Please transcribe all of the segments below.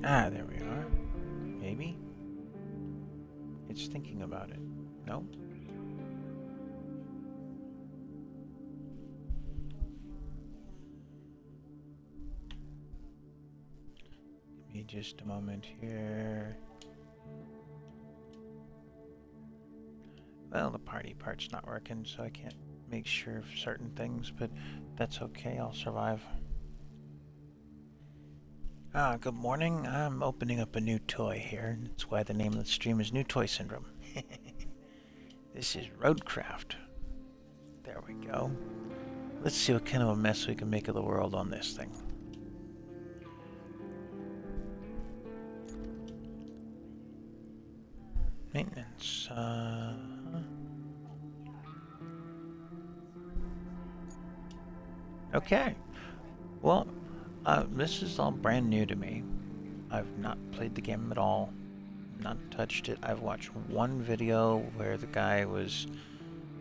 Ah, there we are. Maybe? It's thinking about it. No? Give me just a moment here. Well, the party part's not working, so I can't make sure of certain things, but that's okay, I'll survive. Good morning. I'm opening up a new toy here. That's why the name of the stream is New Toy Syndrome. This is Roadcraft. There we go. Let's see what kind of a mess we can make of the world on this thing. Maintenance. Okay. Well, this is all brand new to me. I've not played the game at all. Not touched it. I've watched one video where the guy was,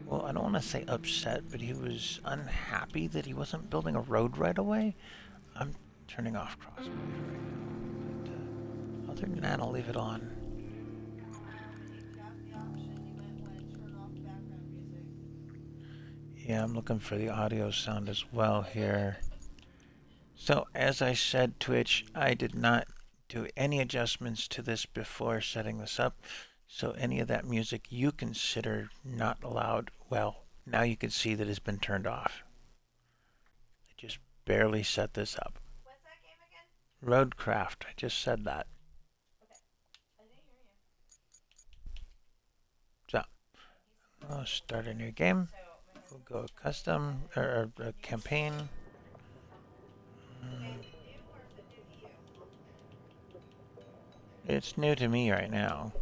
well, I don't want to say upset, but he was unhappy that he wasn't building a road right away. I'm turning off crossplay right now. But, other than that, I'll leave it on. Yeah, I'm looking for the audio sound as well here. So, as I said, Twitch, I did not do any adjustments to this before setting this up. So any of that music you consider not allowed, well, now you can see that it's been turned off. I just barely set this up. What's that game again? Roadcraft, I just said that. Okay. I didn't hear you. So, I'll start a new game. We'll go custom, or campaign. It's new to me right now.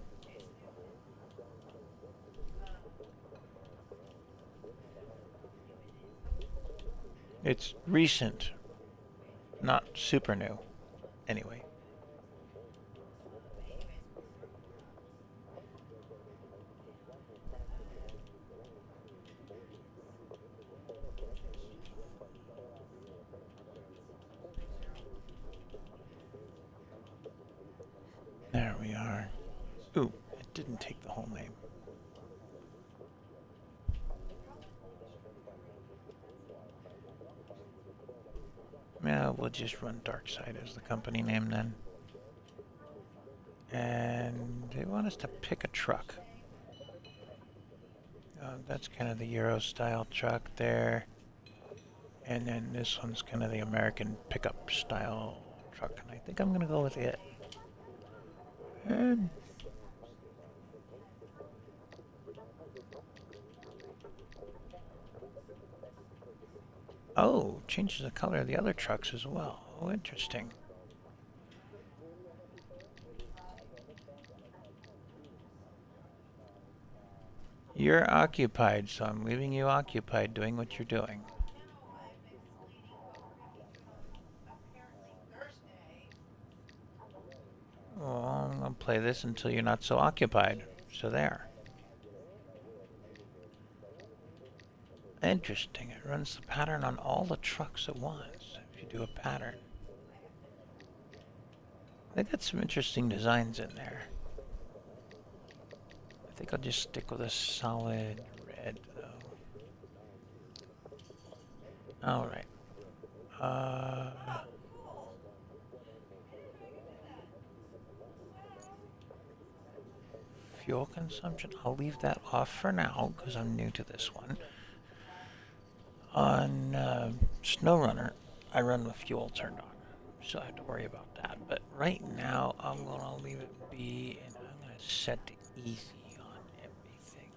It's recent, not super new. Anyway. There we are. Ooh, it didn't take the whole name. Yeah, we'll just run Darkside as the company name then. And they want us to pick a truck. That's kind of the Euro style truck there. And then this one's kind of the American pickup style truck. And I think I'm going to go with it. And oh, changes the color of the other trucks as well. Oh, interesting. You're occupied, so I'm leaving you occupied doing what you're doing. Well, I'm going to play this until you're not so occupied. So there. Interesting. It runs the pattern on all the trucks at once, if you do a pattern. They got some interesting designs in there. I think I'll just stick with a solid red, though. Alright. Fuel consumption, I'll leave that off for now, because I'm new to this one. On SnowRunner, I run with fuel turned on, so I have to worry about that. But right now, I'm going to leave it be, and I'm going to set to easy on everything.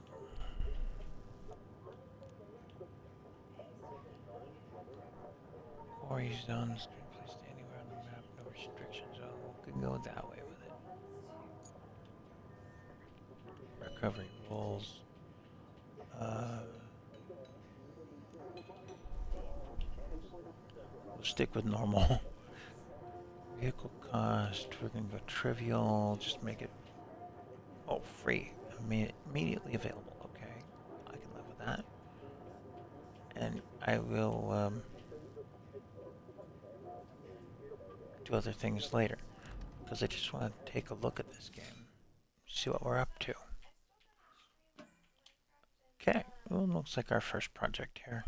Quarry zones can be placed anywhere on the map, no restriction zone. We can go that way with it. Recovery rules. We'll stick with normal. Vehicle cost, we're going to go trivial, just make it, oh, free, immediately available, okay, I can live with that. And I will do other things later. because I just want to take a look at this game, see what we're up to. Okay, well, looks like our first project here.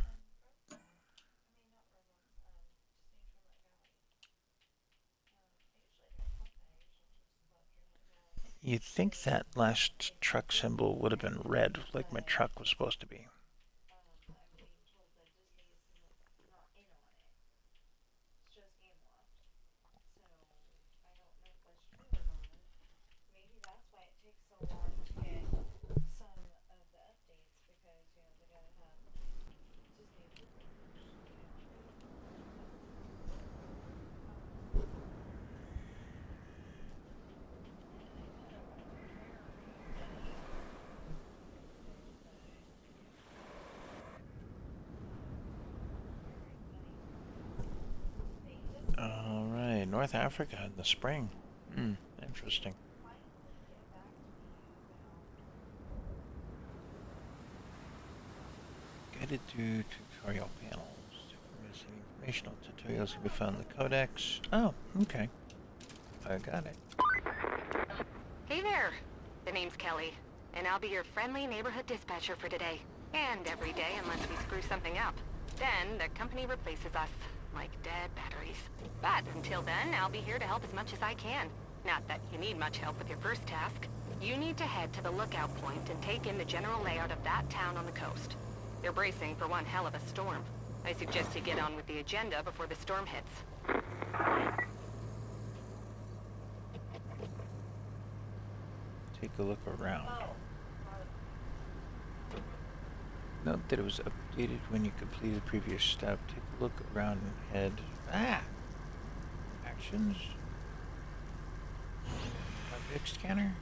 You'd think that last truck symbol would have been red, like my truck was supposed to be. Alright, North Africa in the spring. Interesting. Guided to tutorial panels. Missing informational tutorials can be found in the codex. Oh, okay. I got it. Hey there! The name's Kelly, and I'll be your friendly neighborhood dispatcher for today. And every day unless we screw something up. Then the company replaces us, like dead batteries. But until then, I'll be here to help as much as I can. Not that you need much help with your first task. You need to head to the lookout point and take in the general layout of that town on the coast. They're bracing for one hell of a storm. I suggest you get on with the agenda before the storm hits. Take a look around. Note that it was updated when you completed the previous step. Take a look around and head. Actions. Object scanner.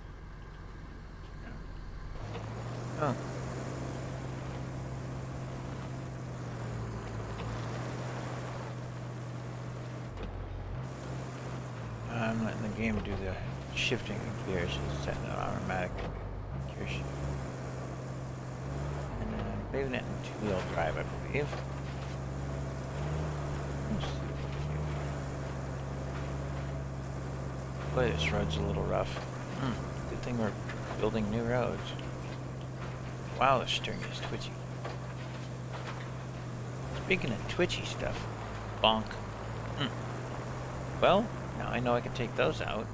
No. Oh. I'm letting the game do the shifting of gears. It's setting it automatic gear shift. And then leaving it in two-wheel drive, I believe. Let's see. Boy, this road's a little rough. Good thing we're building new roads. Wow, the steering is twitchy. Speaking of twitchy stuff, bonk. Well, now I know I can take those out.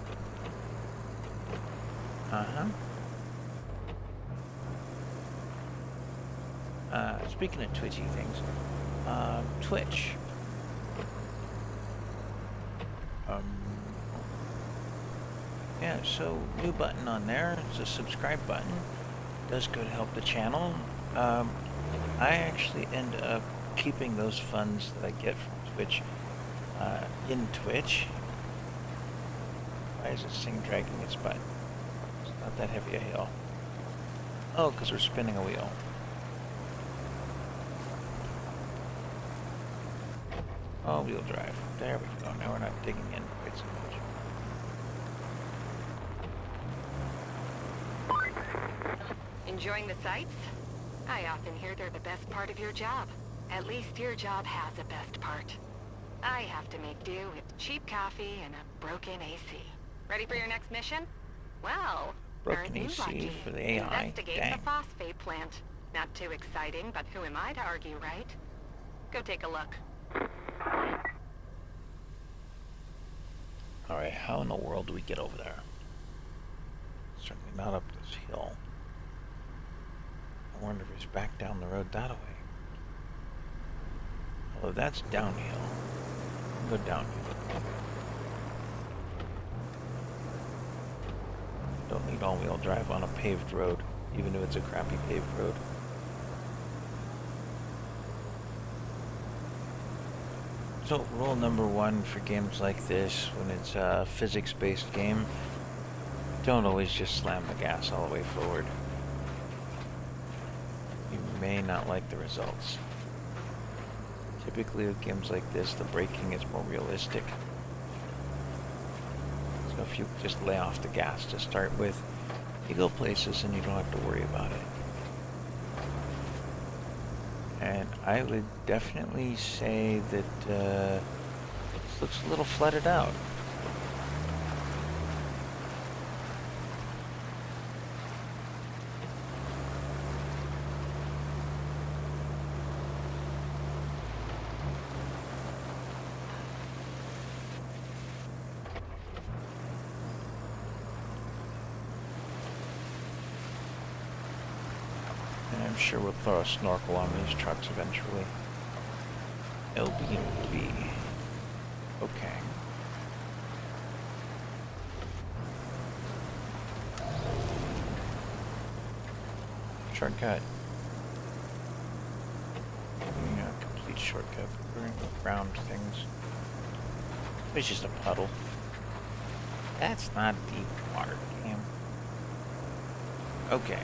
Speaking of twitchy things, Twitch. Yeah, so new button on there. It's a subscribe button. Does go to help the channel. I actually end up keeping those funds that I get from Twitch in Twitch. Why is this thing dragging its butt? It's not that heavy a hill. Oh, because we're spinning a wheel. All-wheel drive. There we go. Now we're not digging in quite so much. Enjoying the sights? I often hear they're the best part of your job. At least your job has a best part. I have to make do with cheap coffee and a broken AC. Ready for your next mission? Well, Broken aren't you AC lucky? for the AI. Investigate Dang. the phosphate plant. Not too exciting, but who am I to argue, right? Go take a look. Alright, how in the world do we get over there? Certainly not up this hill. I wonder if it's back down the road that way. Although that's downhill. Go downhill. Don't need all-wheel drive on a paved road, even if it's a crappy paved road. So, rule number one for games like this, when it's a physics-based game, don't always just slam the gas all the way forward. You may not like the results. Typically with games like this, the braking is more realistic. So if you just lay off the gas to start with, you go places and you don't have to worry about it. And I would definitely say that this looks a little flooded out. sure we'll throw a snorkel on these trucks eventually. LB&B. Okay. Shortcut. Yeah, complete shortcut. We're around things. It's just a puddle. That's not deep water, damn. Okay.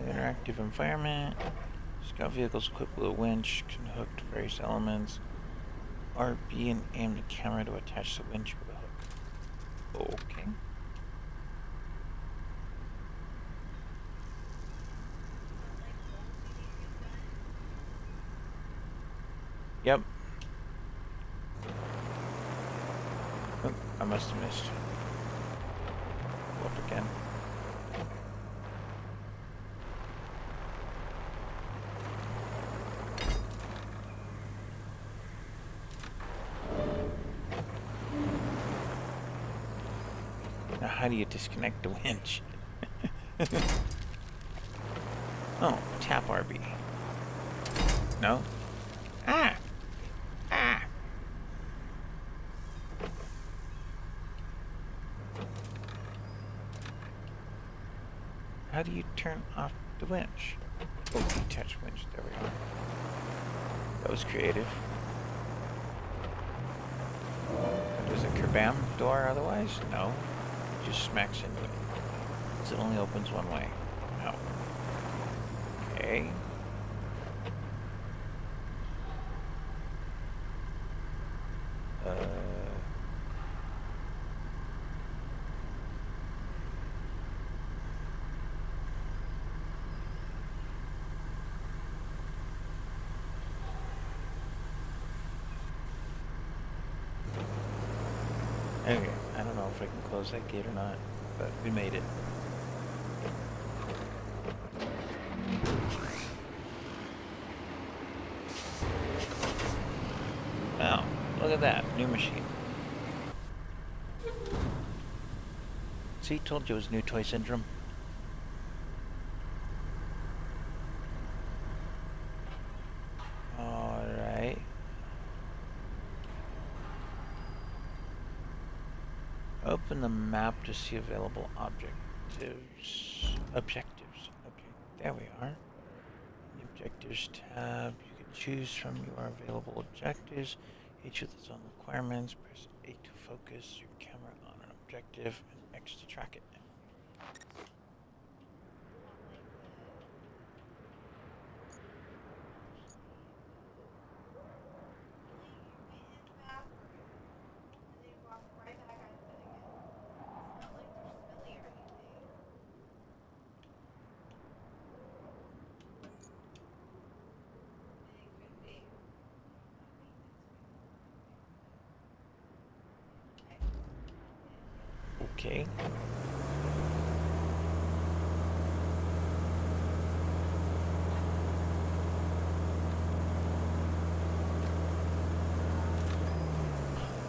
Interactive environment. Scout vehicles equipped with a winch can hook to various elements. RB and aim the camera to attach the winch with a hook. Okay. Yep. Oh, I must have missed. Go up again. Now how do you disconnect the winch? Oh, tap RB. No? Ah! Ah! How do you turn off the winch? Oh, detach winch. There we are. That was creative. There's a kerbam door otherwise? No. It just smacks into it. Because it only opens one way. No. Okay. Okay, I don't know if I can close that gate or not, but we made it. Wow, look at that, new machine. See, told you it was new toy syndrome. Alright. Open the map to see available objectives. Objectives. Okay, there we are. The objectives tab. You can choose from your available objectives. Each with its own requirements. Press A to focus your camera on an objective and X to track it. Okay.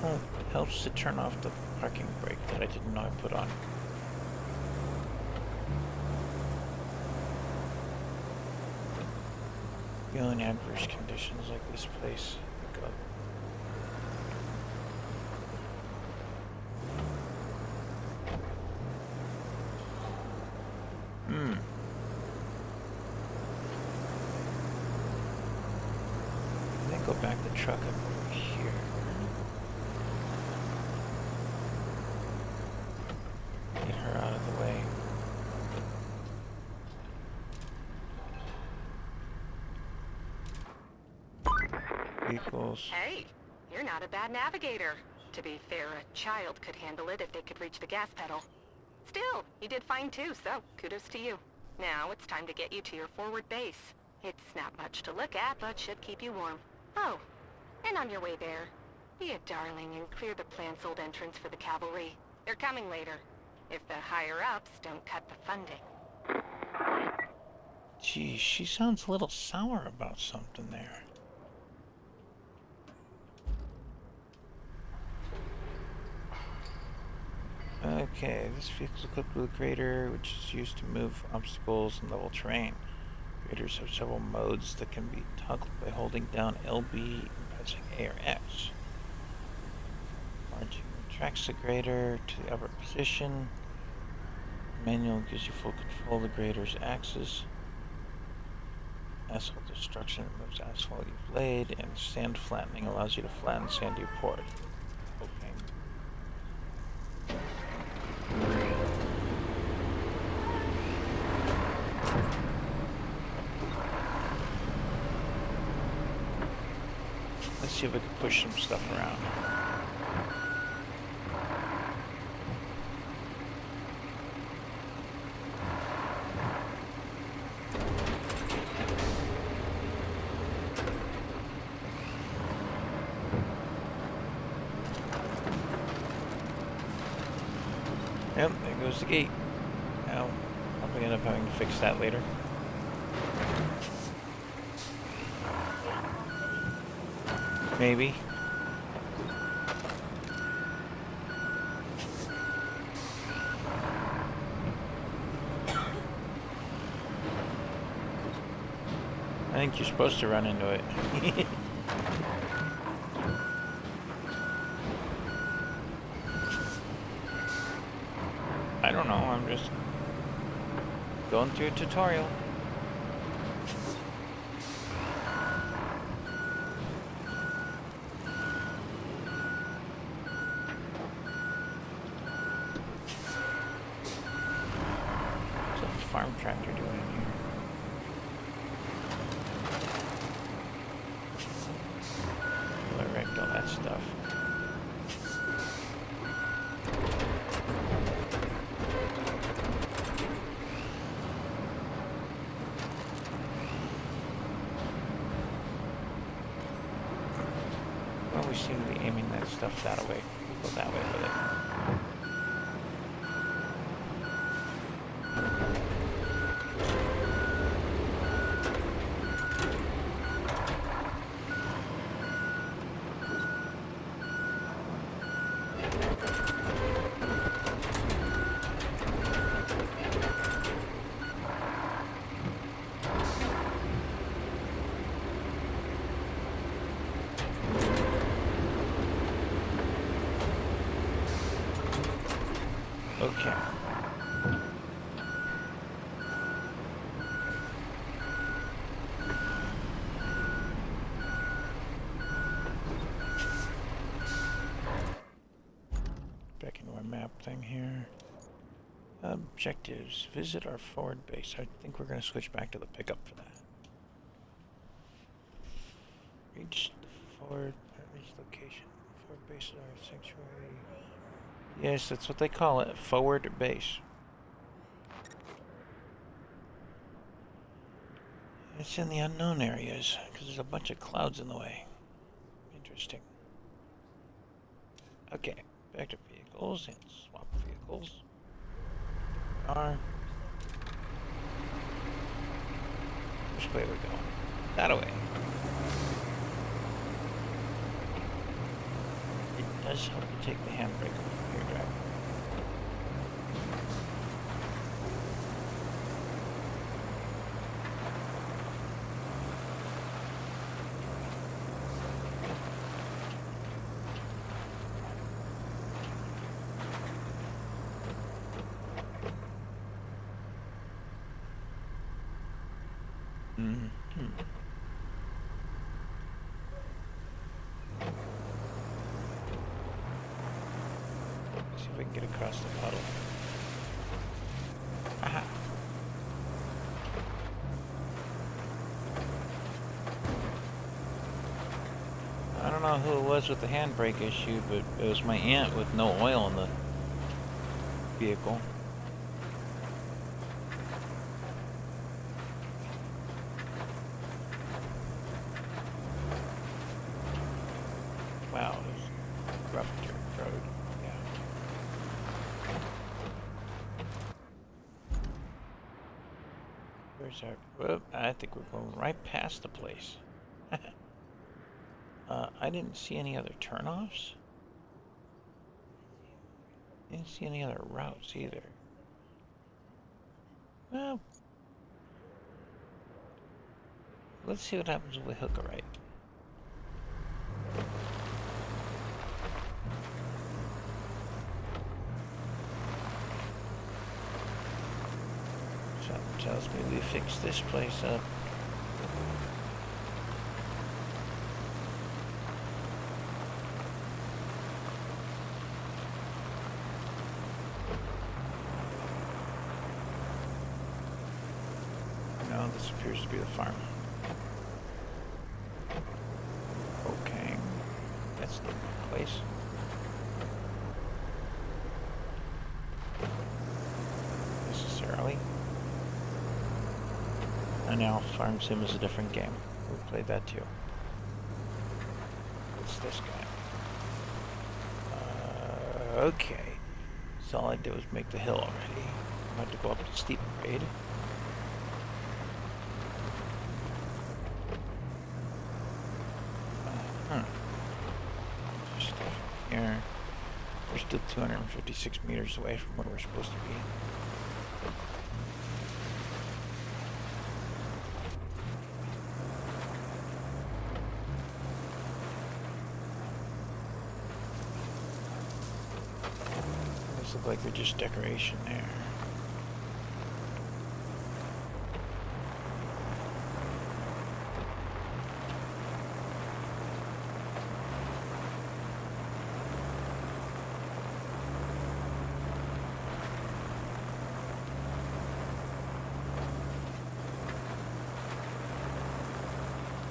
Oh, helps to turn off the parking brake that I didn't know I put on. Feeling adverse conditions like this place. Go. Then go back the truck up over here. Get her out of the way. Vehicles. Hey, you're not a bad navigator. To be fair, a child could handle it if they could reach the gas pedal. Still, you did fine too, so kudos to you. Now it's time to get you to your forward base. It's not much to look at, but should keep you warm. Oh, and on your way there, be a darling and clear the plant's old entrance for the cavalry. They're coming later, if the higher-ups don't cut the funding. Gee, she sounds a little sour about something there. Okay, this vehicle is equipped with a grader, which is used to move obstacles and level terrain. Graders have several modes that can be toggled by holding down LB and pressing A or X. Marching retracts the grader to the upper position. Manual gives you full control of the grader's axis. Asphalt destruction removes asphalt you've laid, and sand flattening allows you to flatten sand you poured. Okay. Let's see if we can push some stuff around. Yep, there goes the gate. Now, I'll probably end up having to fix that later. Maybe. I think you're supposed to run into it. I don't know, I'm just going through a tutorial. What's a farm tractor doing in here? Well, I wrecked all that stuff. Well, we seem to be aiming that stuff that way. We'll go that way with it. Okay. Back into our map thing here. Objectives. Visit our forward base. I think we're going to switch back to the pickup for that. Reach the forward location. Forward base is our sanctuary. Yes, that's what they call it. Forward base. It's in the unknown areas because there's a bunch of clouds in the way. Interesting. Okay, back to vehicles and swap vehicles. Are. Which way are we going? That way. It does help you take the handbrake off here, driver. See if we can get across the puddle. Aha! I don't know who it was with the handbrake issue, but it was my aunt with no oil in the vehicle. Wow, it was rough dirt road. Yeah. Where's our... Whoop, I think we're going right past the place. I didn't see any other turnoffs. Didn't see any other routes either. Well, let's see what happens if we hook a right. Something tells me we fix this place up. No, this appears to be the farm. Okay, that's the place. Necessarily. And now Farm Sim is a different game. We played that too. It's this guy. Okay. So all I did was make the hill already. I had to go up the steep grade. Just here. We're still 256 meters away from where we're supposed to be. These look like they're just decoration there.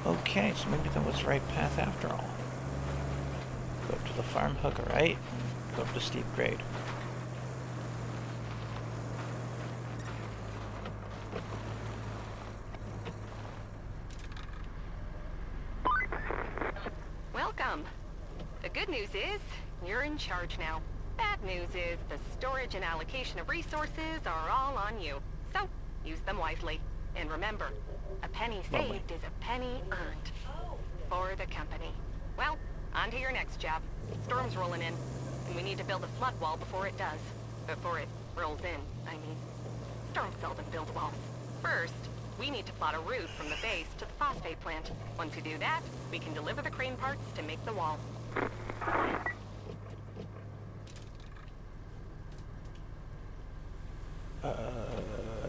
Okay, so maybe that was the right path after all. Go up to the farm, hook a right, and go up the steep grade. Welcome. The good news is, you're in charge now. Bad news is, the storage and allocation of resources are all on you. So, use them wisely. And remember, a penny saved is a penny earned. For the company. Well, on to your next job. Storm's rolling in, and we need to build a flood wall before it does. Before it rolls in, I mean. Storms seldom build walls. First, we need to plot a route from the base to the phosphate plant. Once we do that, we can deliver the crane parts to make the wall.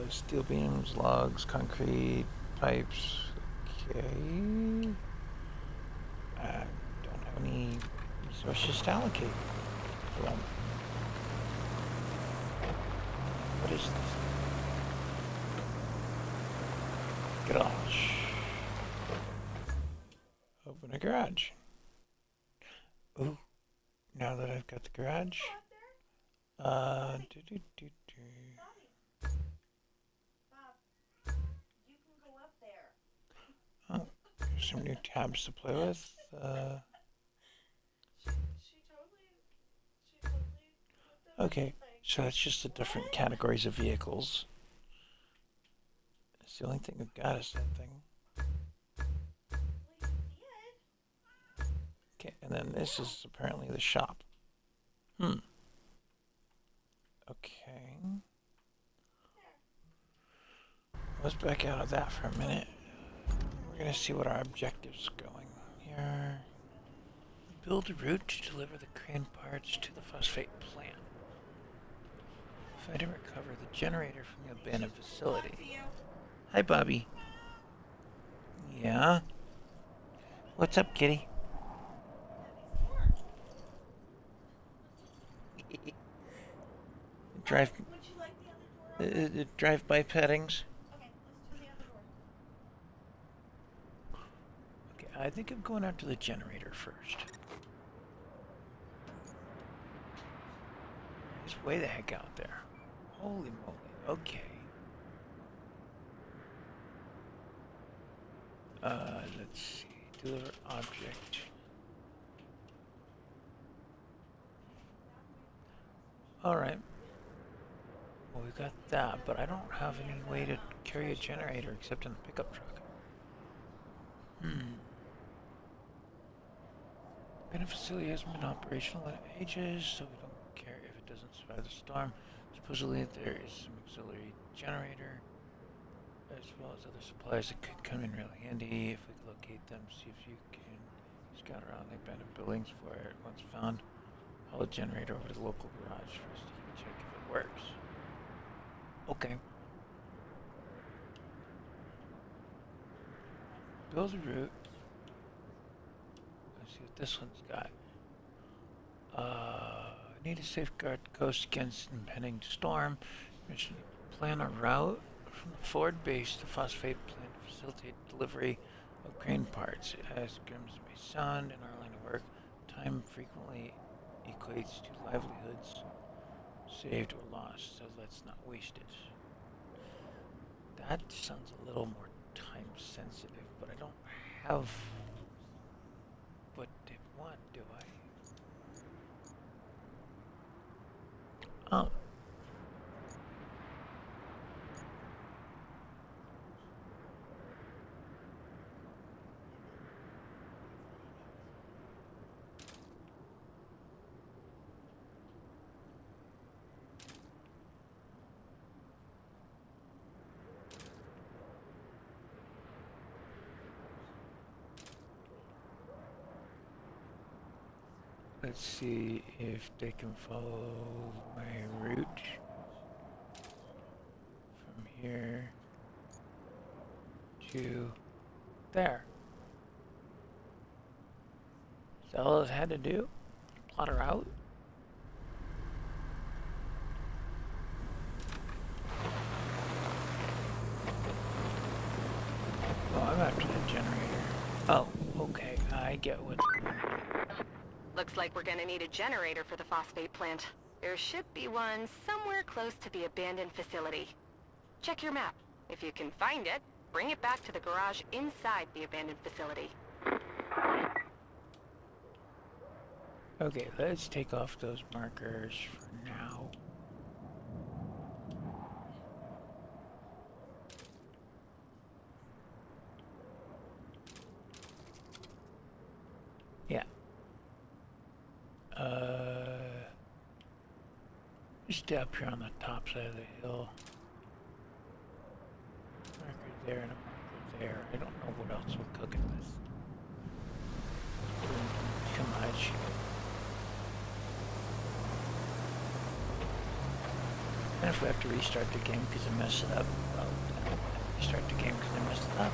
Steel beams, logs, concrete, pipes. Okay. I don't have any resources to allocate for them. What is this? Garage. Open a garage. Ooh. Now that I've got the garage. Bob, you can go up there. Oh, there's some new tabs to play with. She totally put them Okay, so that's just the different categories of vehicles. It's the only thing we've got is that thing. Okay, and then this is apparently the shop. Okay. Let's back out of that for a minute. We're gonna see what our objective's going here. Build a route to deliver the crane parts to the phosphate plant. Find and recover the generator from the abandoned facility. Hi, Bobby. Yeah? What's up, kitty? Drive... Would you like the other door open? drive-by pettings? Okay, let's do the other door. Okay, I think I'm going out to the generator first. It's way the heck out there. Holy moly. Okay. Let's see. Deliver object. Alright. Well, we got that, but I don't have any way to carry a generator except in the pickup truck. The facility hasn't been operational in ages, so we don't care if it doesn't survive the storm. Supposedly there is some auxiliary generator, as well as other supplies that could come in real handy if we locate them. See if you can scout around the abandoned buildings for it. Once found, haul a generator over to the local garage first to check if it works. Okay. Build a route. Let's see what this one's got. Need to safeguard the coast against impending storm. Plan a route from the Ford base to phosphate plant to facilitate delivery of crane parts. As grim as it may sound, in our line of work, time frequently equates to livelihoods saved or lost, so let's not waste it. That sounds a little more time sensitive, but I don't have what they want, do I? Oh. Let's see if they can follow my route from here to there. Is that all it had to do? Plot her out? Oh, I'm after the generator. Oh, okay. I get what's going on. Looks like we're gonna need a generator for the phosphate plant. There should be one somewhere close to the abandoned facility. Check your map. If you can find it, bring it back to the garage inside the abandoned facility. Okay, let's take off those markers for now. Yeah. Stay up here on the top side of the hill. Marker there and a marker there. I don't know what else we're cooking with. Too much. And if we have to restart the game because I messed it up, well, restart the game because I messed it up.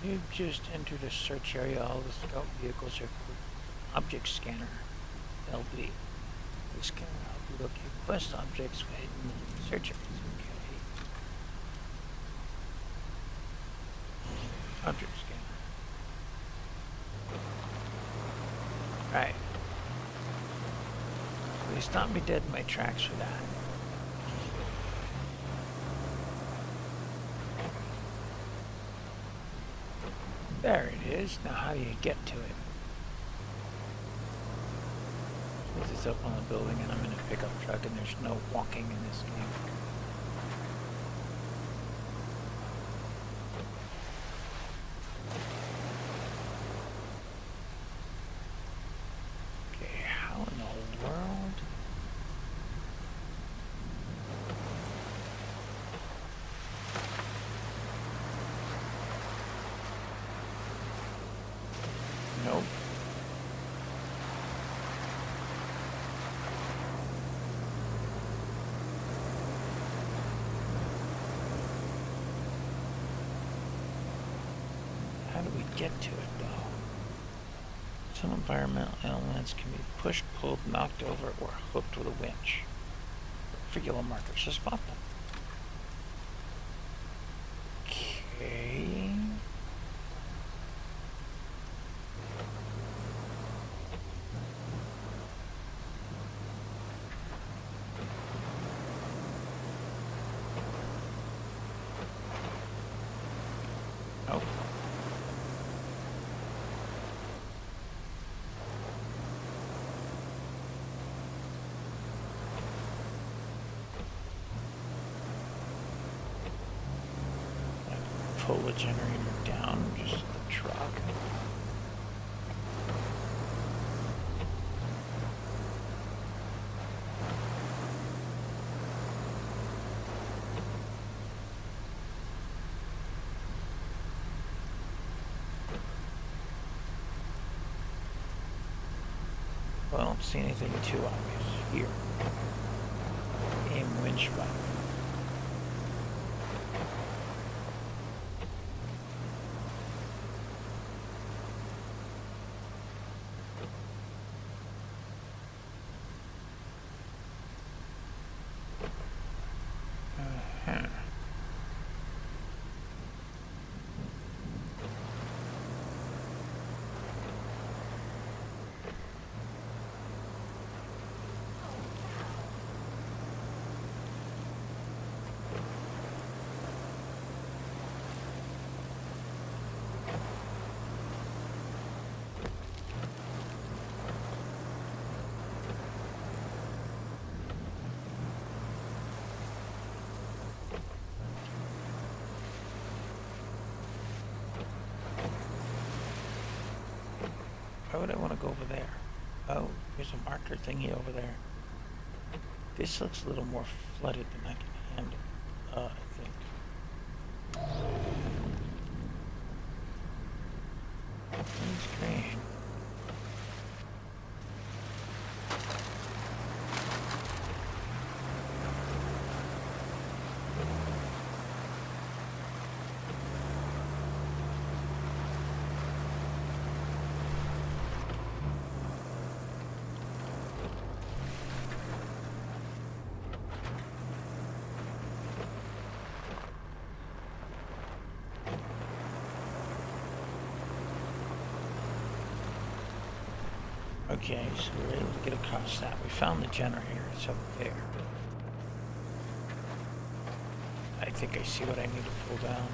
You've just entered a search area. All the scout vehicles are object scanner, LB. The scanner will help you locate quest objects hidden in the search areas. Okay. Object scanner. Right. They stopped me dead in my tracks for that. There it is. Now how do you get to it? This is up on the building and I'm in a pickup truck and there's no walking in this game. Okay, how in the world? Nope. How do we get to it, though? Some environmental elements can be pushed, pulled, knocked over, or hooked with a winch. for yellow markers. Just pop them. Okay. Oh. Pull the generator down, just the truck. Well, I don't see anything too obvious here. Aim winch button. Why would I want to go over there? Oh, there's a marker thingy over there. This looks a little more flooded than I can handle, I think. That's green. Okay, so we're able to get across that. We found the generator. It's up there. I think I see what I need to pull down.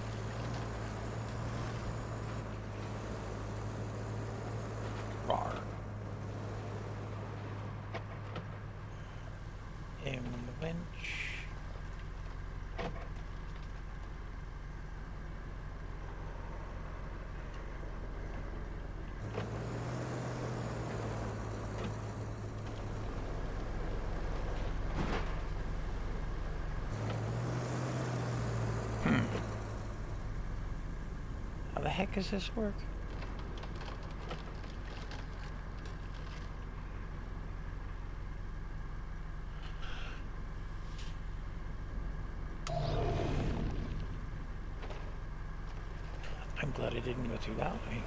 Rawr. Aim the winch. How the heck does this work? I'm glad I didn't go through that way.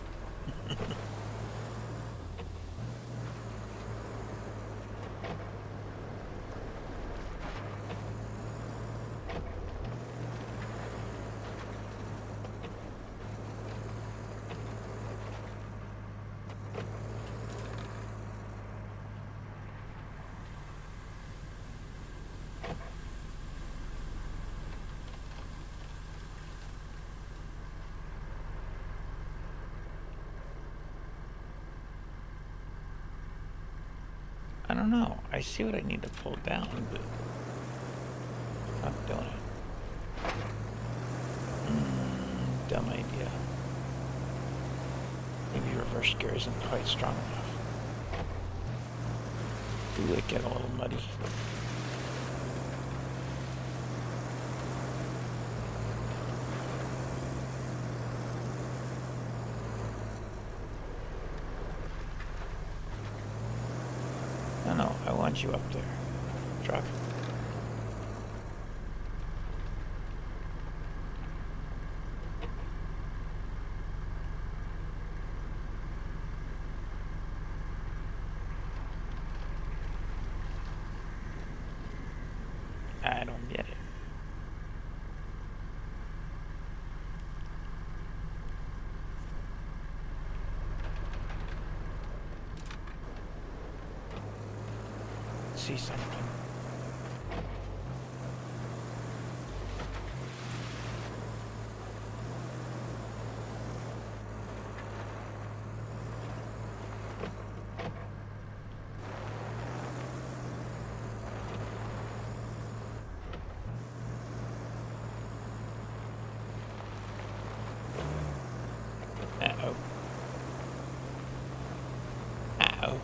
I don't know. I see what I need to pull down, but not doing it. Dumb idea. Maybe reverse gear isn't quite strong enough. Do it get a little muddy. No, I want you up there, truck. see something. Uh-oh. Uh-oh.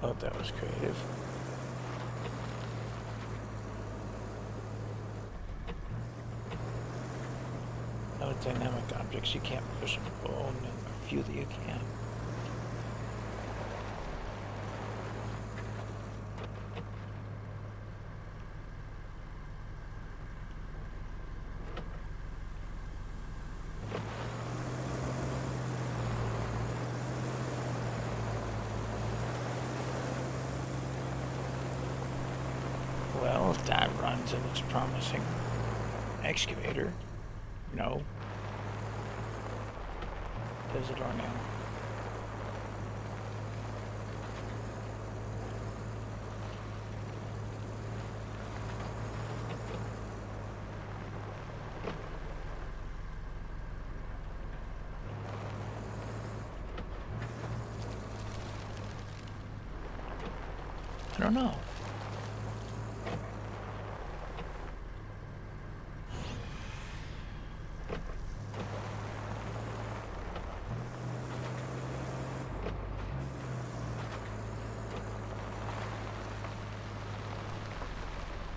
Oh, that was creative. No dynamic objects you can't push and pull, and a few that you can. Well, if that runs, it looks promising. Excavator? No. There's a door now. I don't know.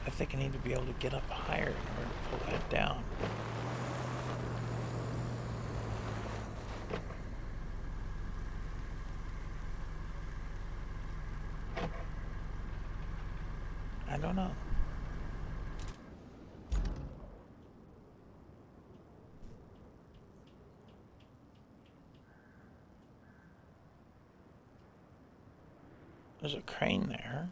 I think I need to be able to get up higher in order to pull that down. I don't know. There's a crane there.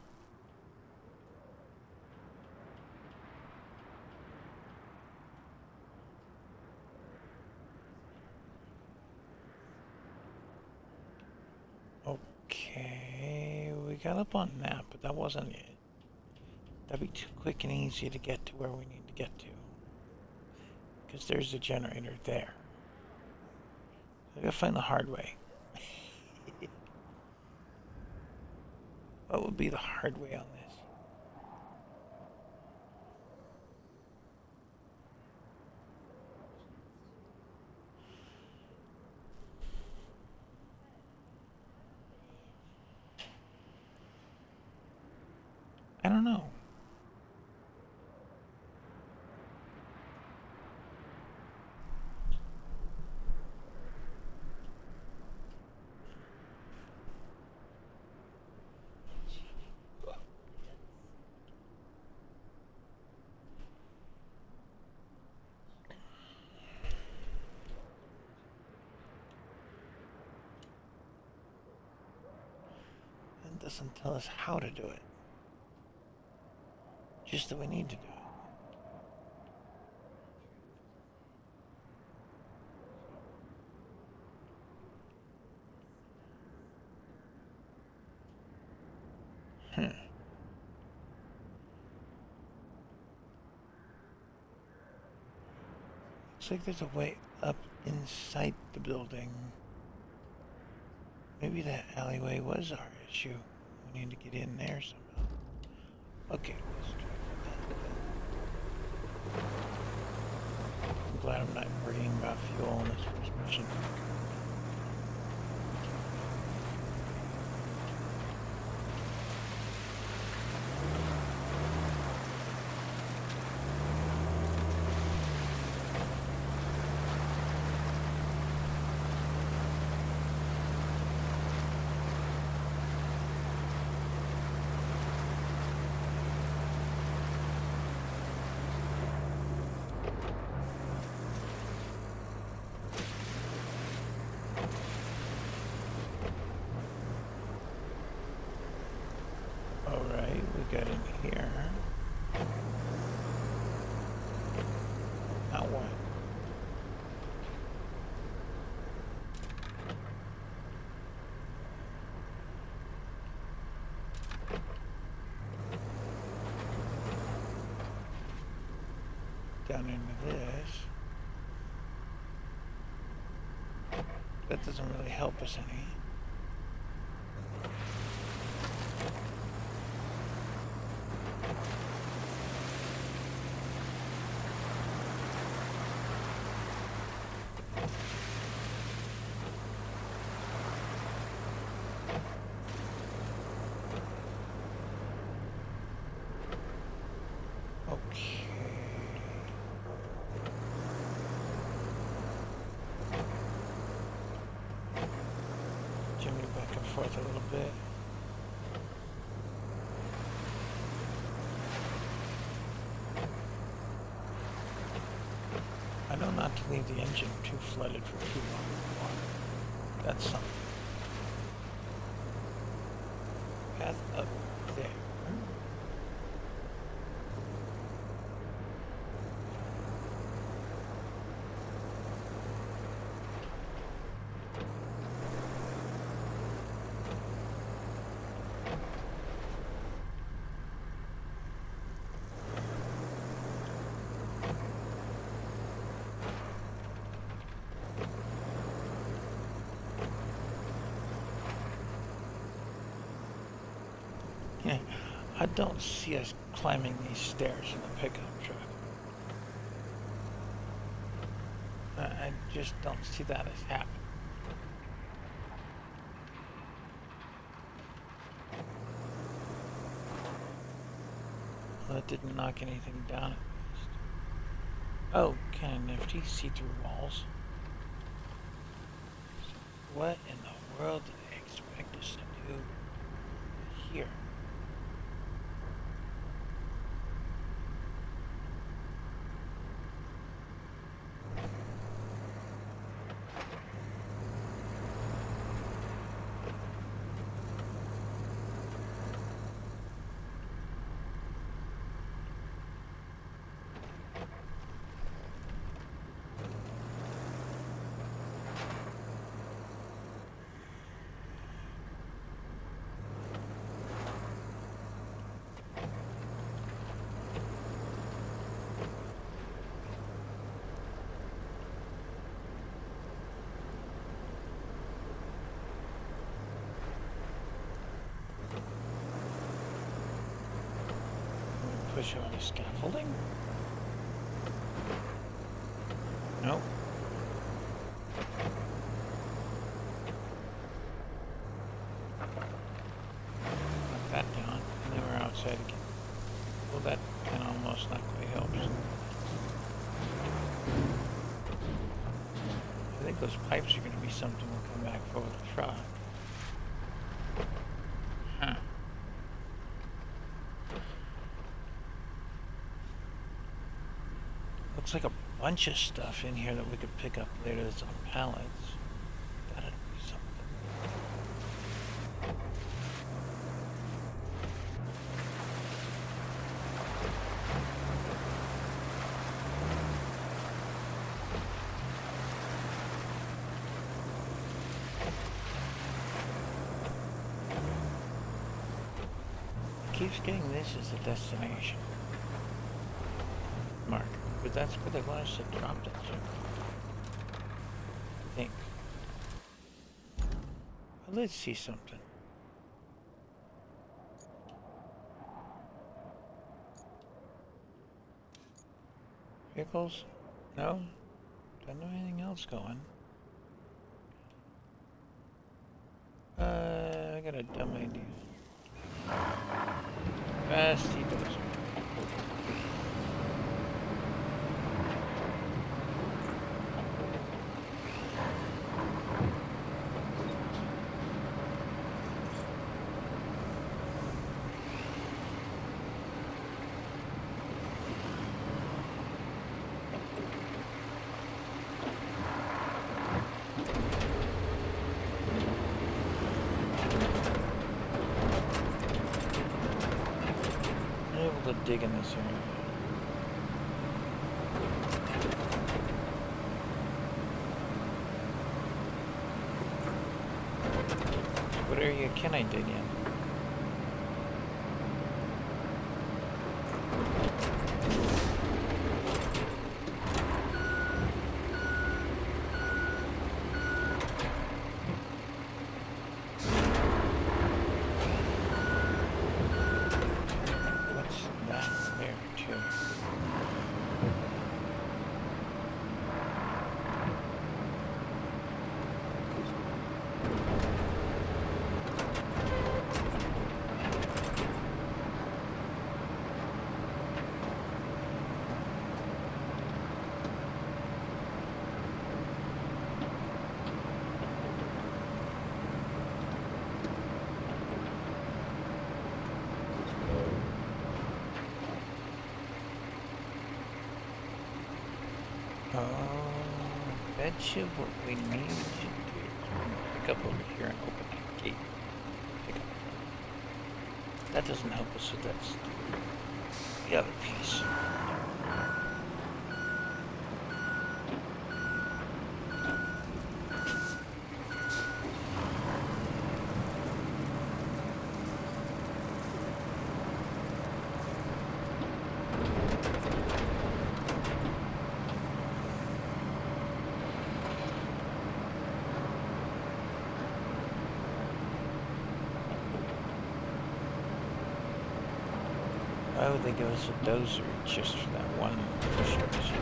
Okay, we got up on that, but that wasn't it. That'd be too quick and easy to get to where we need to get to. Because there's a generator there. I gotta find the hard way. What would be the hard way on this? I don't know. It doesn't tell us how to do it. Just that we need to do it. Looks like there's a way up inside the building. Maybe that alleyway was our issue. We need to get in there somehow. Okay, let's try that. I'm glad I'm not worrying about fuel in this first mission. Got in here. down into this. That doesn't really help us any. Forth a little bit. I know not to leave the engine too flooded for too long with water. That's something. Path up there. I don't see us climbing these stairs in the pickup truck. I just don't see that as happening. Well, that didn't knock anything down at least. Oh, kind of nifty. See-through walls. So what in the world did they expect us to do here? Push on the scaffolding? Nope. Knock that down, and then we're outside again. Well, that can almost not quite help. I think those pipes are going to be something we'll come back for with the truck. Huh. Looks like a bunch of stuff in here that we could pick up later that's on pallets. That'd be something. Keeps getting this as a destination mark. But that's where they want us to drop it to. I think. Well, let's see something. Vehicles? No? Don't know anything else going. I got a dumb idea. Fast he does. To dig in this area. What area can I dig in? bet you what we need to do is pick up over here and open that gate. Pick up. That doesn't help us with that. The other piece. Why would they give us a dozer just for that one push machine?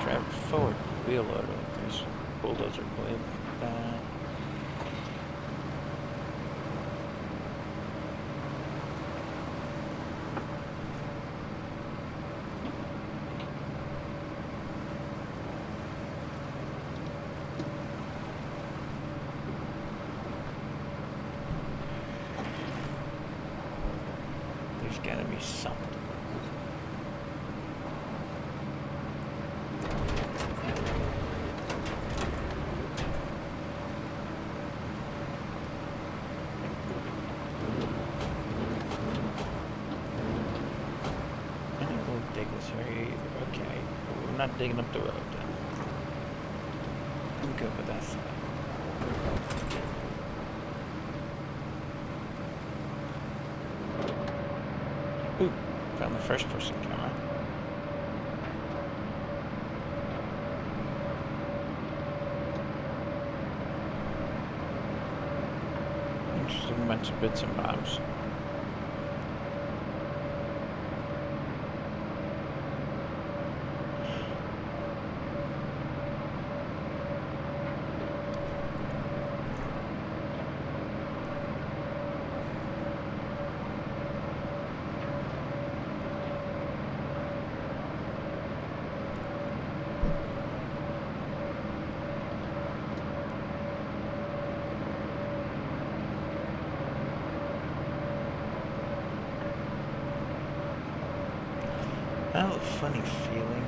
Drive forward, wheel load like this. Bulldozer blade like that. There's gotta be something. I think we'll dig this area either. Okay, we're not digging up the road then. I'm good with that side. Ooh, found the first person camera. Interesting bunch of bits and bobs. I have a funny feeling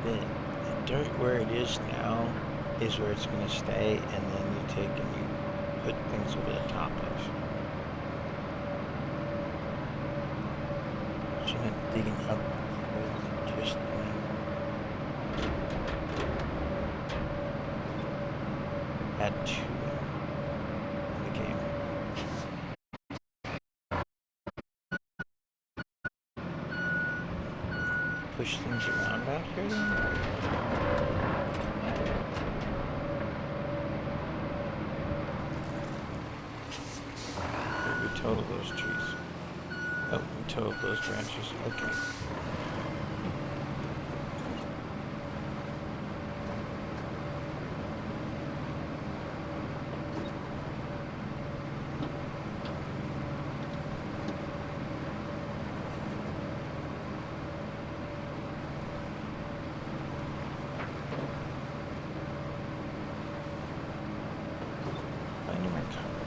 that the dirt where it is now is where it's going to stay, and then you take and you put things over the top of. So you're not digging up with just, add to the game. Push things around out here then? We total those trees. Oh, we total those branches. Okay. Finding my cover.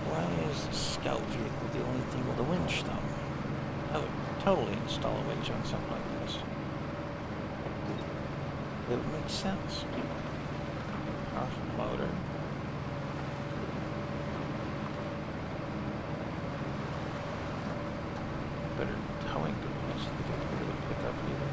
Why is the scout vehicle the only thing with a winch though? I would totally install a winch on something like this. It would make sense. Powerful motor. Better towing capacity to get rid of the pickup either.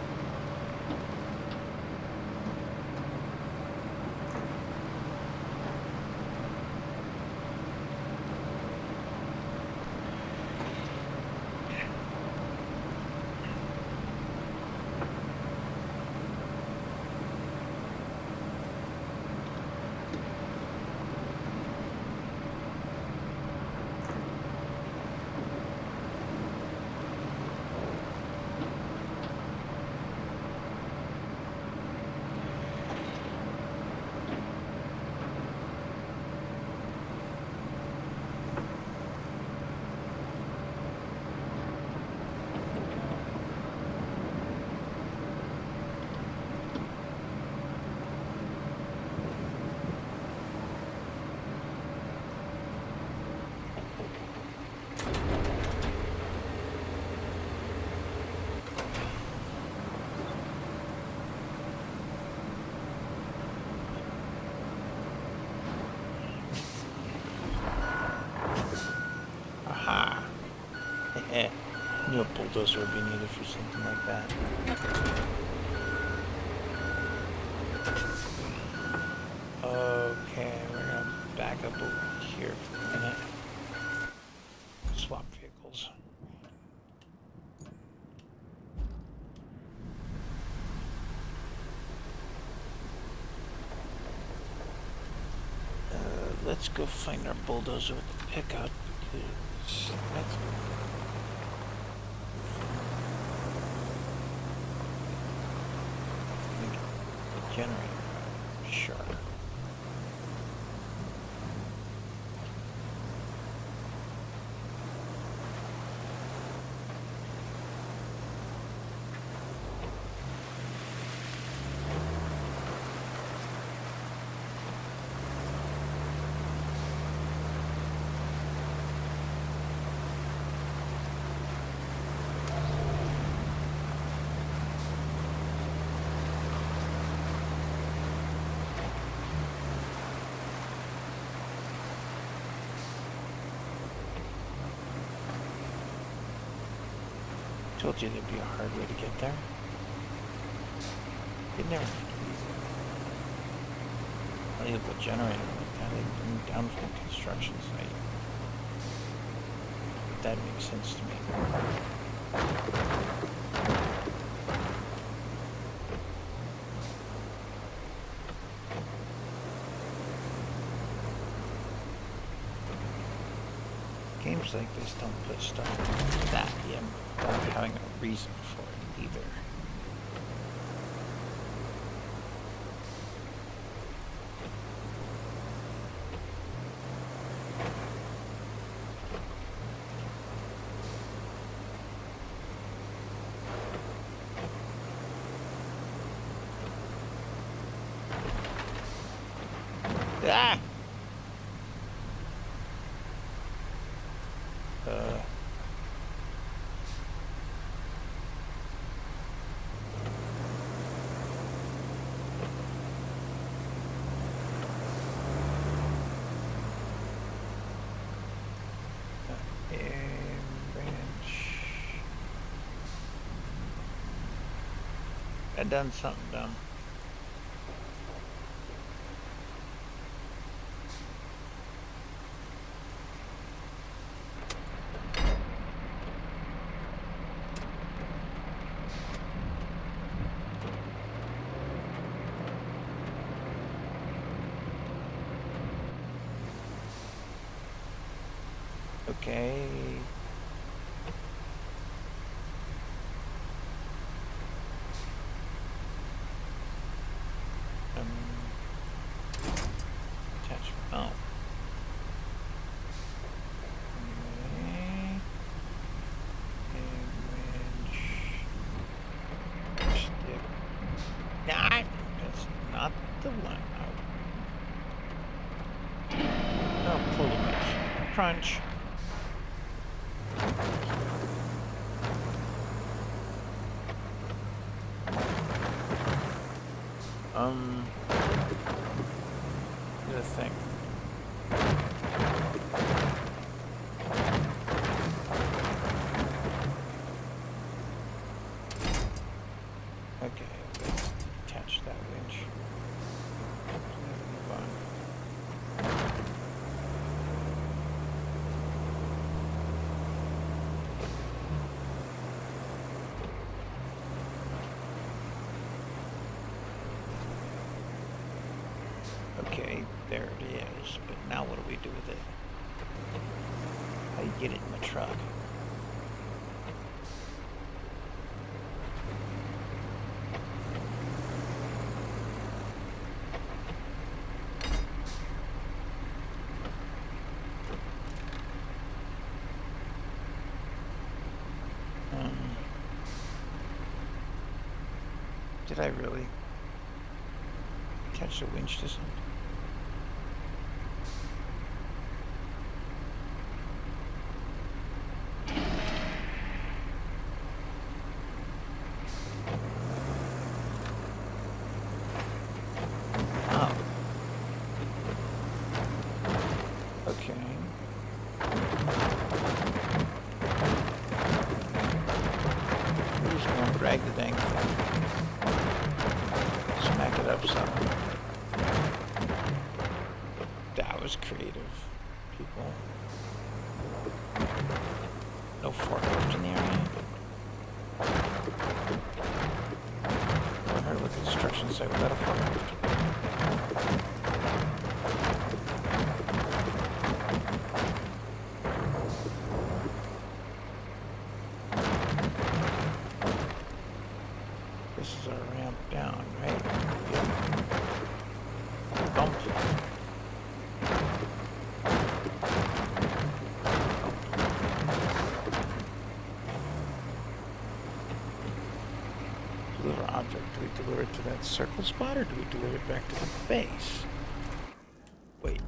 bulldozer would be needed for something like that. Okay, we're gonna back up over here for a minute. Swap vehicles. Let's go find our bulldozer with the pickup because that's the generator. Sure. Told you there'd be a hard way to get there. It never valuable generator like that had been down from a construction site. But that makes sense to me. Games like this don't put stuff like that in without having a reason for it either. Ah! I done something dumb. Okay. Attachment. Oh. Okay. Image. Stick. Nah, that's not the one. Oh, pull image. Crunch. The thing. Okay, let's attach that winch. Move on. Okay, there it is. But now what do we do with it? How do you get it in the truck? Did I really attach the winch to something? Oh. Okay. just go and drag the dang thing. Smack it up some. That was creative, people. No forklift in the area. I heard what the instructions say without a forklift. This is our ramp down, right? Yep. Bump. Deliver object. Do we deliver it to that circle spot or do we deliver it back to the base? Wait.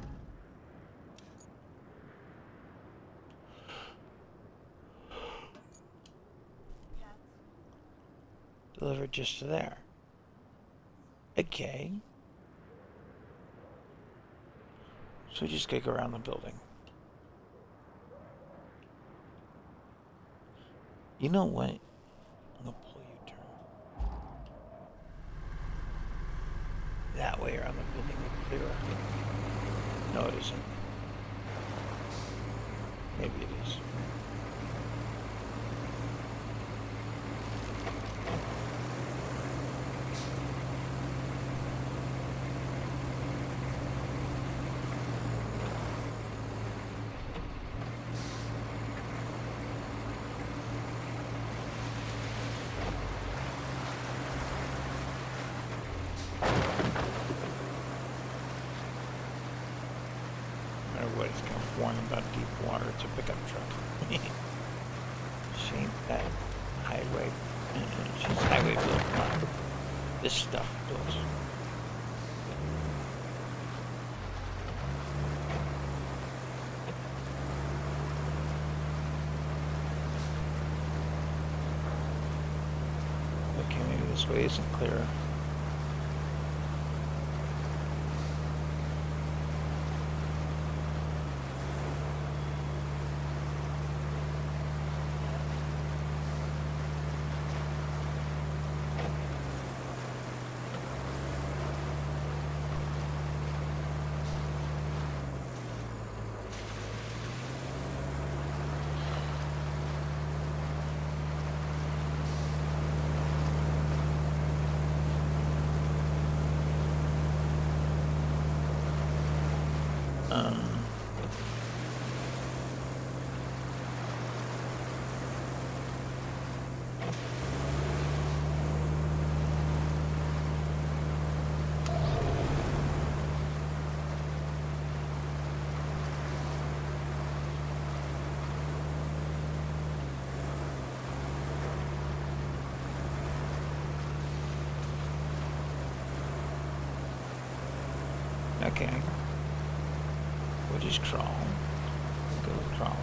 Deliver it just to there. Okay. So we just gotta go around the building. You know what? I'm gonna pull U-turn. That way around the building will clear up. No, it isn't. Maybe it is. Everybody's gonna warn about deep water. It's a pickup truck. She ain't that highway. She's highway built, not this stuff built. Okay, maybe this way isn't clear. Okay. We'll just crawl. Go crawling.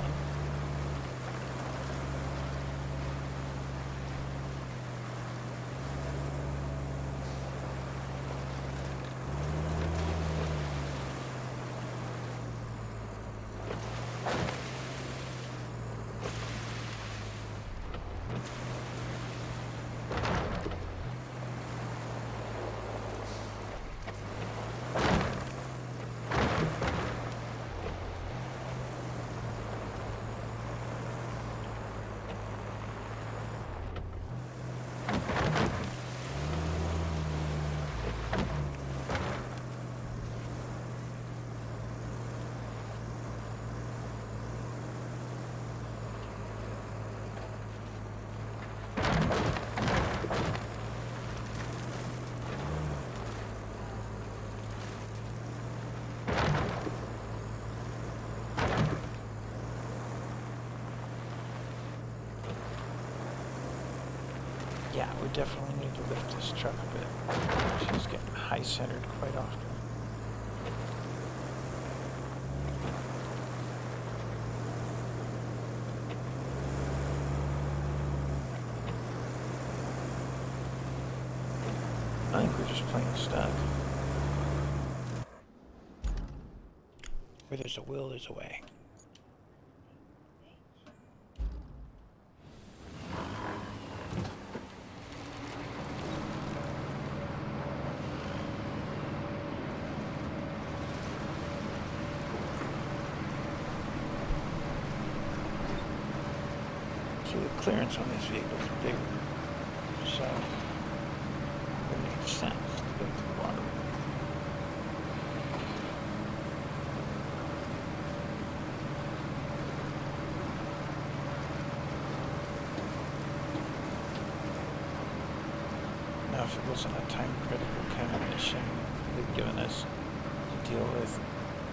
Yeah, we definitely need to lift this truck a bit. She's getting high-centered quite often. I think we're just plain stuck. Where there's a will, there's a way. clearance on these vehicles is bigger, so it makes sense to go to the water. Now, if it wasn't a time-critical kind of mission they've given us to deal with,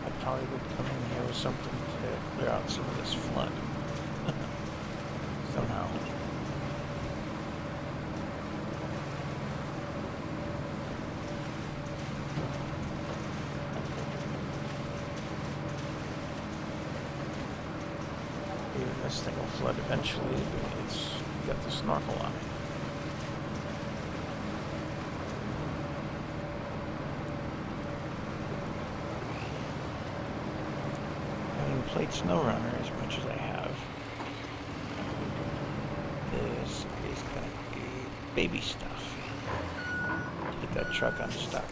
I probably would come in here with something to clear out some of this flood. Somehow. Even this thing will flood eventually, but it's got the snorkel on it. Played SnowRunner as much as I have. This is gonna be baby stuff to get that truck unstuck.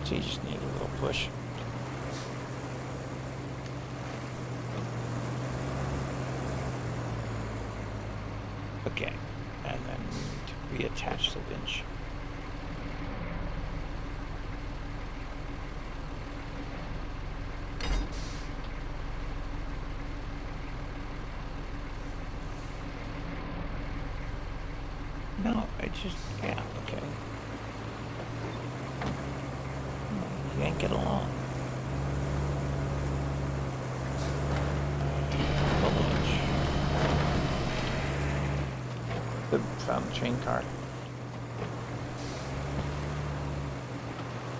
So you just need a little push. Okay, and then to reattach the winch. No, I just, yeah, okay. You can't get along. Good, found the train car.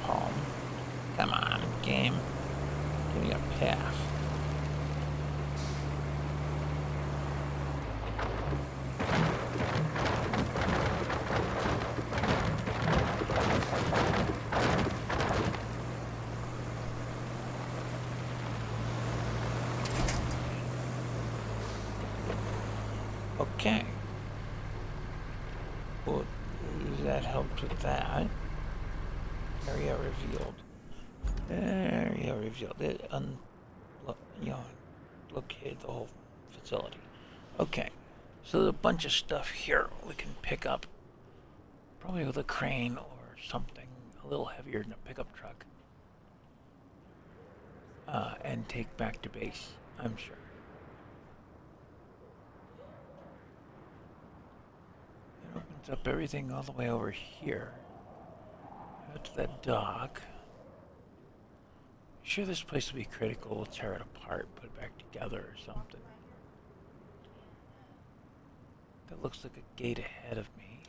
Palm. Come on, game. Give me a path. Okay. Well, that helped with that. Area revealed. Area revealed. It located the whole facility. Okay. So there's a bunch of stuff here we can pick up. Probably with a crane or something a little heavier than a pickup truck. And take back to base, I'm sure. It opens up everything all the way over here. Out to that dock. Sure, this place will be critical. We'll tear it apart, put it back together or something. That looks like a gate ahead of me.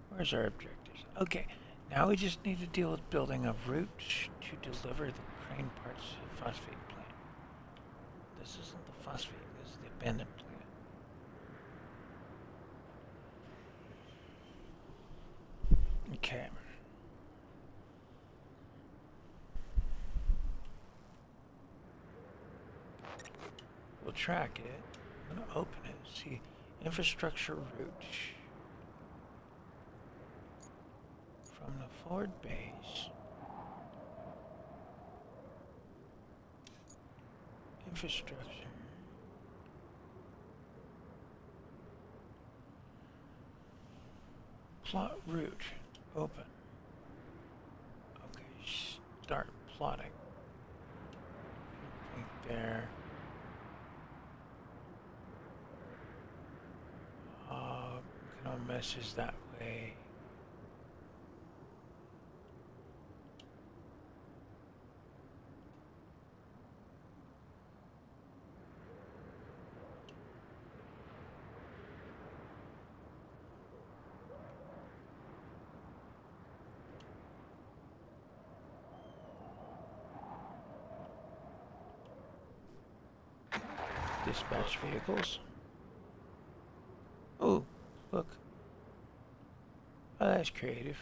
Where's our objectives? Okay, now we just need to deal with building a route to deliver the crane parts to the phosphate plant. This isn't the phosphate, this is the abandoned plant. Okay. We'll track it. I'm going to open it. See, infrastructure route. From the forward base. Infrastructure. Plot route. Open. Okay, start plotting. Right there. message that way. Dispatch vehicles. Oh, look. Oh, that's creative.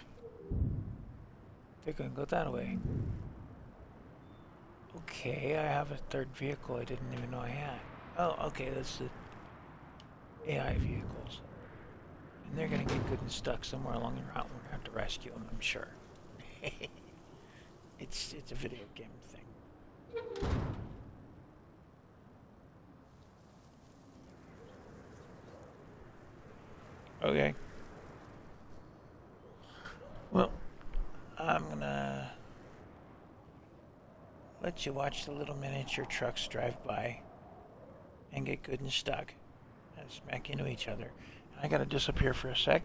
They're gonna go that way. Okay, I have a third vehicle I didn't even know I had. Oh, okay, that's the AI vehicles. And they're gonna get good and stuck somewhere along the route. We're gonna have to rescue them, I'm sure. It's a video game thing. Okay. Well, I'm gonna let you watch the little miniature trucks drive by and get good and stuck and smack into each other. I gotta disappear for a sec.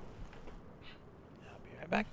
I'll be right back.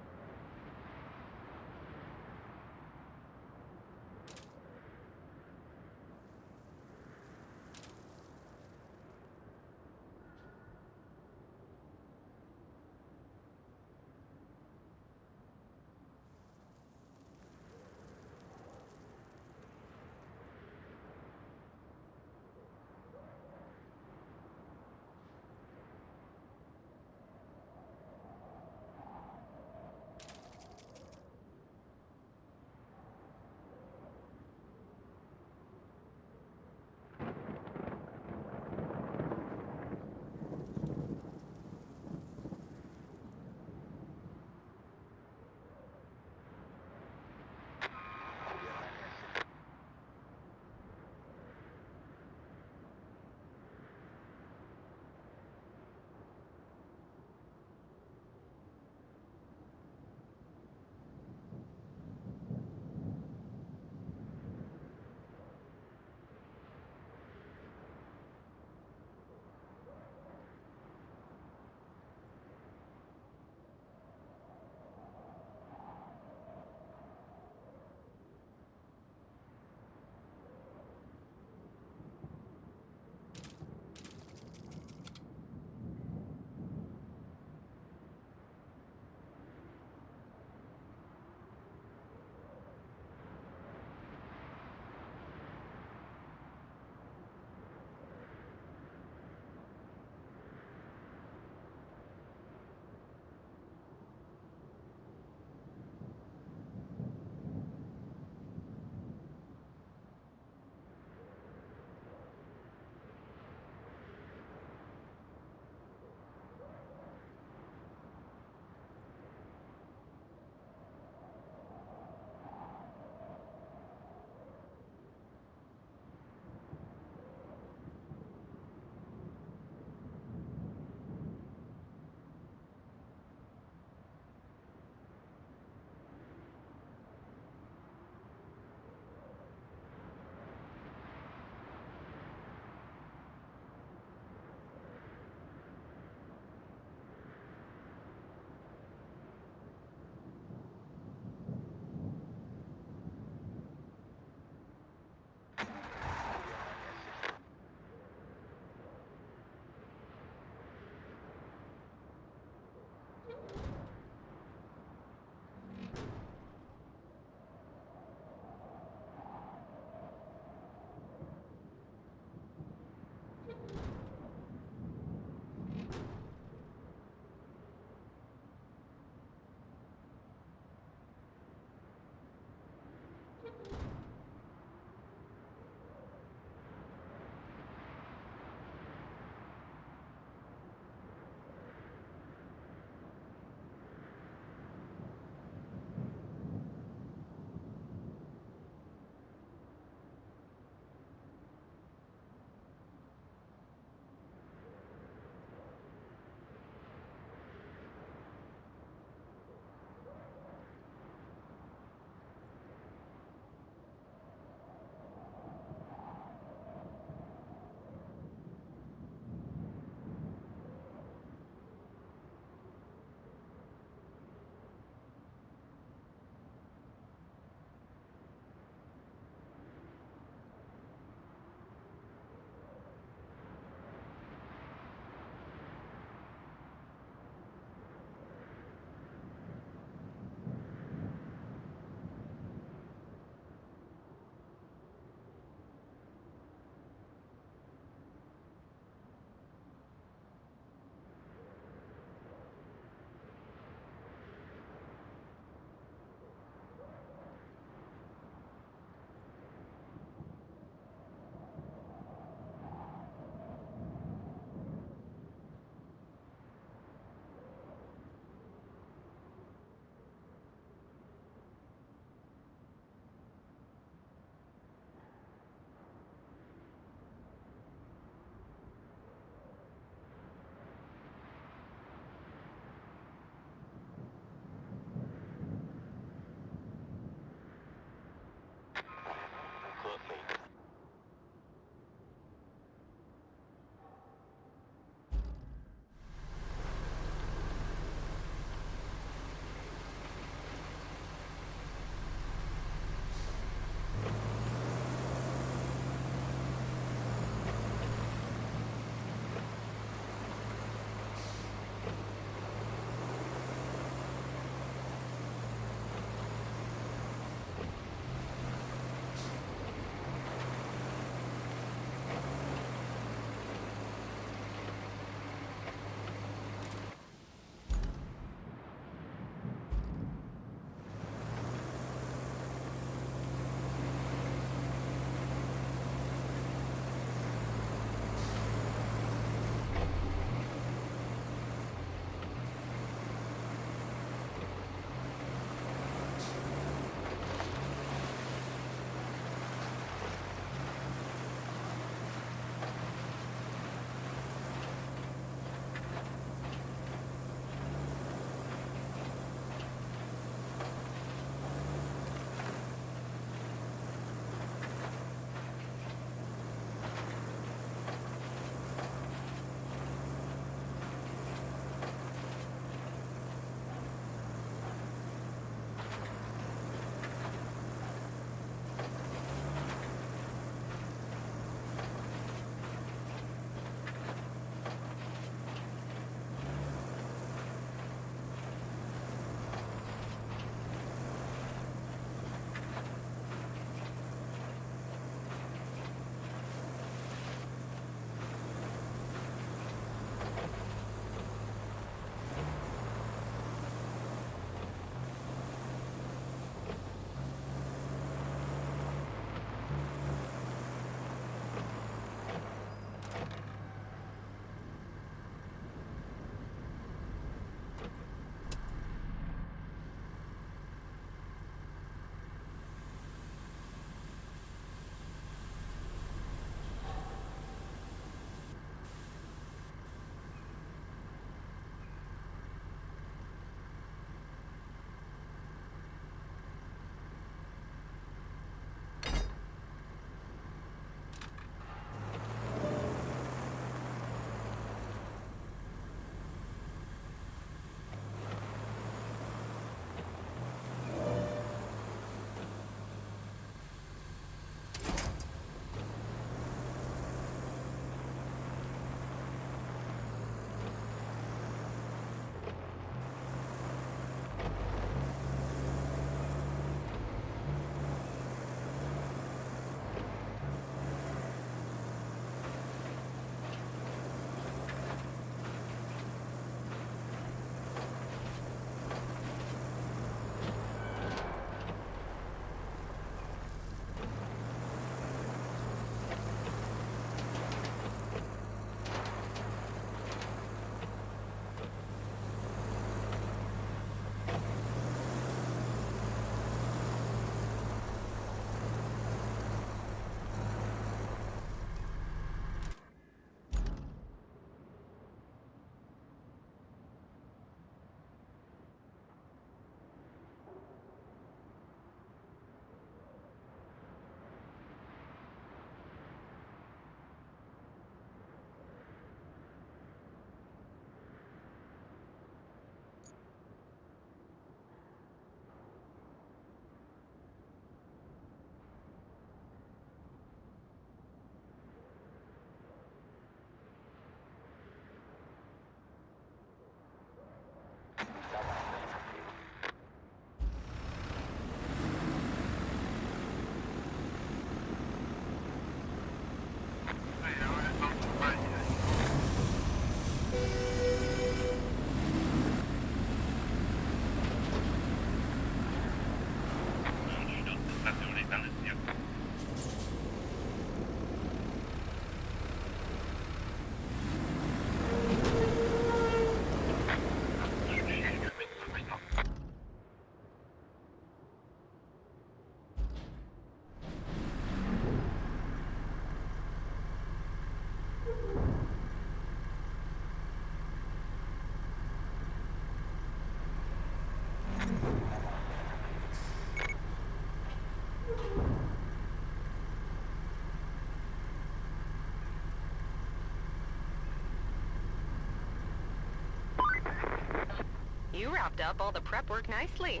You wrapped up all the prep work nicely.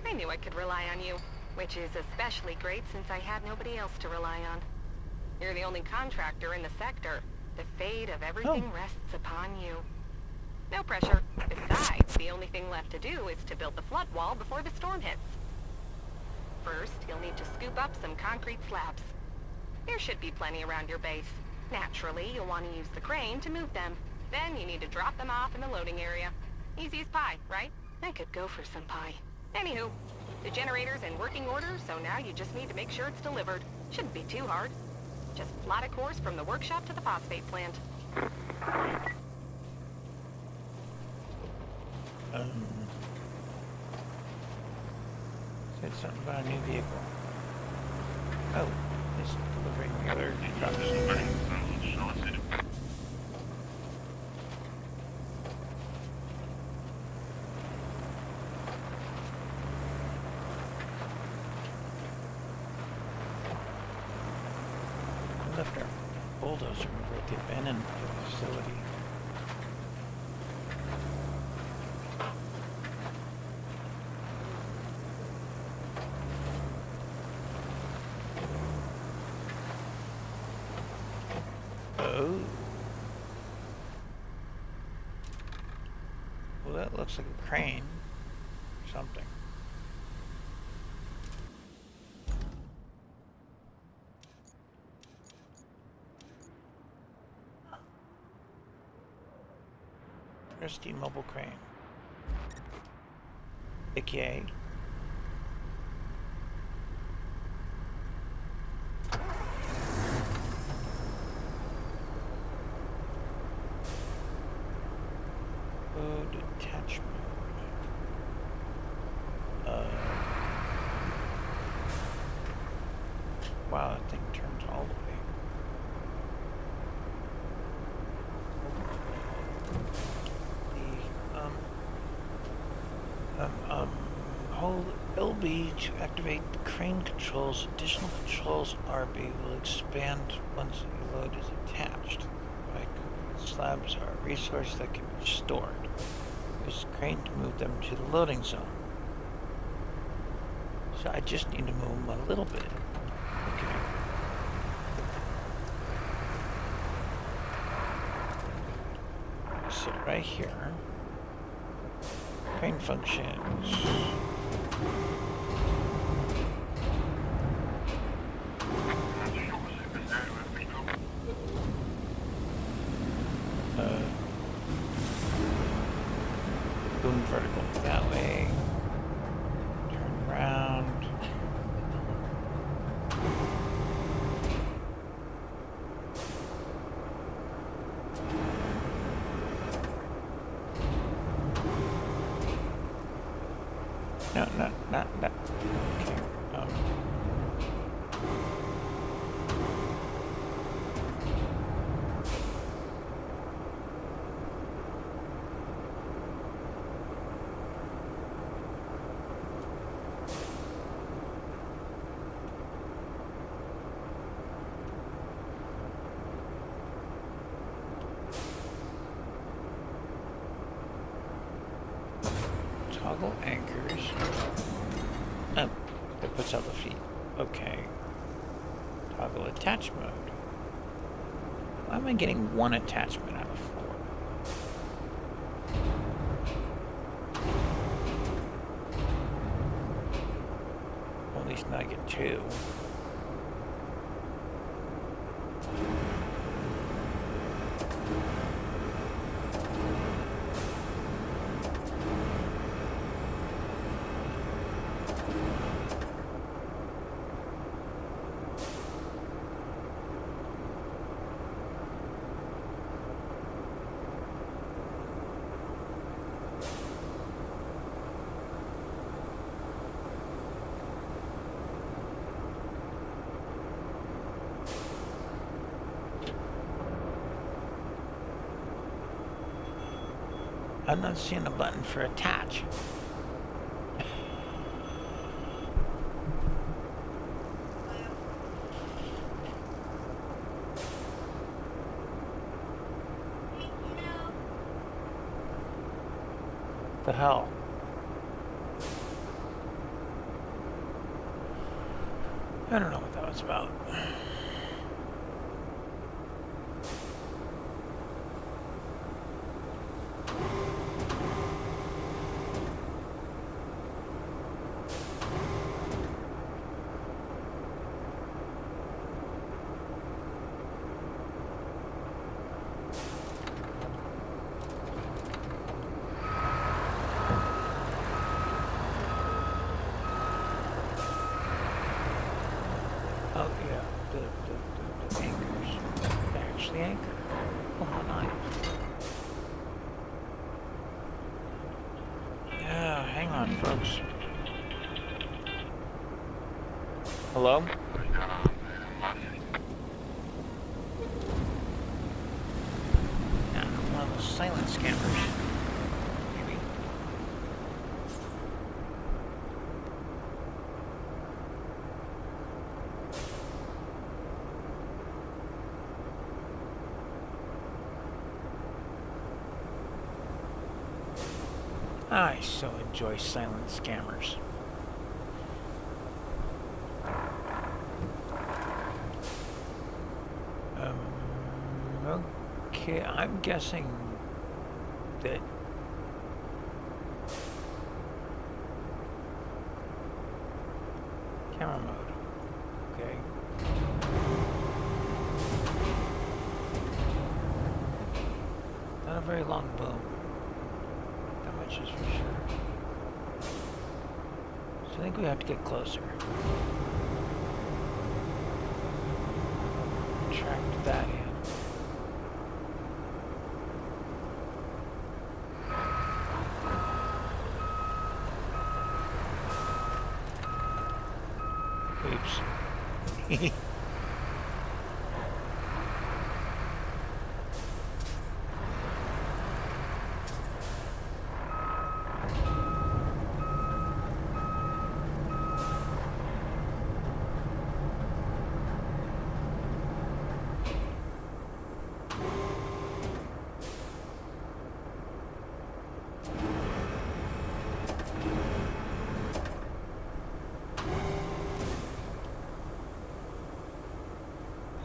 I knew I could rely on you, which is especially great since I had nobody else to rely on. You're the only contractor in the sector. The fate of everything rests upon you. No pressure. Besides, the only thing left to do is to build the flood wall before the storm hits. First, you'll need to scoop up some concrete slabs. There should be plenty around your base. Naturally, you'll want to use the crane to move them. Then you need to drop them off in the loading area. Easy as pie, right? I could go for some pie. Anywho, the generator's in working order, so now you just need to make sure it's delivered. Shouldn't be too hard. Just plot a course from the workshop to the phosphate plant. Said something about a new vehicle. Oh, it's delivering the other trucks. Lifter. Bulldozer over at the abandoned facility. Oh. Well, that looks like a crane. Or something. Rusty mobile crane. AKA. Oh, detachment. Wow, that thing turns all the way. Hold LB to activate the crane controls. Additional controls RB will expand once the load is attached. Right? Slabs are a resource that can be stored. Use the crane to move them to the loading zone. So I just need to move them a little bit. Okay. Sit right here. Crane functions. Boom vertical that way. Turn around. No, not. Okay. Toggle anchors. Oh, it puts out the feet. Okay. Toggle attach mode. Why am I getting one attachment out of 4? Well, at least now I get 2. I'm not seeing a button for attach. The hell? I don't know what that was about. Oh yeah, the anchors. They actually anchor. Oh, how nice. Yeah, hang on, folks. Hello? Yeah, one of those silent scammers. Maybe. I so enjoy silent scammers. Okay, I'm guessing that camera mode. Okay. Not a very long boom. That much is for sure. So I think we have to get closer. Track that in. Oops.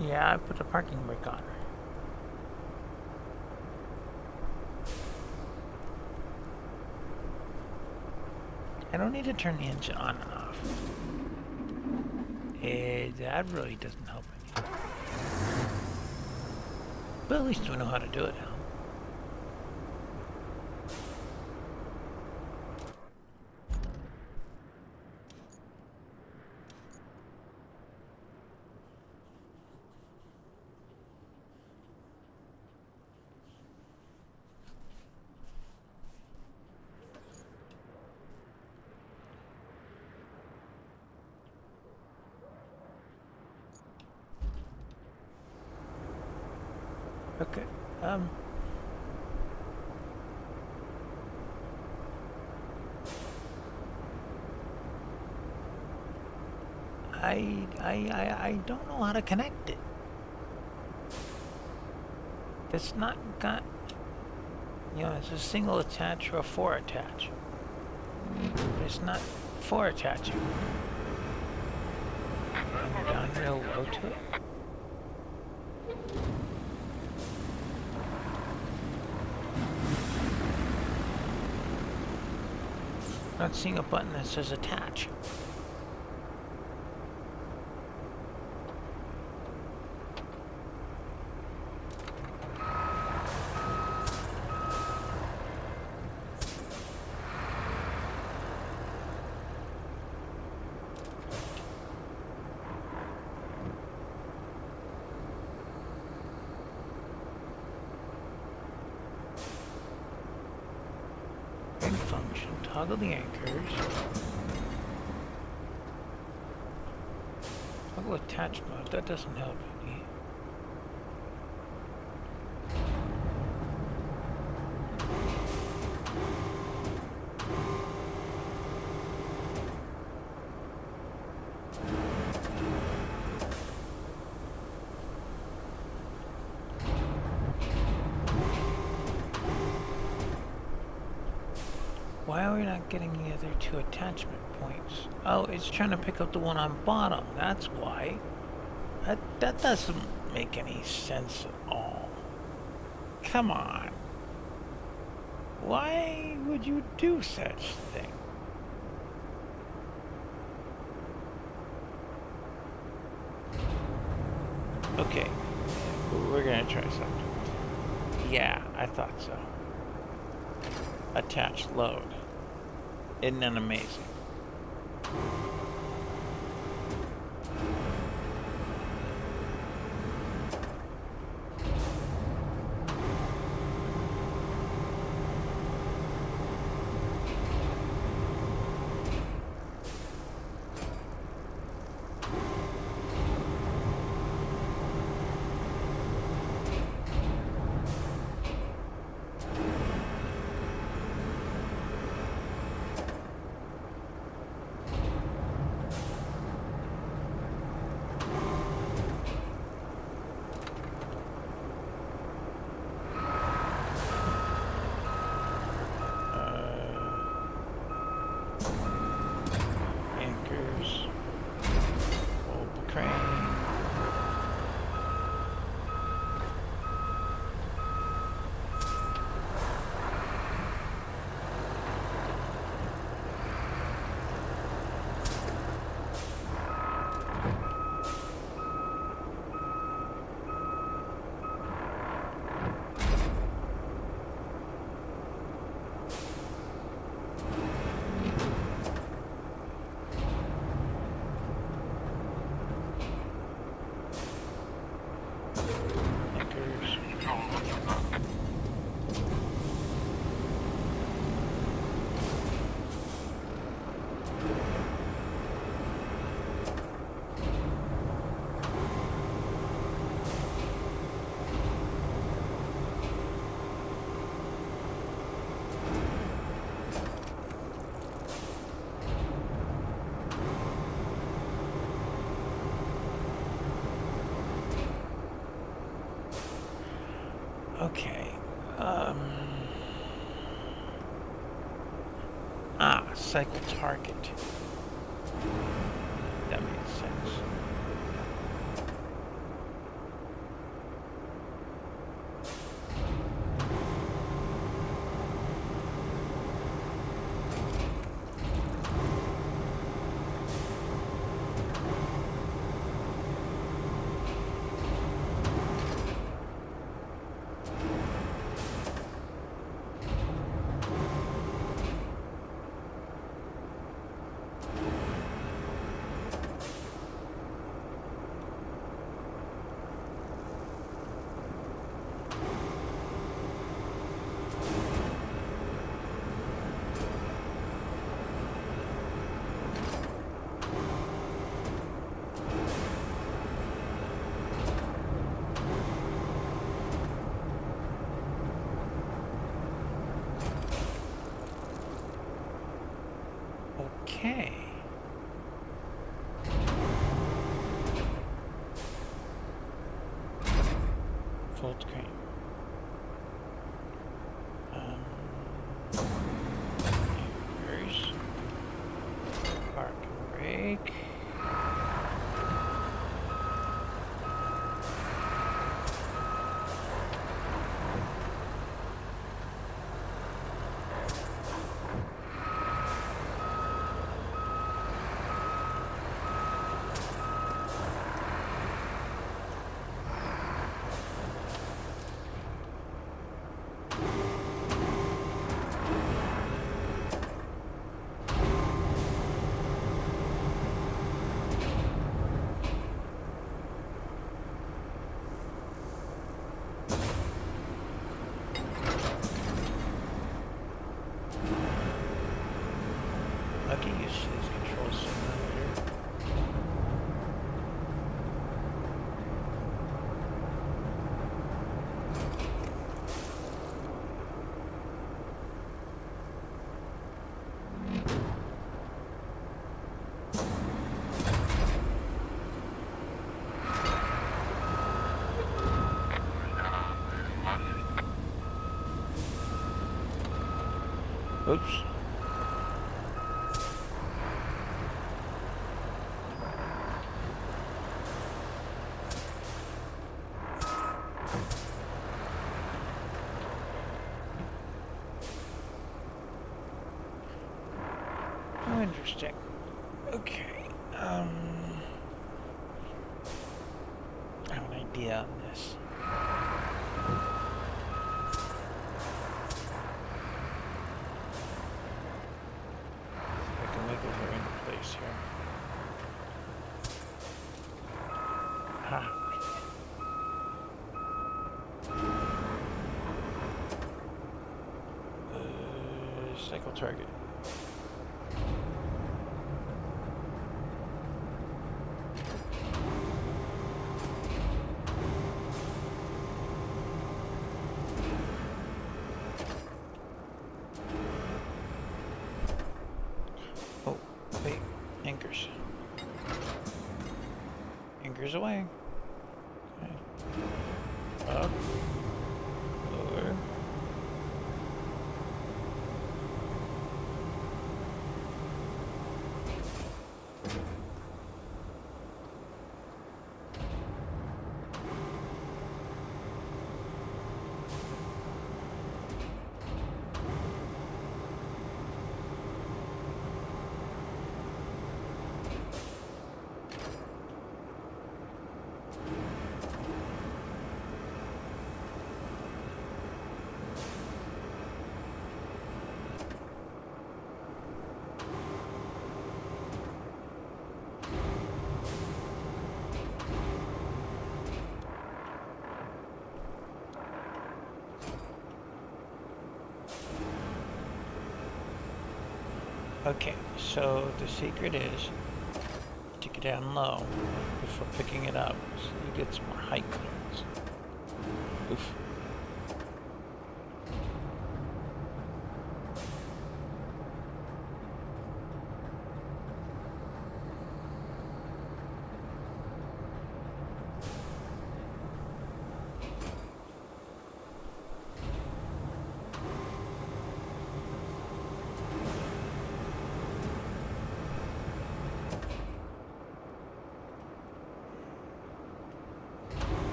Yeah, I put a parking brake on. I don't need to turn the engine on and off. That really doesn't help any. But at least we know how to do it now. Okay, I don't know how to connect it. It's not got, you know, it's a single attach or a 4 attach. But it's not 4 attaching. And down real low to it. Not seeing a button that says attach. Function. Toggle the anchors. Toggle attach mode. That doesn't help any. Why are we not getting the other two attachment points? Oh, it's trying to pick up the one on bottom. That's why. That doesn't make any sense at all. Come on. Why would you do such thing? Okay, we're gonna try something. Yeah, I thought so. Attach load. Isn't that amazing? Anchors. Hold the crane. Anchors. Okay. Cycle target. That makes sense. Okay. Fold crane. Anchors. Park and brake. I'll get used to these controls sooner or later. Oops. Interesting. Okay. I have an idea on this. I can wiggle her into place here. Ha. Cycle target. Oh, wait, anchors. Anchors away. Okay. Up. Lower. Okay, so the secret is to get down low before picking it up so you get some more height clearance. Oof.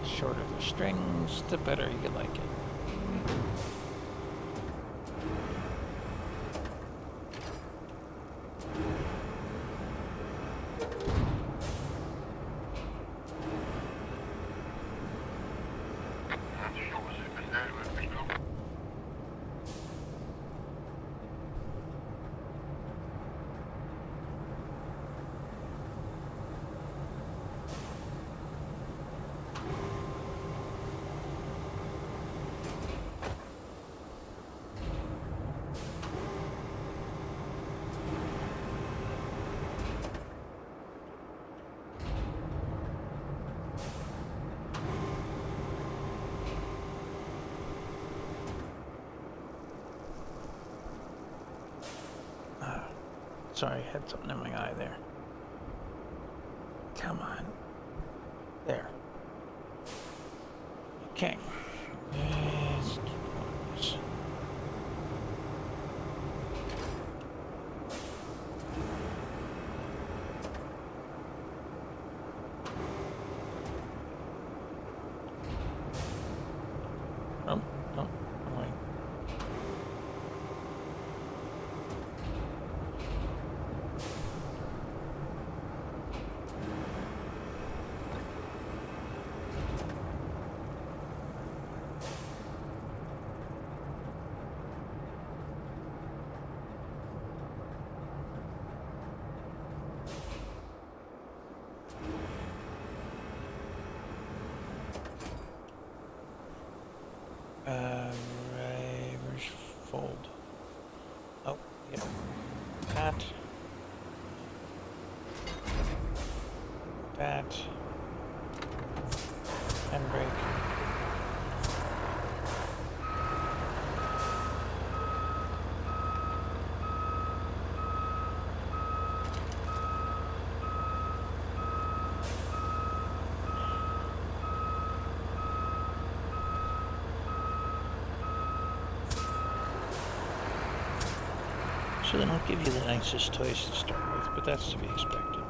Shorter the strings, the better you like it. Sorry, I had something in my eye there. Come on. There. Okay. Let's keep going. Oh, no, wait. Right, where's fold? Oh, yeah. That. That. And brake. So they don't give you the nicest toys to start with, but that's to be expected.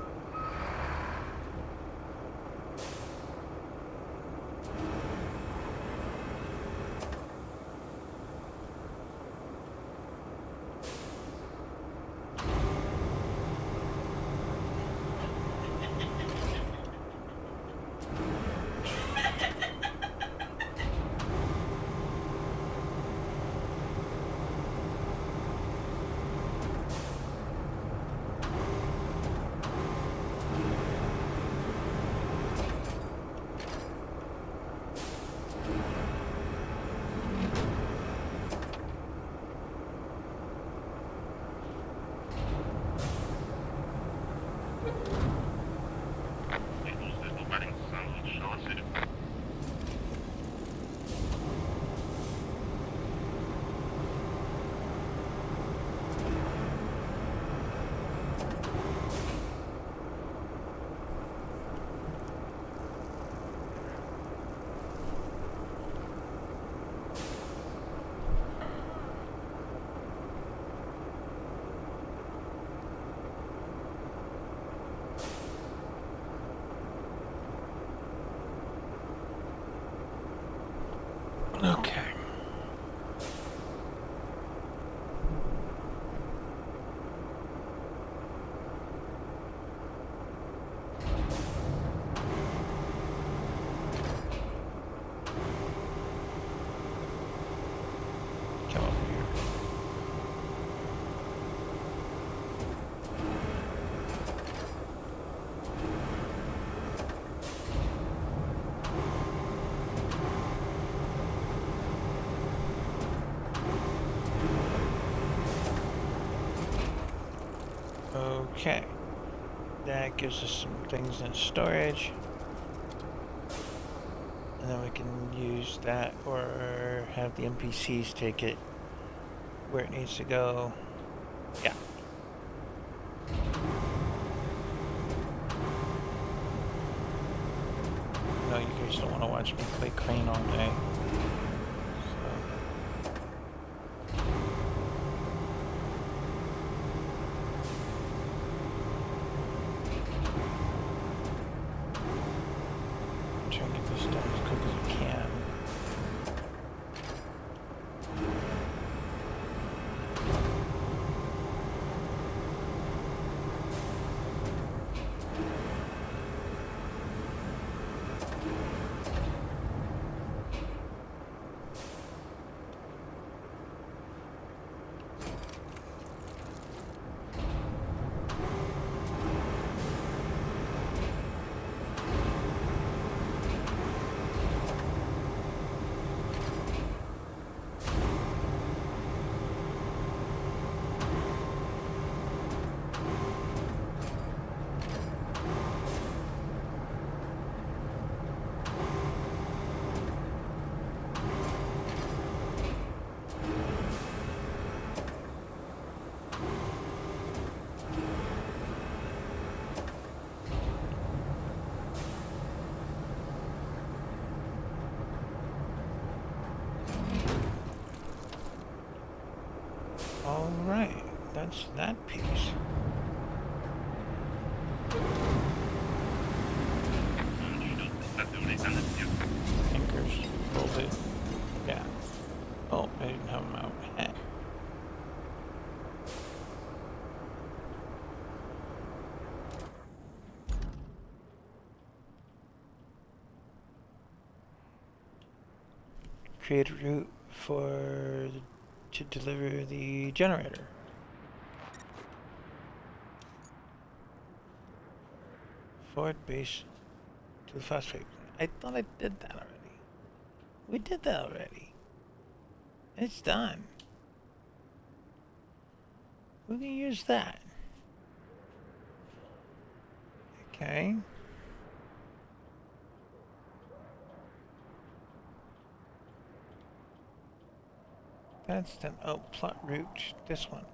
Okay. Come over here. Okay. That gives us some things in storage. And then we can use that or have the NPCs take it where it needs to go. Yeah. No, you guys don't want to watch me play Crane all day. Trying to get this done as quick as I can. Alright, that's that piece. Anchors, hold it. Yeah. Oh, I didn't have them out. Heh. Create a route to deliver the generator. Forward base to the phosphate. I thought I did that already. We did that already. It's done. We can use that. Okay. That's done. Oh, plot route. This one.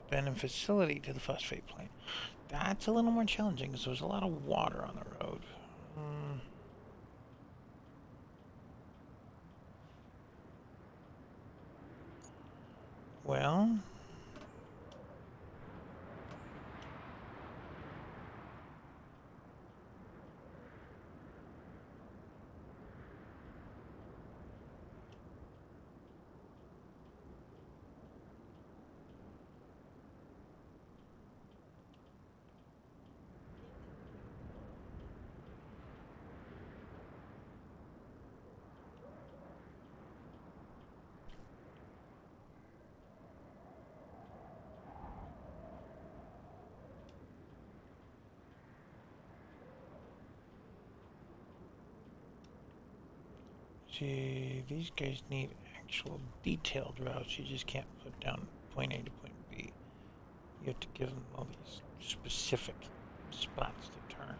Abandoned facility to the phosphate plant. That's a little more challenging because there's a lot of water on the road. Well, see, these guys need actual detailed routes. You just can't put down point A to point B. You have to give them all these specific spots to turn.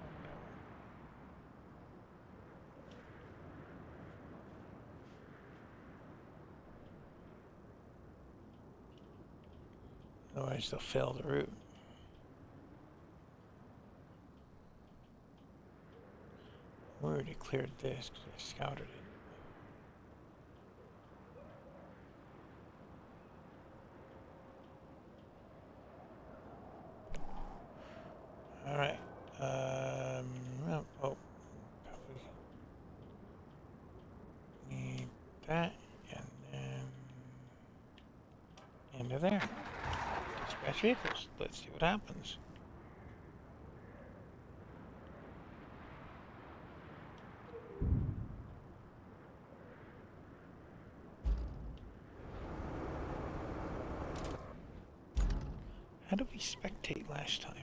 Otherwise, they'll fail the route. We already cleared this because I scouted it. All right. Oh, probably need that, and then into there. Dispatch vehicles. Let's see what happens. How did we spectate last time?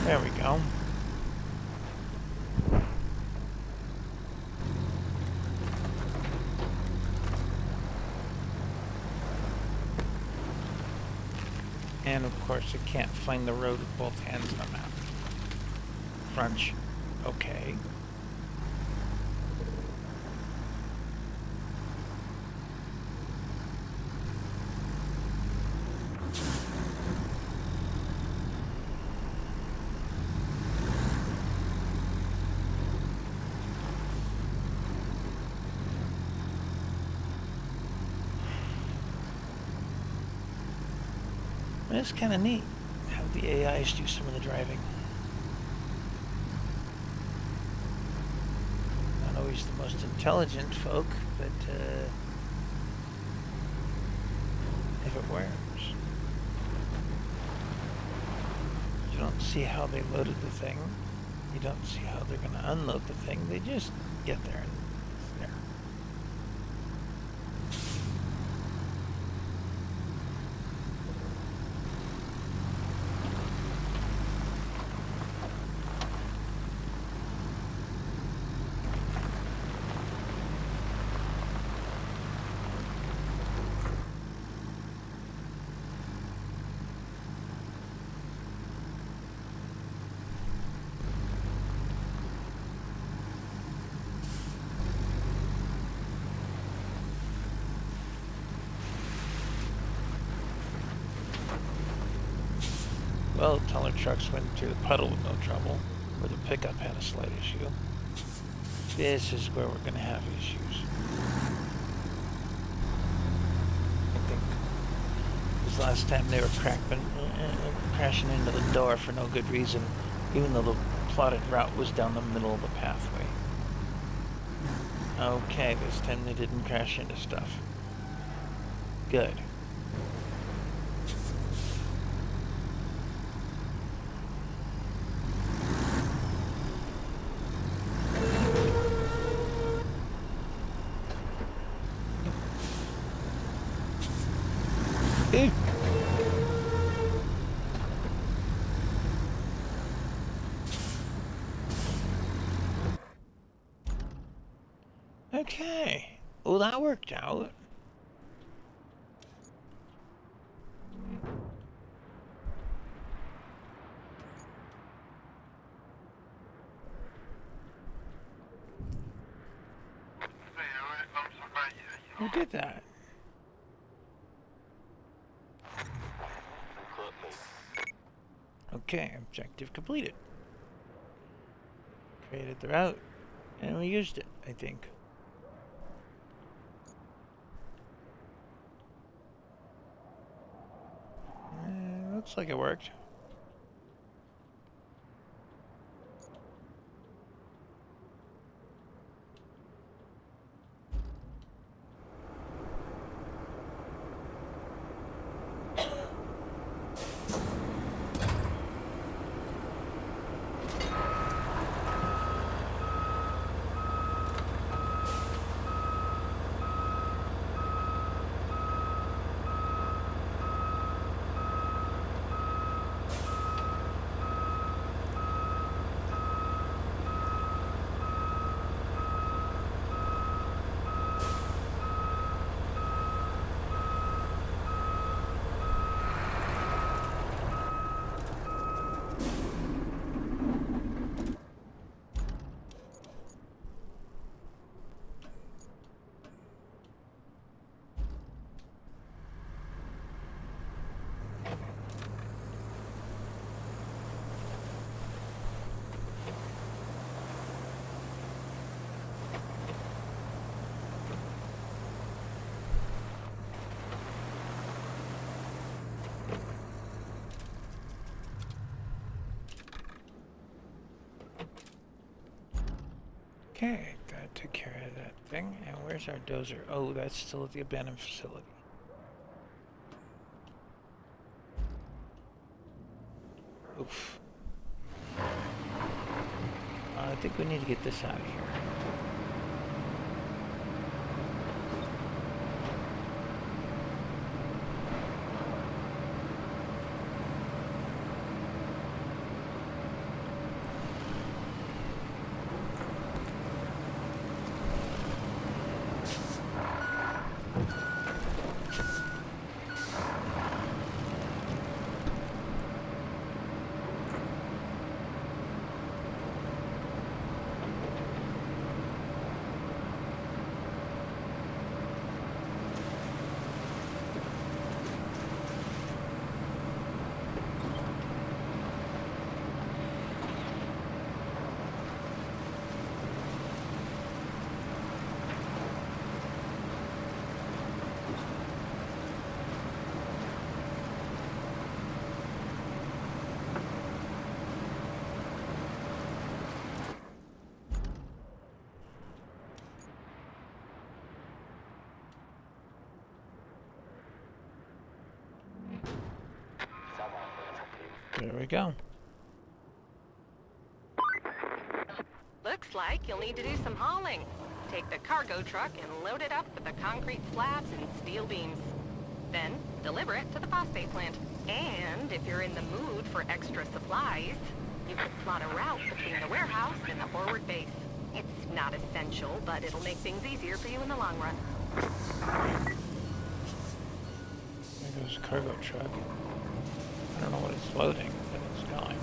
There we go. And of course, I can't find the road with both hands on the map. Crunch. Okay. It's kind of neat how the AIs do some of the driving. Not always the most intelligent folk, but if it works. You don't see how they loaded the thing. You don't see how they're going to unload the thing. They just get there and it's there. Well, taller trucks went through the puddle with no trouble, where the pickup had a slight issue. This is where we're going to have issues. I think this last time they were crashing into the door for no good reason, even though the plotted route was down the middle of the pathway. Okay, this time they didn't crash into stuff. Good. Okay. Well, that worked out. Who did that? Okay, objective completed. Created the route, and we used it, I think. Looks like it worked. Okay, that took care of that thing. And where's our dozer? Oh, that's still at the abandoned facility. Oof. I think we need to get this out of here. There we go. Looks like you'll need to do some hauling. Take the cargo truck and load it up with the concrete slabs and steel beams. Then, deliver it to the phosphate plant. And if you're in the mood for extra supplies, you could plot a route between the warehouse and the forward base. It's not essential, but it'll make things easier for you in the long run. There goes the cargo truck. I don't know what it's loading, but it's going.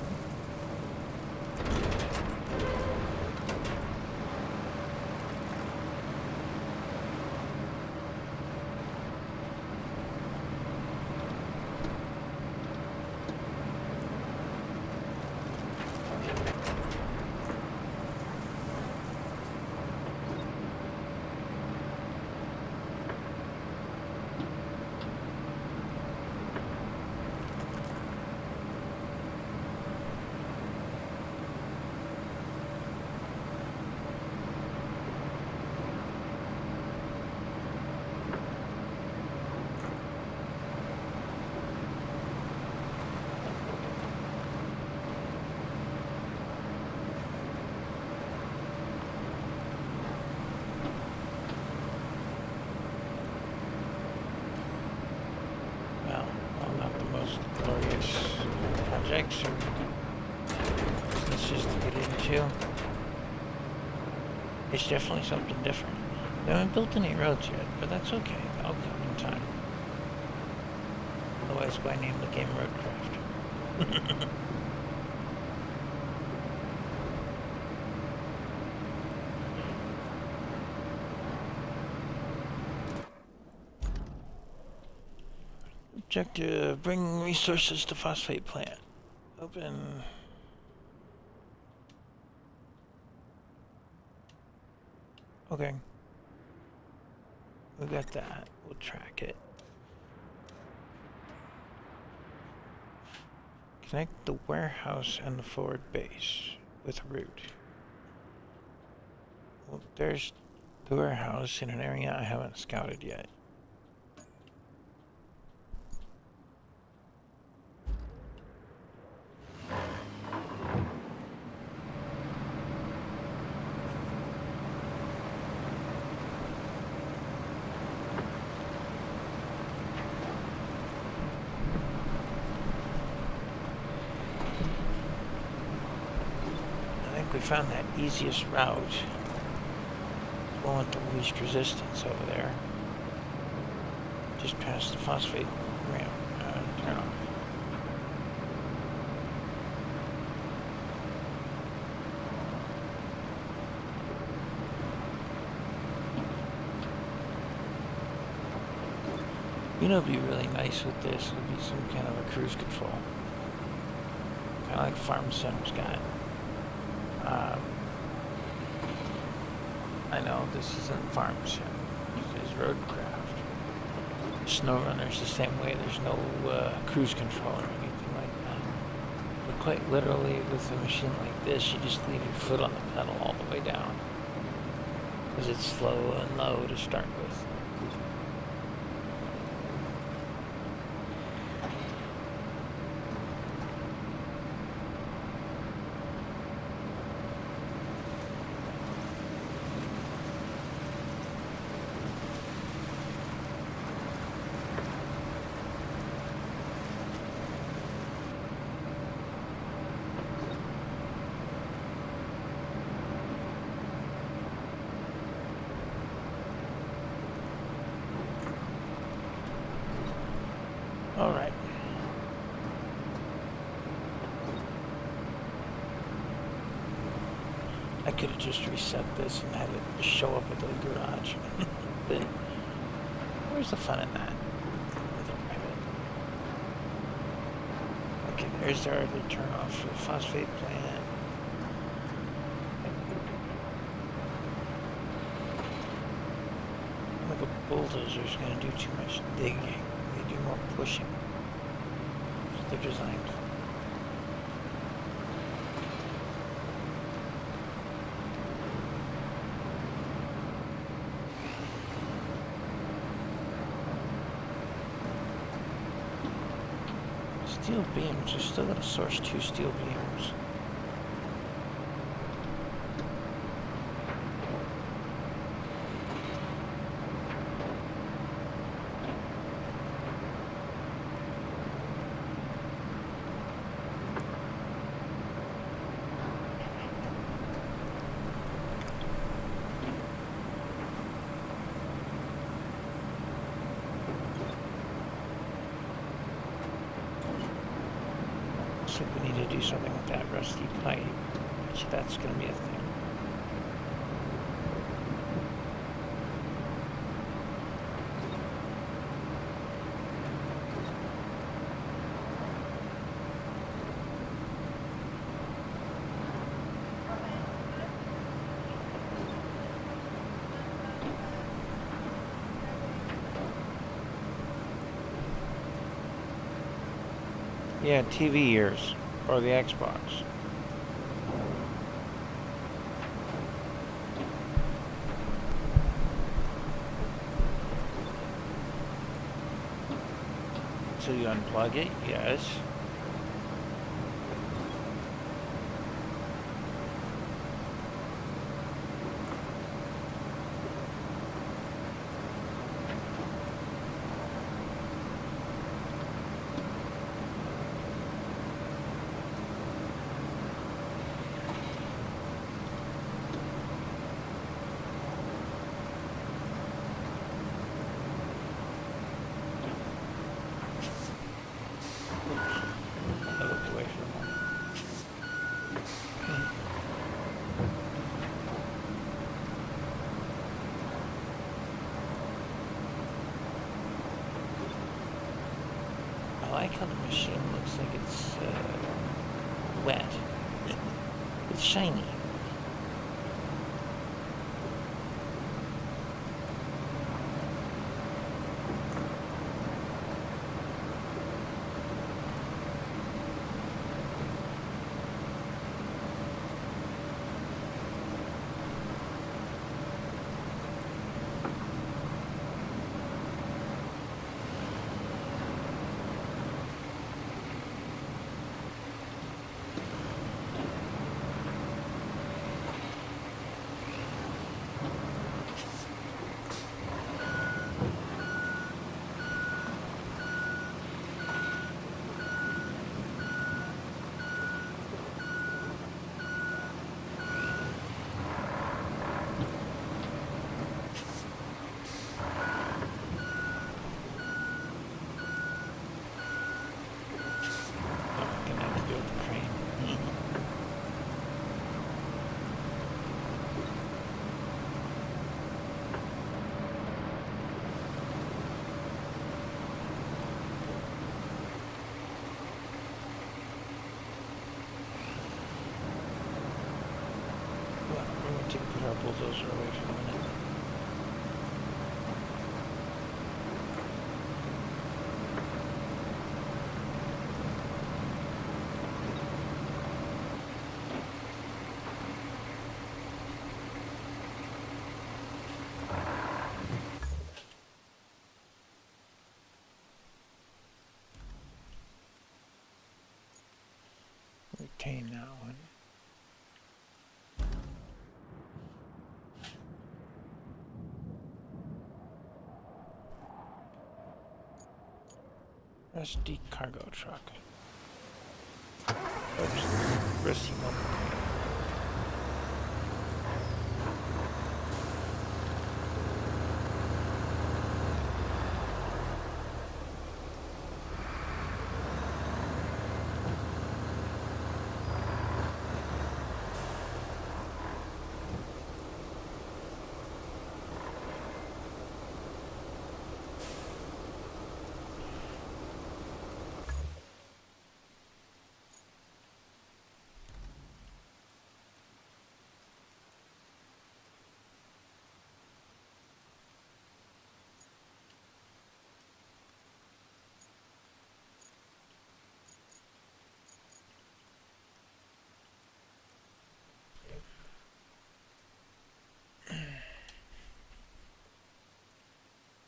Glorious projects or business just to get into. It's definitely something different. They haven't built any roads yet, but that's okay. That'll come in time. Otherwise, why name the game Roadcraft? Objective, bring resources to phosphate plant. Open. Okay. We got that. We'll track it. Connect the warehouse and the forward base with route. Well, there's the warehouse in an area I haven't scouted yet. We found that easiest route. One with the least resistance over there. Just past the phosphate ramp. Turn off. You know, what'd be really nice with this would be some kind of a cruise control. Kind of like Farm Sim's got. I know this isn't Farm Sim, this is Roadcraft. SnowRunner's the same way, there's no cruise control or anything like that. But quite literally, with a machine like this, you just leave your foot on the pedal all the way down. Because it's slow and low to start with. All right. I could have just reset this and had it show up at the garage. But where's the fun in that? Okay, there's our other turn off for the phosphate plant. Like a bulldozer's gonna do too much digging. They do more pushing. That's what they're designed for. Steel beams, we still gotta source 2 steel beams. Looks like we need to do something with that rusty pipe. Which that's gonna be a thing. Yeah, TV ears. Or the Xbox. So you unplug it? Yes. I looked away for a moment. I like how the machine looks like it's wet. It's shiny. Gonna have to do it with the crane. Well, we're going to put our bulldozer away for a minute. entertain now. And SD cargo truck. Oops, risky moment.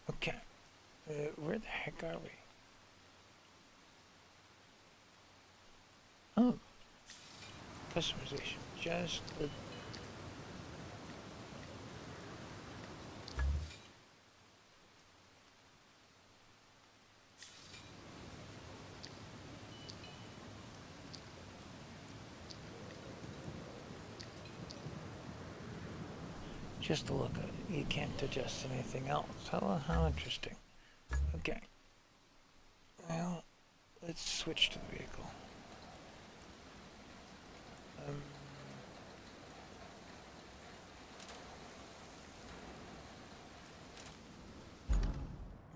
Okay, where the heck are we? Oh, customization, just the... Just to look at it. You can't adjust anything else. How interesting. Okay. Well, let's switch to the vehicle.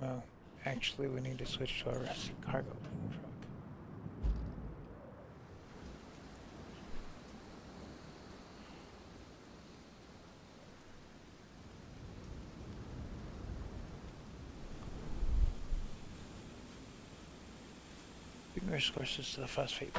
Well, actually we need to switch to our rescue cargo truck. Bring resources to the phosphate.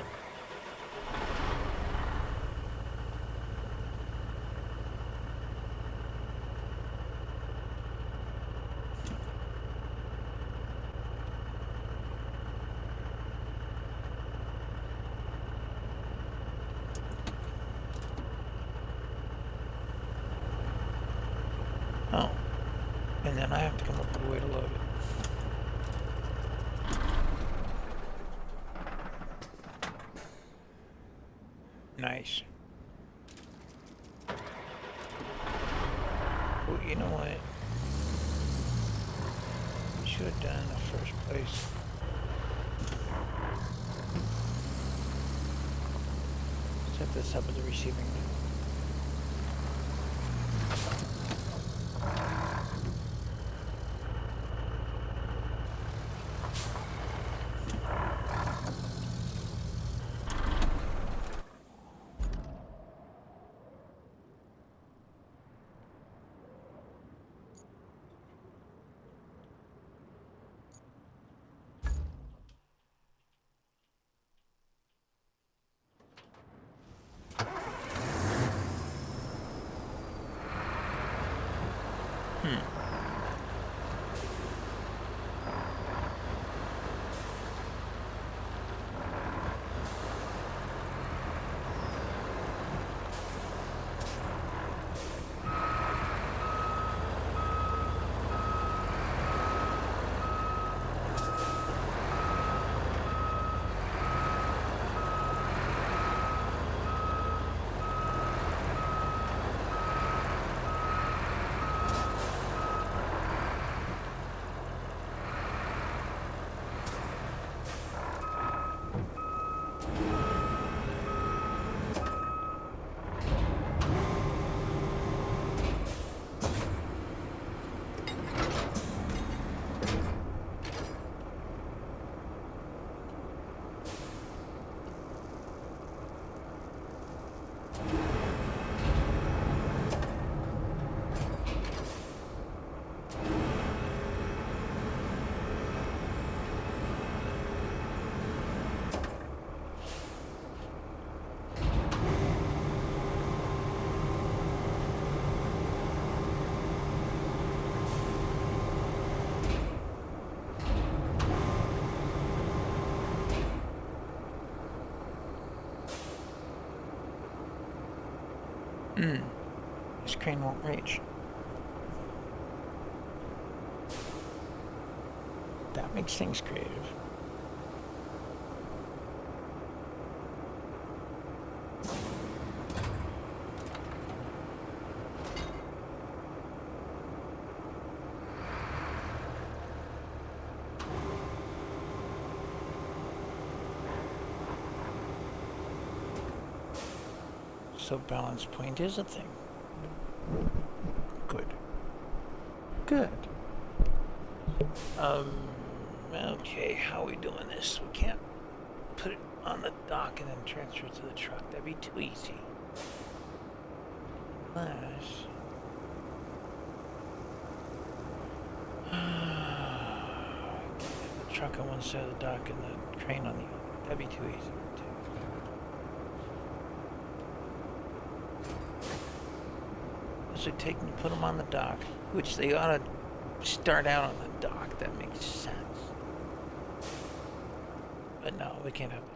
Oh, and then I have to come up with a way to load it. Nice. Well, you know what? We should have done in the first place. Set this up as a receiving. This crane won't reach. That makes things creative. So balance point is a thing. Good. Good. Okay, how are we doing this? We can't put it on the dock and then transfer it to the truck. That'd be too easy. Unless... the truck on one side of the dock and the crane on the other. That'd be too easy. So take them, put them on the dock, which they ought to start out on the dock. That makes sense. But no, we can't have that.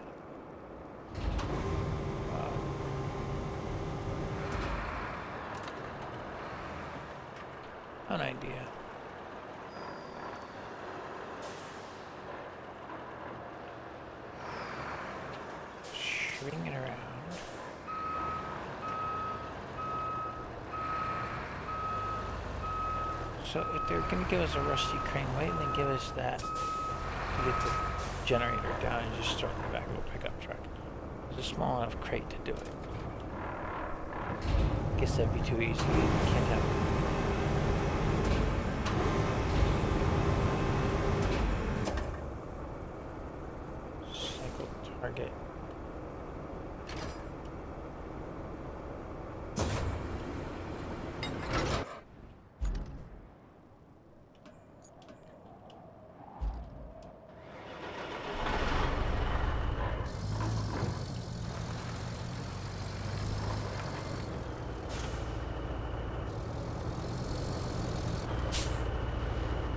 An idea. Swing it around. So if they're going to give us a rusty crane, why didn't they give us that to get the generator down and just start in the back of a pickup truck? There's a small enough crate to do it. Guess that'd be too easy. Can't have it. Cycle target.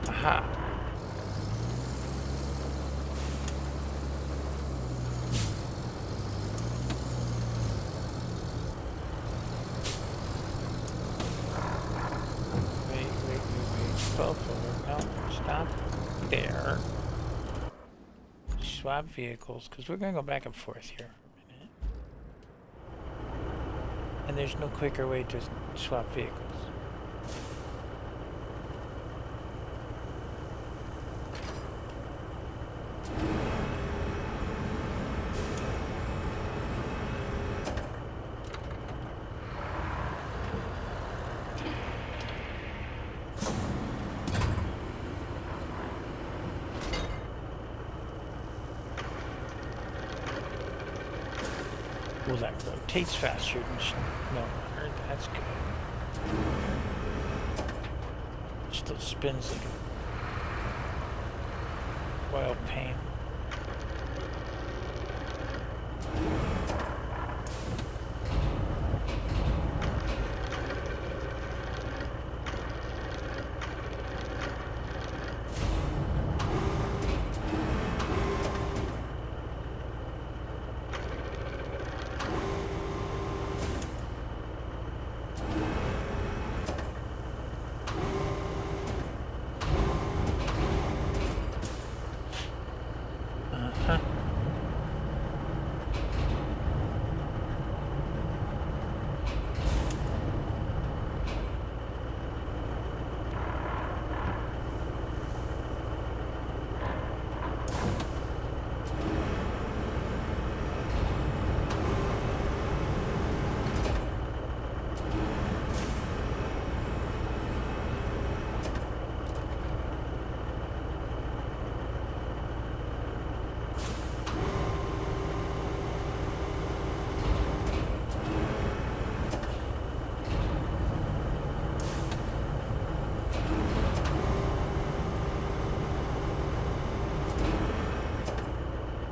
Aha. Wait. 12 forward. No, stop there. Swap vehicles, because we're going to go back and forth here for a minute. And there's no quicker way to swap vehicles. Well, that rotates faster than snowrunner. That's good. Still spins like a royal pain.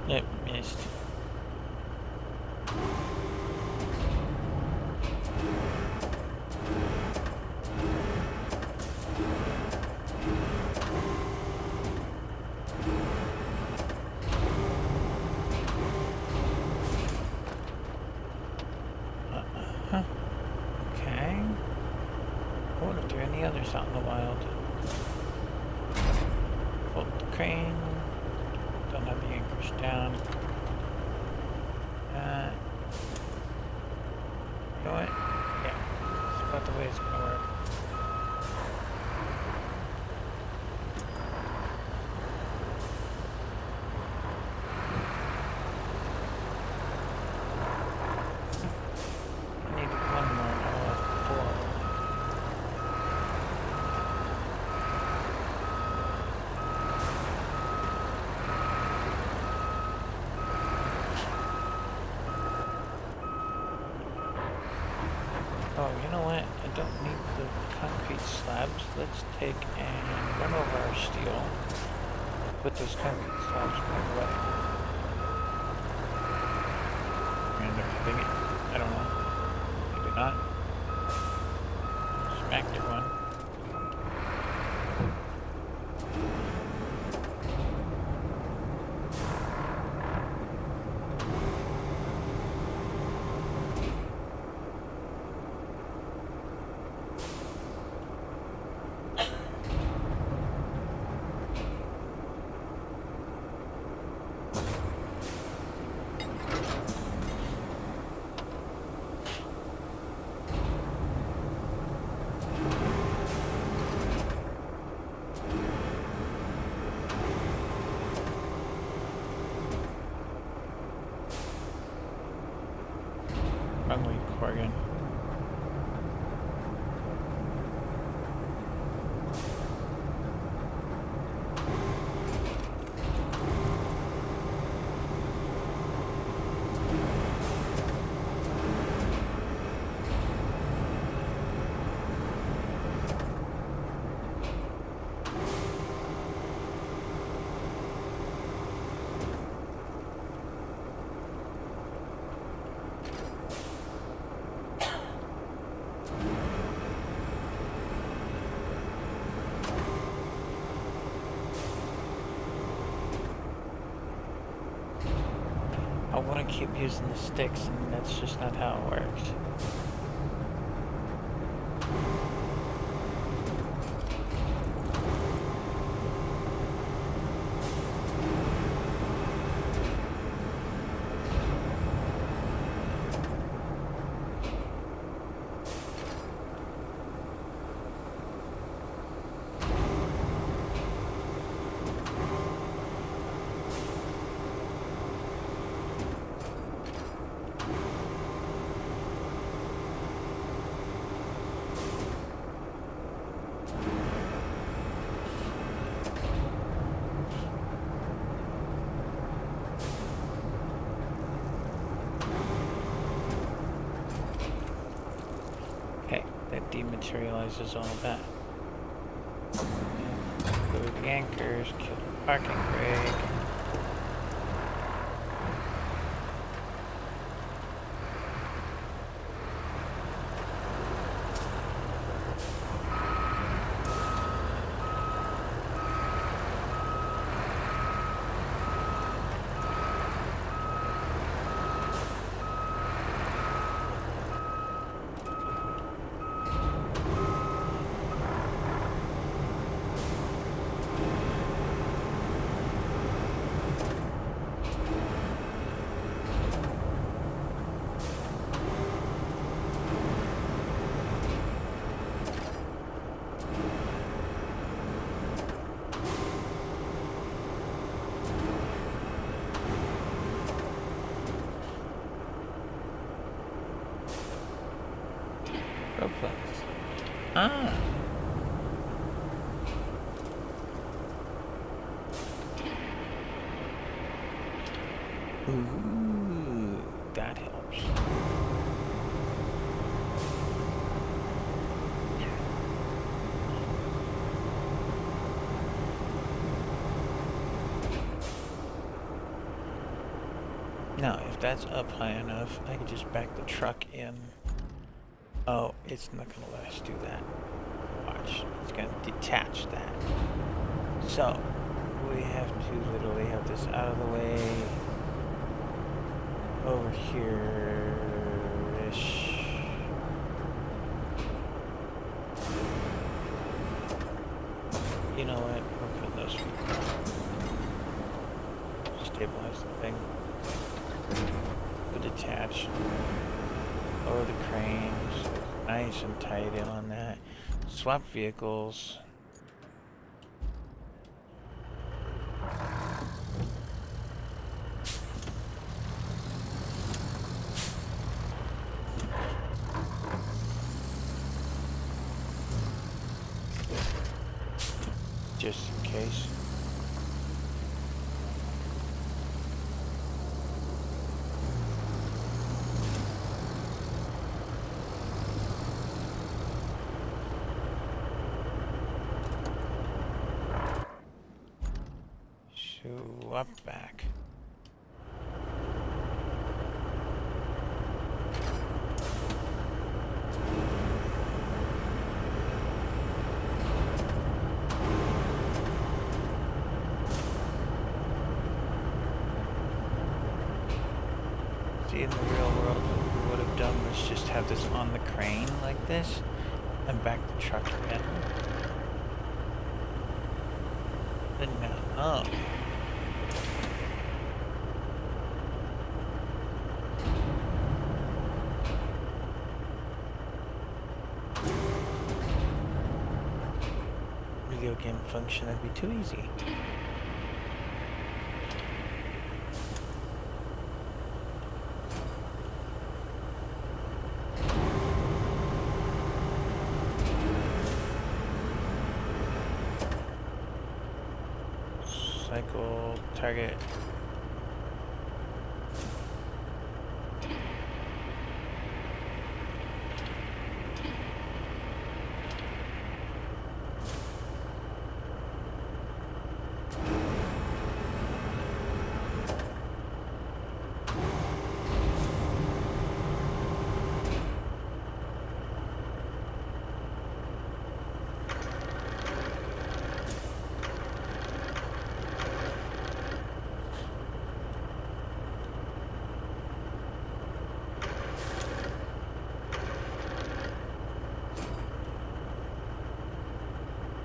Yep, missed. crane. Don't have the anchors down. You know what? Yeah, it's about the way it's gonna work. I needed one more. I lost four. Oh, you know what? I don't need the concrete slabs. Let's take and run over our steel. Put those concrete slabs right away. And they're hitting it. I don't know. Maybe not. Smacked it one. Ugly Corgan. I want to keep using the sticks, and that's just not how it works. Okay, that dematerializes all of that. Go to the anchors, kill the parking brake. Roadblocks. Ah. Ooh, that helps. Now, if that's up high enough, I can just back the truck in. Oh, it's not gonna let us do that. Watch, it's gonna detach that. So, we have to literally have this out of the way. Over here-ish. You know what? We're putting those feet down. stabilize the thing. Put detach. Lower the cranes. Nice and tight in on that. Swap vehicles. Just in case. Swap back. See, in the real world, what we would have done was just have this on the crane like this and back the truck again. But no. Video game function, that'd be too easy. Cycle, target.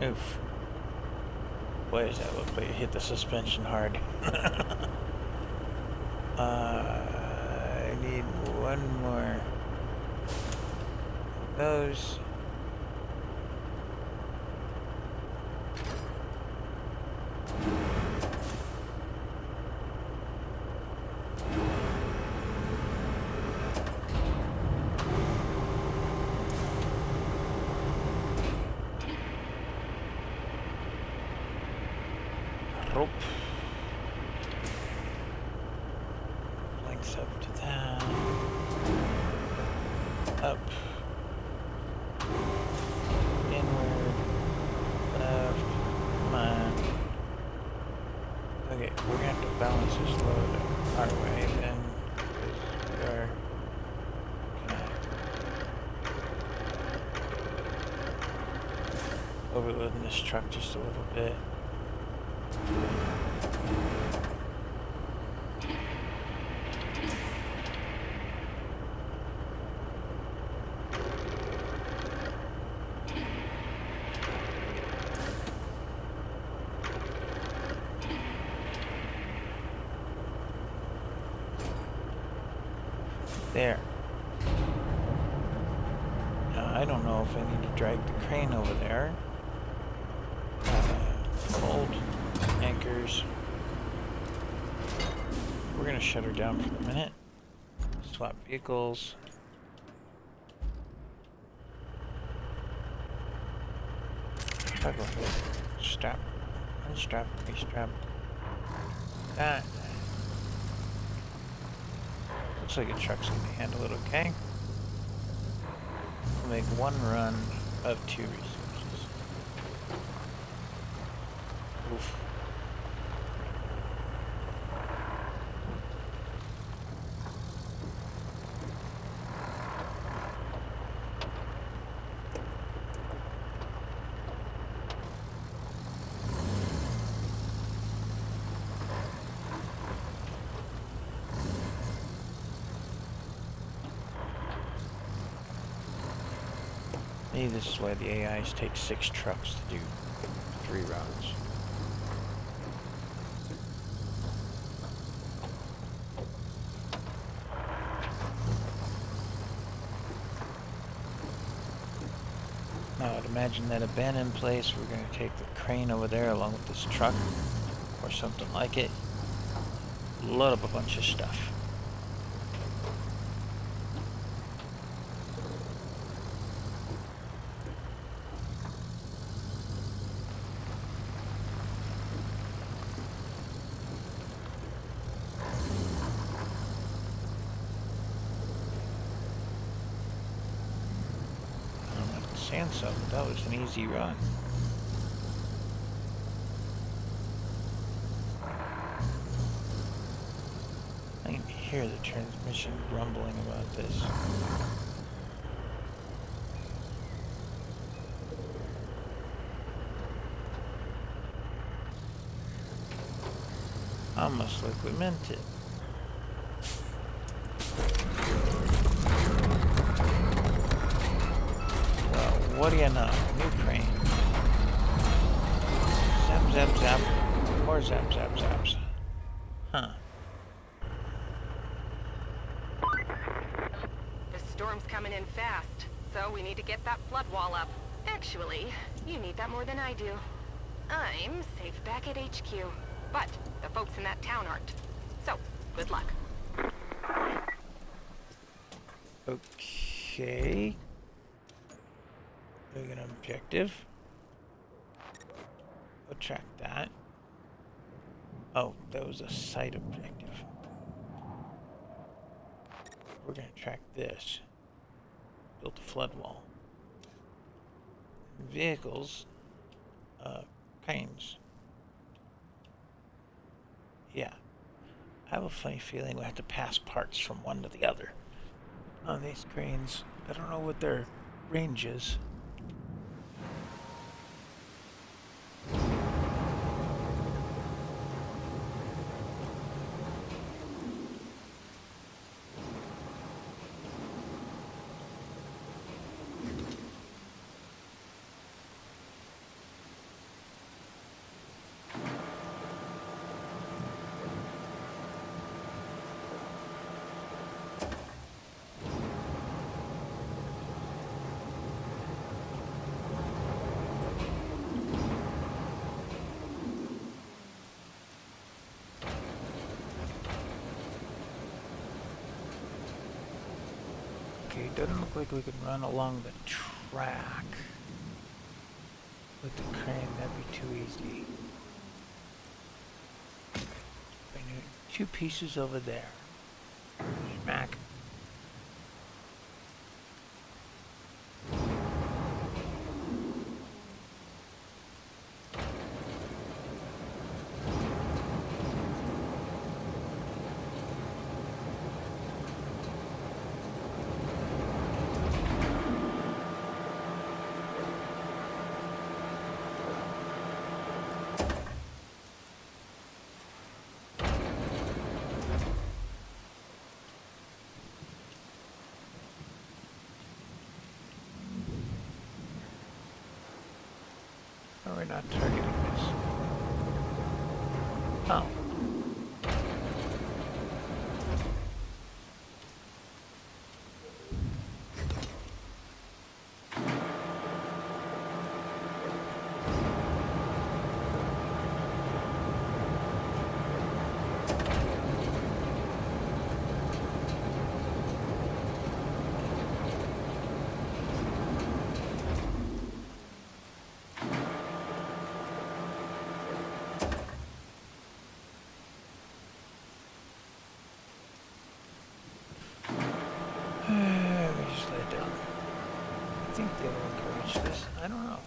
Oof. Boy, does that look like it hit the suspension hard. I need one more of those. Rope. Links up to that. Up. Inward. Left. Come on. Okay, we're gonna have to balance this load our way then. Because we are overloading this truck just a little bit. There. Now, I don't know if I need to drag the crane over there. Hold anchors. We're gonna shut her down for the minute. Swap vehicles. Toggle. Strap. Unstrap. Restrap. That. Looks like a truck's gonna handle it okay. We'll make one run of 2 resources. Oof. Maybe this is why the AIs take 6 trucks to do 3 routes. imagine that abandoned place. We're going to take the crane over there along with this truck or something like it. Load up a bunch of stuff. So that was an easy run. I can hear the transmission rumbling about this. Almost like we meant it. What do you know? New crane. Zap, zap, zap. Or zap, zap, zaps. Huh. The storm's coming in fast, so we need to get that flood wall up. Actually, you need that more than I do. I'm safe back at HQ, but the folks in that town aren't. So, good luck. Okay. Doing an objective. We'll track that. Oh, that was a site objective. We're gonna track this. Build a flood wall. Vehicles. Cranes. Yeah. I have a funny feeling we have to pass parts from one to the other on these cranes. I don't know what their range is. Okay, doesn't look like we can run along the track with the crane. That'd be too easy. I need 2 pieces over there. Smack. Oh, we're not targeting this. Oh. We just lay it down. I think the other one can reach this. I don't know.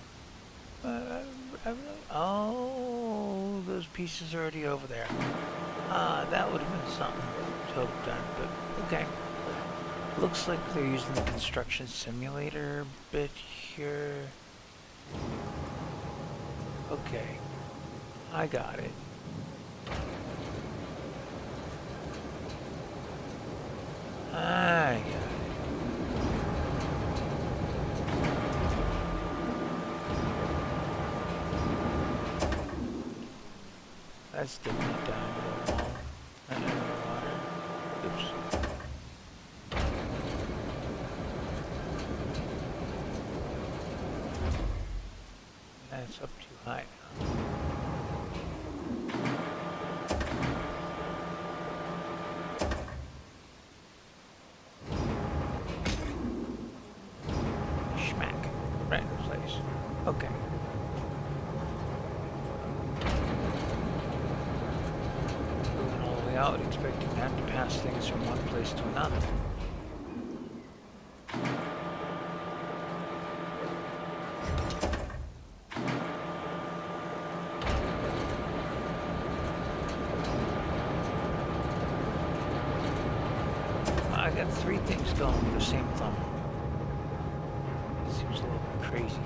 I really... Oh, those pieces are already over there. That would have been something to have done, but okay. Looks like they're using the construction simulator bit here. Okay. I got it. I got it. That's dipping it down to the wall. And into the water. Oops. It's up too high. Schmack. Right in place. Okay. Moving all the way out, expecting that to pass things from one place to another. I got three things going with the same thumb. It seems a little crazy.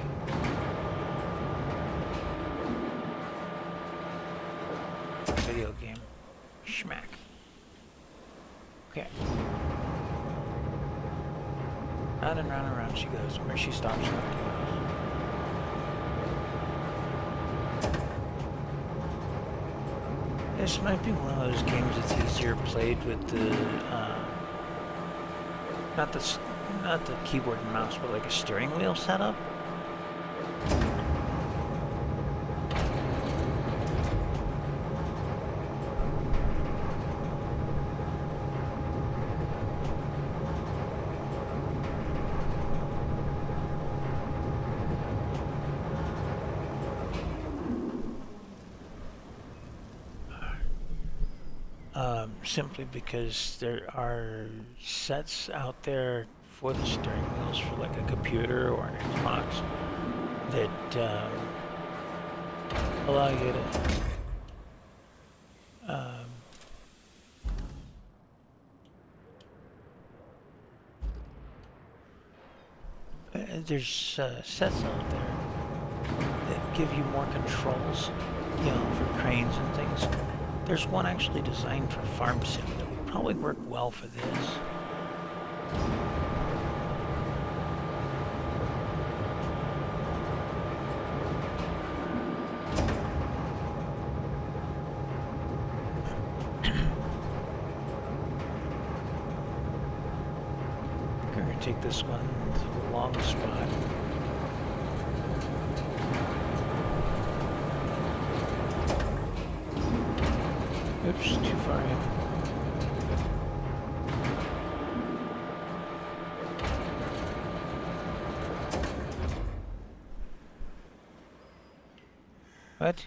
Video game. Schmack. Okay. Round and round and round she goes. Where she stops, nobody knows. This might be one of those games that's easier played with the, not the keyboard and mouse, but like a steering wheel setup. Simply because there are sets out there for the steering wheels for like a computer or an Xbox that allow you to there's sets out there that give you more controls, you know, for cranes and things. There's one actually designed for Farm Sim that would probably work well for this. I'm going to take this one to the long spot. Oops, too far in. What?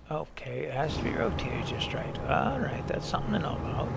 Okay, it has to be rotated just right. Alright, that's something to know about.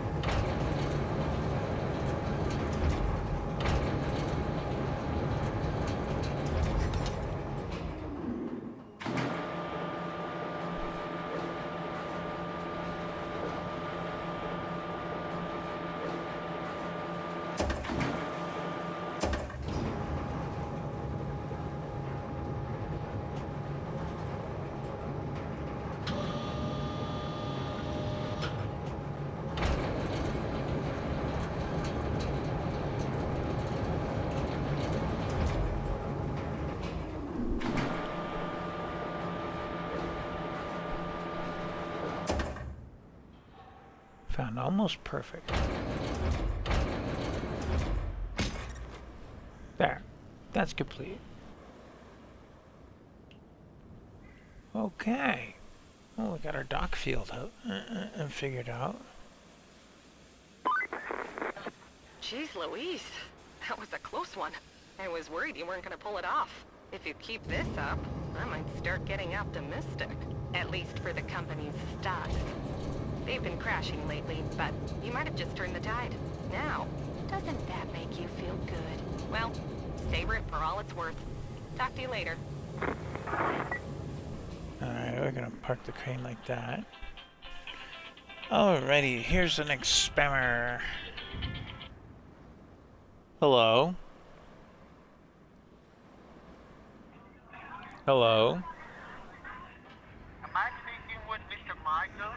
Found almost perfect. There. That's complete. Okay. Well, we got our dock field out and figured out. Jeez Louise, that was a close one. I was worried you weren't gonna pull it off. If you keep this up, I might start getting optimistic. At least for the company's stocks. They've been crashing lately, but you might have just turned the tide. Now, doesn't that make you feel good? Well, savor it for all it's worth. Talk to you later. Alright, we're gonna park the crane like that. Alrighty, here's the next spammer. Hello? Hello? Am I speaking with Mr. Michael?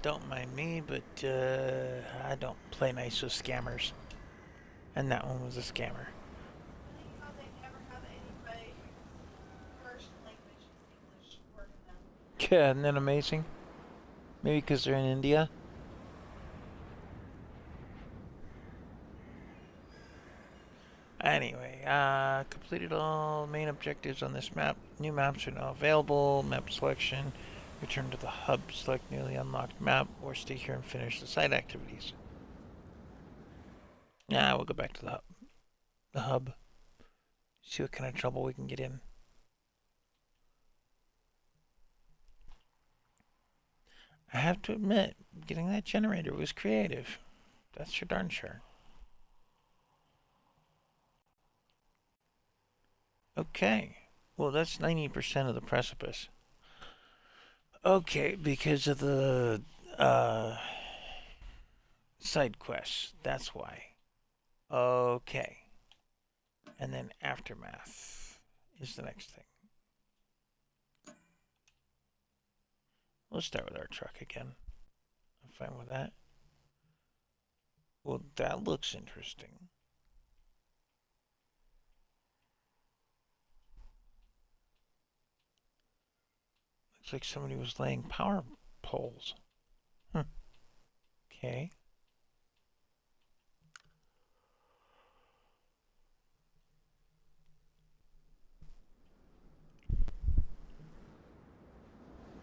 don't mind me, but I don't play nice with scammers. And that one was a scammer. Funny how they never have anybody first language is English working them. Yeah, isn't that amazing? Maybe because they're in India? Anyway, completed all main objectives on this map. New maps are now available. Map selection. Return to the hub. Select newly unlocked map, or stay here and finish the side activities. Nah, we'll go back to the hub. See what kind of trouble we can get in. I have to admit, getting that generator was creative. That's for darn sure. Okay. Well, that's 90% of the precipice. Okay, because of the side quests. That's why. Okay. And then Aftermath is the next thing. We'll start with our truck again. I'm fine with that. Well, that looks interesting. Looks like somebody was laying power poles. Okay.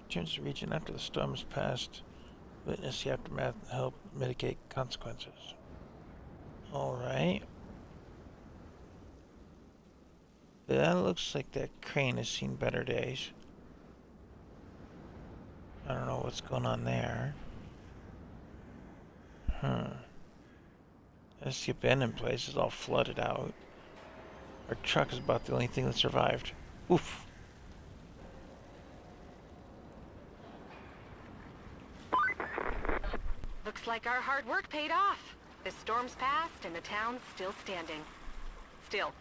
Returns to the region after the storm has passed. Witness the aftermath and help mitigate consequences. Alright. That looks like that crane has seen better days. I don't know what's going on there. This abandoned place is all flooded out. Our truck is about the only thing that survived. Oof. Looks like our hard work paid off. The storm's passed and the town's still standing. Still,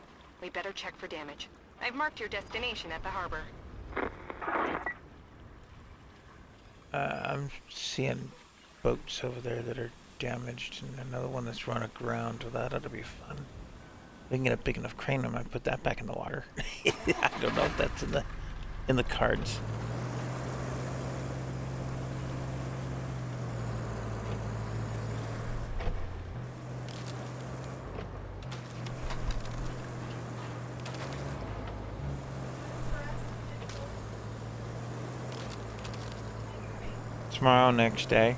we better check for damage. I've marked your destination at the harbor. I'm seeing boats over there that are damaged and another one that's run aground. Well, that ought to be fun. We can get a big enough crane, I might put that back in the water. I don't know if that's in the cards. Tomorrow, next day.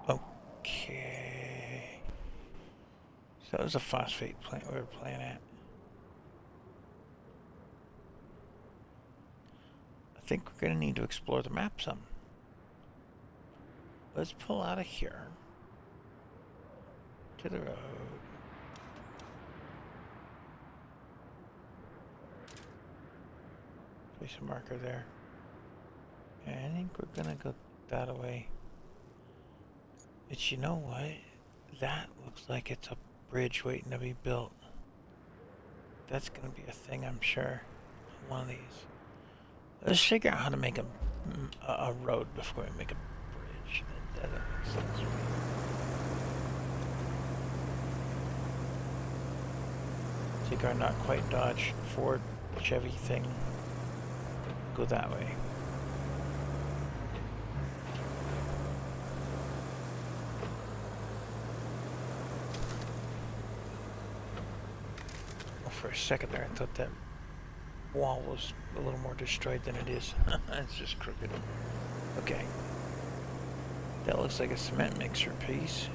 Okay. So that was a phosphate plant we were playing at. I think we're going to need to explore the map some. Let's pull out of here to the road. Place a marker there. And I think we're going to go that way. But you know what? That looks like it's a bridge waiting to be built. That's going to be a thing, I'm sure. One of these. Let's figure out how to make a road before we make a bridge. That doesn't make sense to me. Take our not quite Dodge Ford Chevy thing. Go that way. Well, for a second there, I thought that wall was a little more destroyed than it is. It's just crooked. Okay. That looks like a cement mixer piece.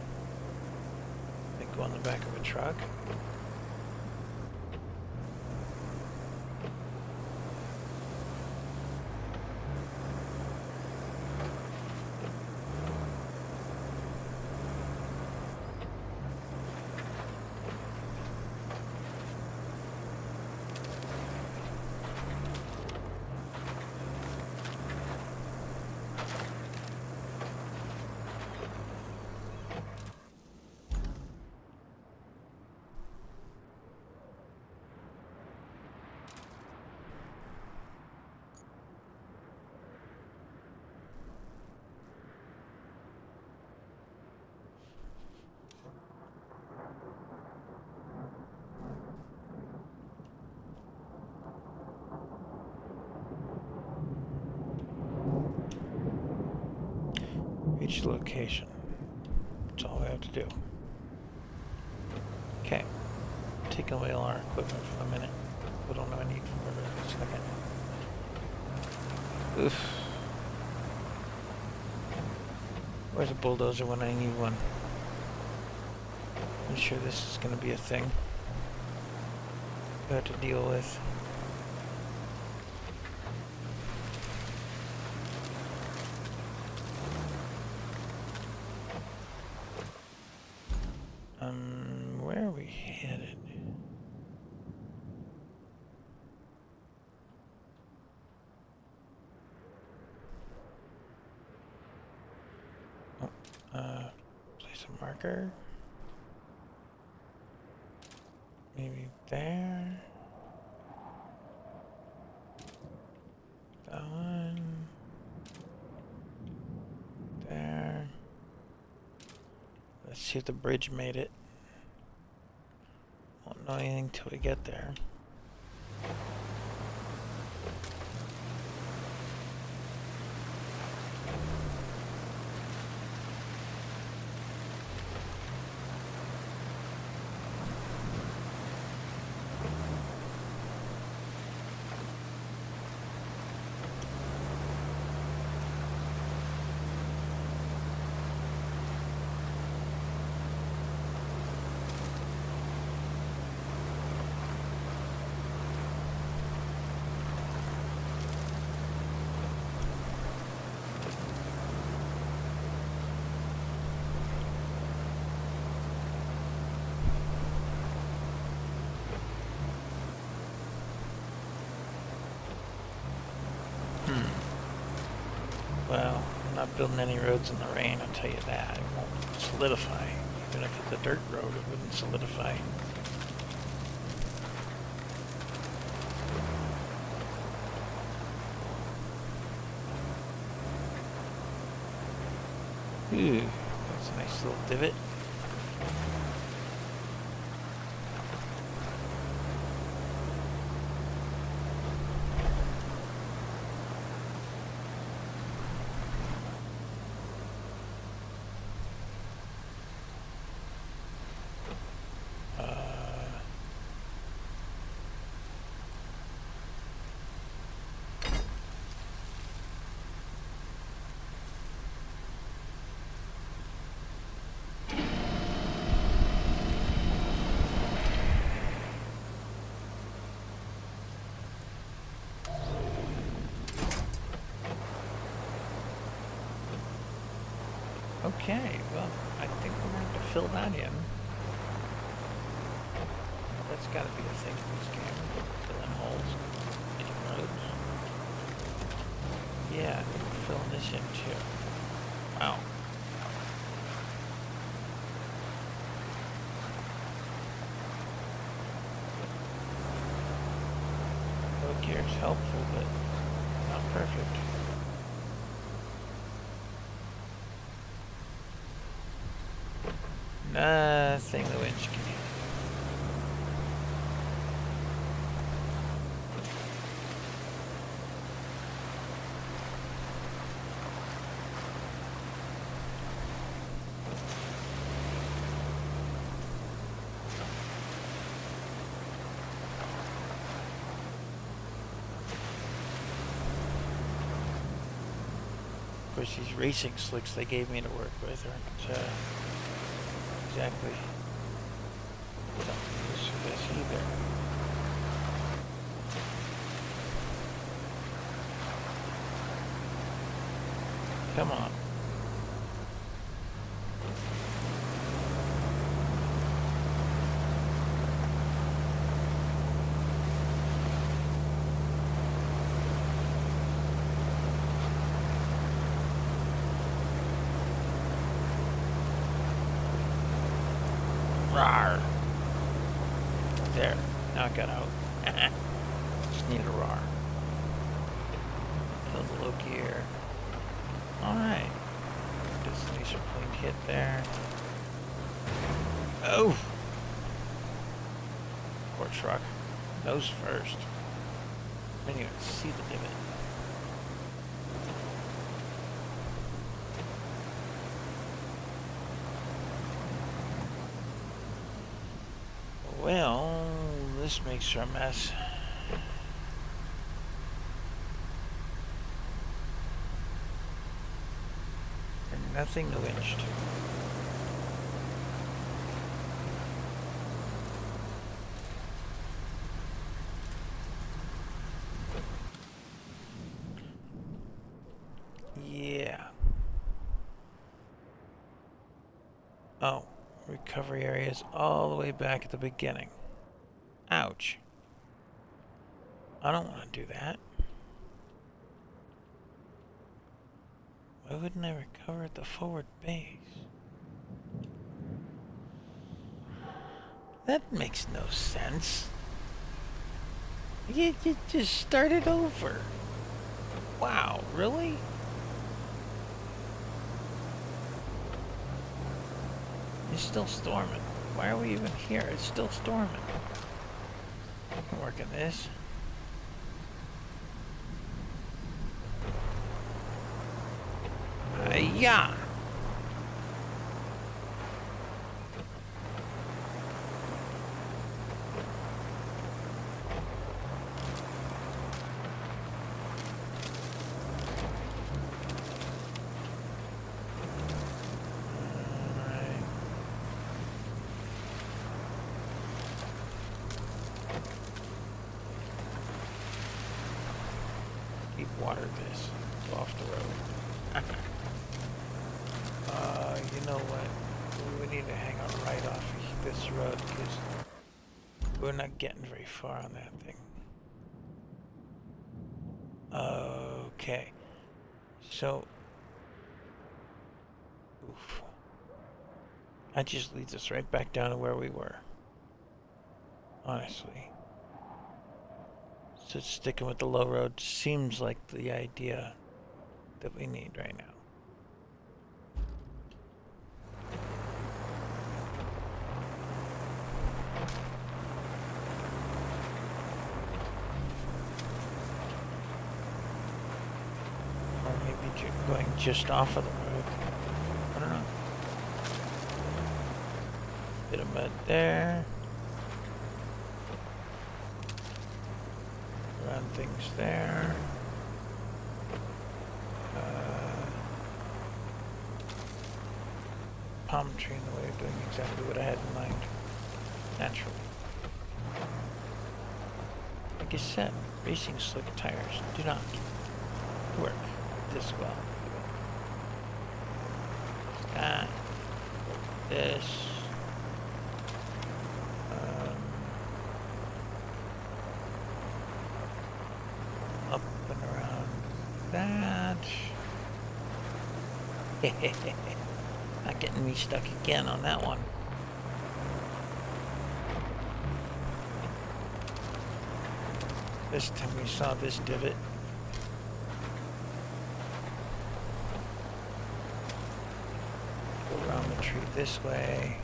They go on the back of a truck. Each location. That's all we have to do. Okay. Taking away all our equipment for the minute. We don't have a need for it in a second. Oof. Where's a bulldozer when I need one? I'm sure this is going to be a thing we have to deal with. Where are we headed? Oh, place a marker. Maybe there. That one. There. Let's see if the bridge made it. Won't know anything till we get there. Well, I'm not building any roads in the rain, I'll tell you that. It won't solidify. Even if it's a dirt road, it wouldn't solidify. Ooh, that's a nice little divot. Okay, well, I think we're going to have to fill that in. That's got to be a thing in this game. Fill in holes, making roads. Yeah, I think we're filling this in too. Wow. Low gear is helpful, but not perfect. Nothing the winch can do. Of course, these racing slicks they gave me to work with aren't exactly something use for this either. Come on. Rawr. There. Now it got out. Just need a rawr. Fill the low gear. Alright. Just laser point hit there. Oh! Poor truck. Nose first. Didn't even see the divot. this makes for a mess. And nothing to winch to. Yeah. Oh, recovery areas all the way back at the beginning. Ouch. I don't want to do that. Why wouldn't I recover at the forward base? That makes no sense. You just started over. Wow, really? It's still storming. Why are we even here? It's still storming. I'm working this. Yeah. Keep water this off the road. You know what? We need to hang out right off of this road because we're not getting very far on that thing. Okay. So, oof. That just leads us right back down to where we were. Honestly. So sticking with the low road seems like the idea that we need right now. Or maybe going just off of the road. I don't know. Bit of mud there. Run things there. Palm tree in the way of doing exactly what I had in mind. Naturally. Like I said, racing slick tires do not work this well. That, this, up and around that. Not getting me stuck again on that one. This time we saw this divot. Go around the tree this way.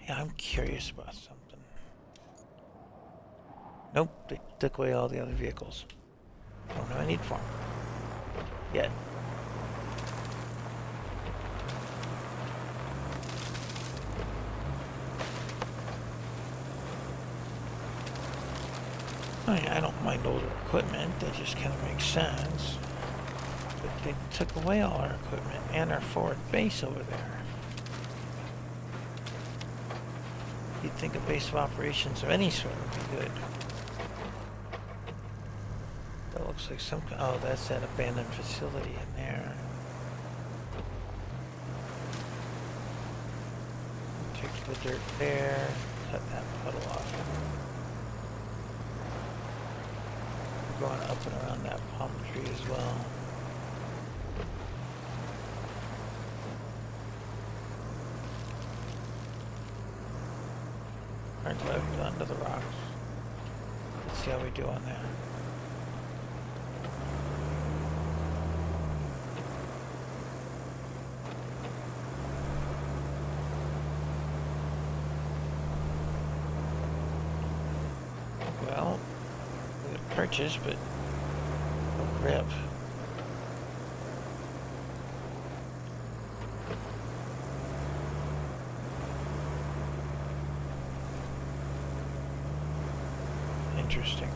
Yeah, I'm curious about something. Nope, they took away all the other vehicles. Don't have a need for them. Yet. I mean, I don't mind older equipment, that just kind of makes sense. But they took away all our equipment and our forward base over there. You'd think a base of operations of any sort would be good. That looks like some... Oh, that's that abandoned facility in there. Take the dirt there. Cut that puddle off. We're going up and around that palm tree as well. Turn left onto the rocks. Let's see how we do on that. Well, we got purchase, but no grip. interesting.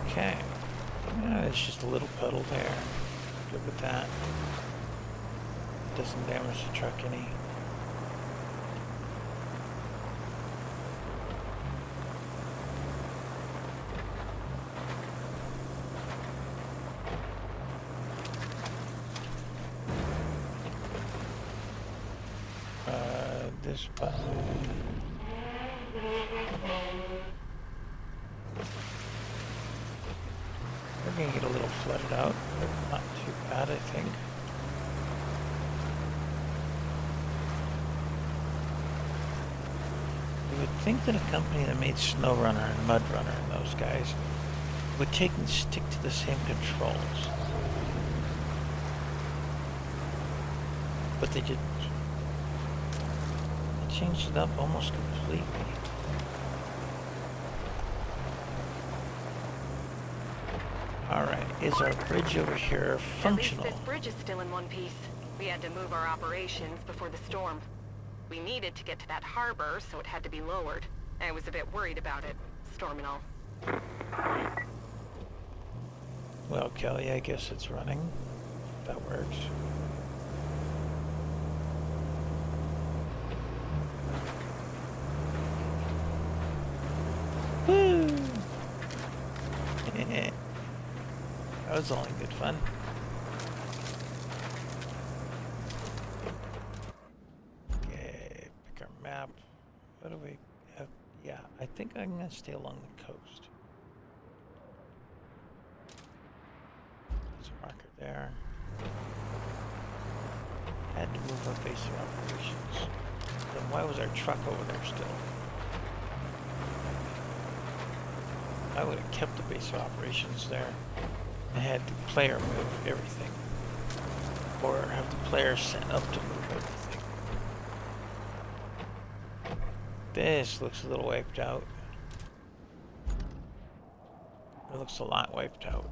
Okay. Yeah, it's just a little puddle there. Good with that. Doesn't damage the truck any. This button. We're gonna get a little flooded out, but not too bad, I think. You would think that a company that made SnowRunner and MudRunner and those guys would take and stick to the same controls. But they didn't. They changed it up almost completely. Alright, is our bridge over here functional? At least this bridge is still in one piece. We had to move our operations before the storm. We needed to get to that harbor, so it had to be lowered. I was a bit worried about it, storm and all. Well, Kelly, I guess it's running. That works. Woo! That was only good fun. Okay, pick our map. What do we have? Yeah, I think I'm gonna stay along the coast. There's a marker there. Had to move our base of operations. Then why was our truck over there still? I would have kept the base of operations there and had the player move everything. Or have the player set up to move everything. This looks a little wiped out. It looks a lot wiped out.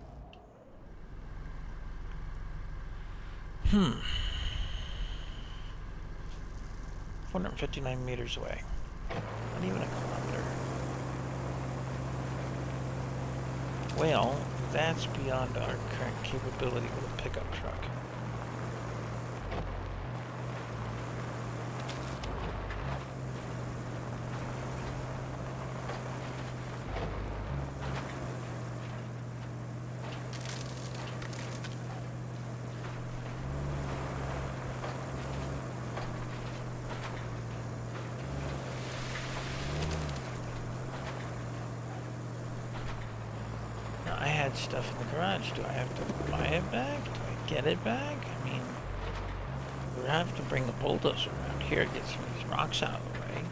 459 meters away. Not even a kilometer. Well, that's beyond our current capability with a pickup truck. Stuff in the garage. Do I have to buy it back? Do I get it back? I mean, we have to bring the bulldozer around here to get some of these rocks out of the way.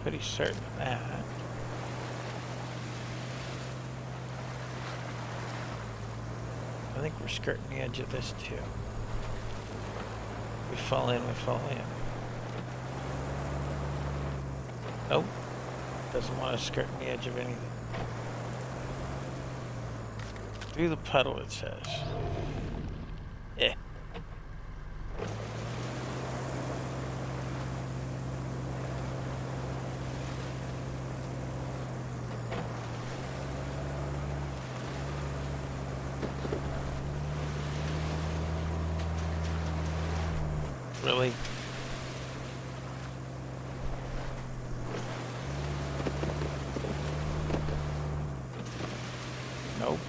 Pretty certain of that. I think we're skirting the edge of this too. We fall in, we fall in. Nope. Doesn't want to skirt the edge of anything. Through the puddle, it says. Eh. Really? Nope.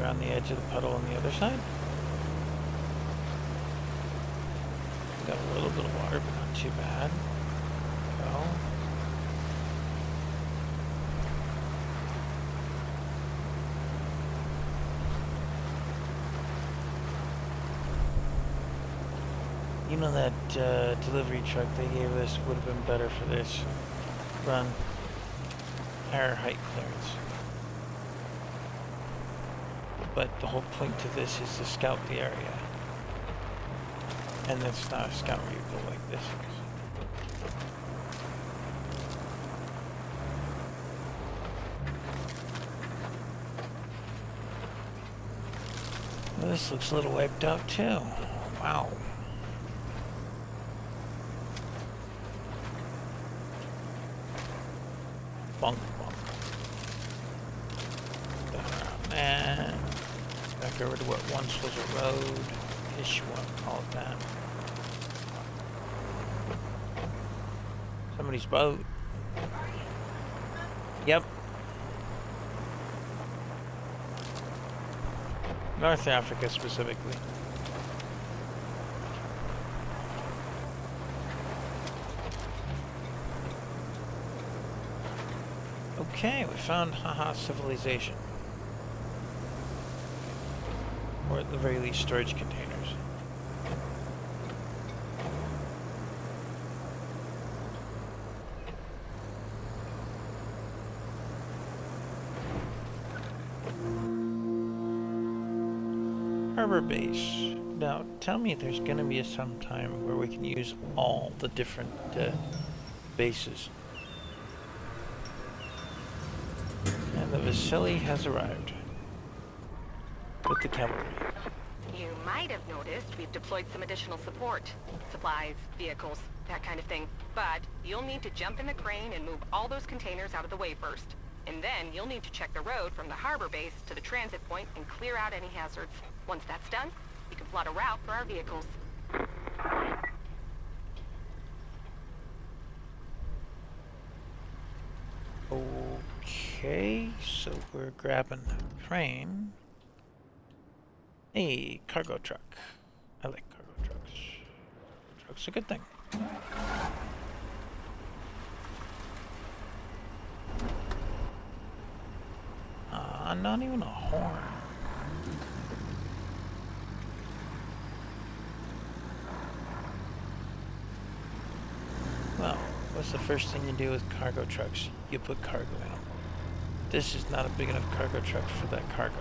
On the edge of the puddle on the other side. Got a little bit of water, but not too bad. Go. You know that delivery truck they gave us would have been better for this run. Higher height clearance. But the whole point to this is to scout the area. And it's not a scout vehicle like this is. Well, this looks a little wiped out too. Wow. Bunk, bunk. Down around there. Back over to what once was a road. I guess you want to call it that. Somebody's boat. Yep. North Africa specifically. Okay, we found Haha Civilization. Or at the very least, storage containers. Harbor base. Now, tell me there's gonna be some time where we can use all the different bases. And the Vasily has arrived. With the cavalry. You might have noticed we've deployed some additional support. Supplies, vehicles, that kind of thing. But you'll need to jump in the crane and move all those containers out of the way first. And then you'll need to check the road from the harbor base to the transit point and clear out any hazards. Once that's done, you can plot a route for our vehicles. Okay, so we're grabbing the crane. Hey, cargo truck. I like cargo trucks. Truck's a good thing. Not even a horn. Well, what's the first thing you do with cargo trucks? You put cargo in them. This is not a big enough cargo truck for that cargo.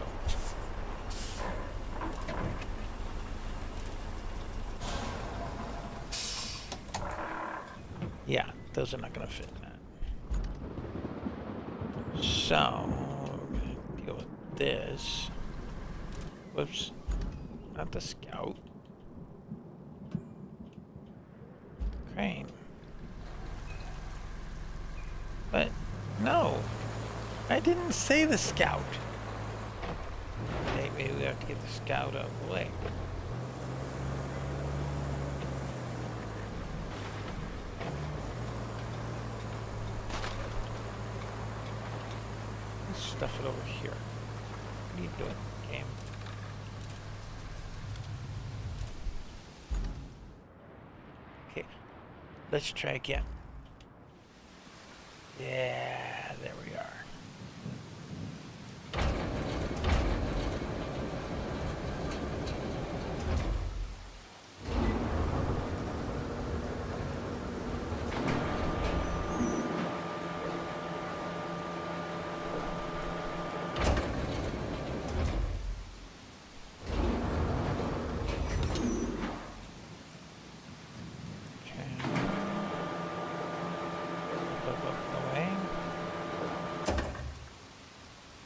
Yeah, those are not going to fit in that. So, we're going to deal with this. Whoops. Not the scout. Crane. But, no. I didn't say the scout. Okay, maybe we have to get the scout out of the way. Stuff it over here. What are you doing, game? Okay, let's try again. Yeah, there we are.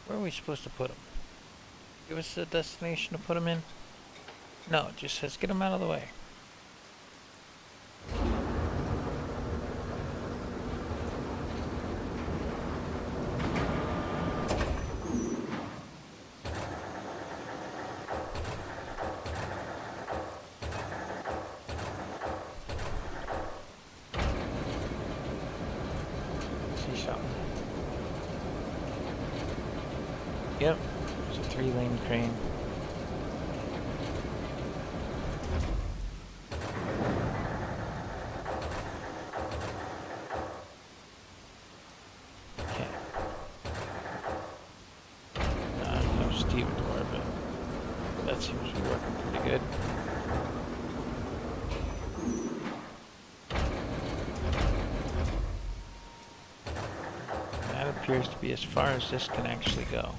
Where are we supposed to put them? Give us a destination to put them in? No, it just says get them out of the way. See something. Yep, there's a 3-lane crane. Okay. No stevedore, but that seems to be working pretty good. That appears to be as far as this can actually go.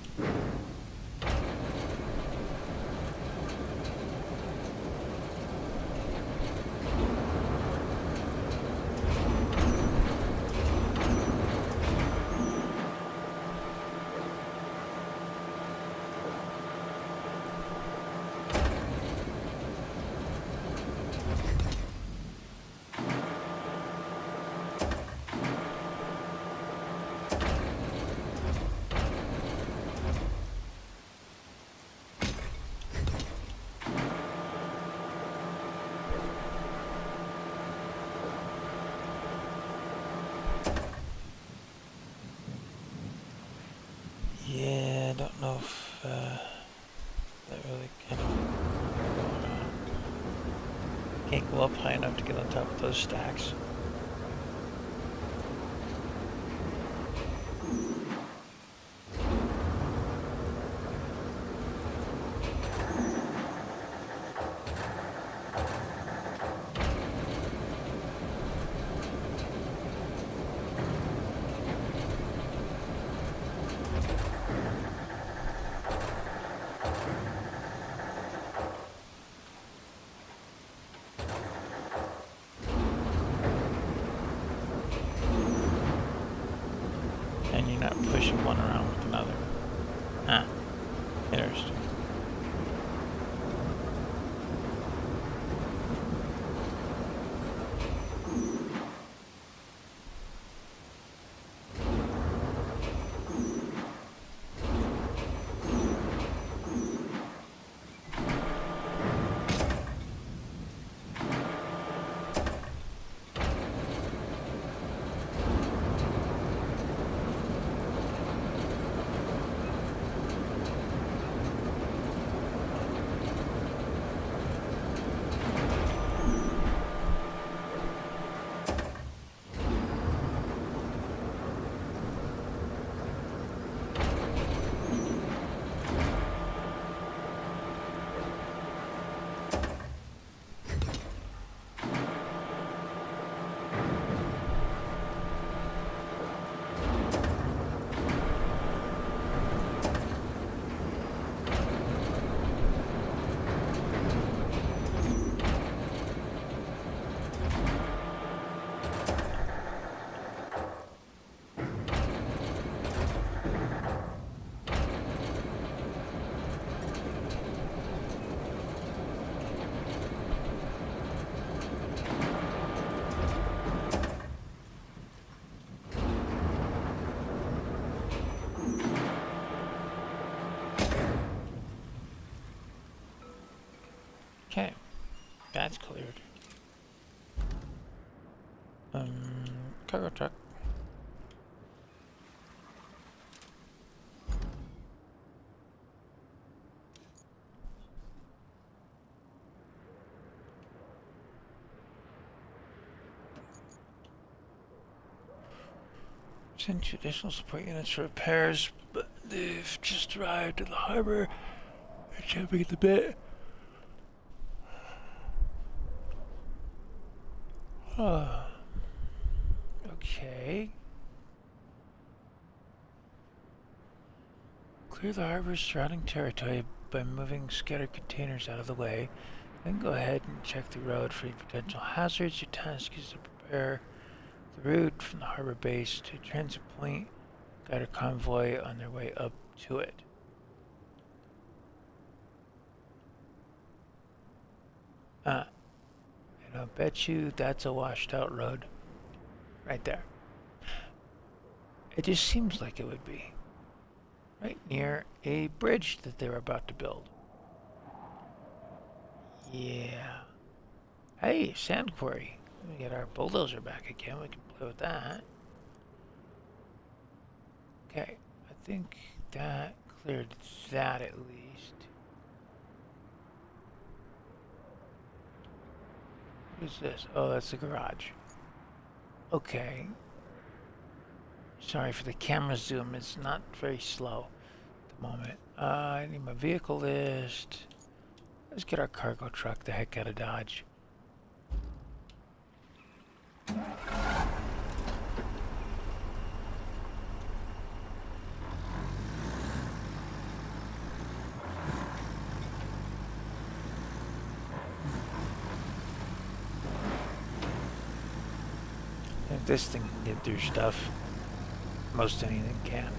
Can't go up high enough to get on top of those stacks. And you're not pushing one around with another. Ah, interesting. Okay, that's cleared. Cargo truck. Send two additional support units for repairs, but they've just arrived at the harbor. They're jumping at the bit. Okay. Clear the harbor's surrounding territory by moving scattered containers out of the way. Then go ahead and check the road for any potential hazards. Your task is to prepare the route from the harbor base to a transit point. Guide a convoy on their way up to it. And I'll bet you that's a washed out road. Right there. It just seems like it would be. Right near a bridge that they were about to build. Yeah. Hey, sand quarry. We get our bulldozer back again. We can play with that. Okay, I think that cleared that at least. What is this? Oh, that's the garage. Okay. Sorry for the camera zoom. It's not very slow at the moment. I need my vehicle list. Let's get our cargo truck the heck out of Dodge. If this thing can get through stuff, most anything can.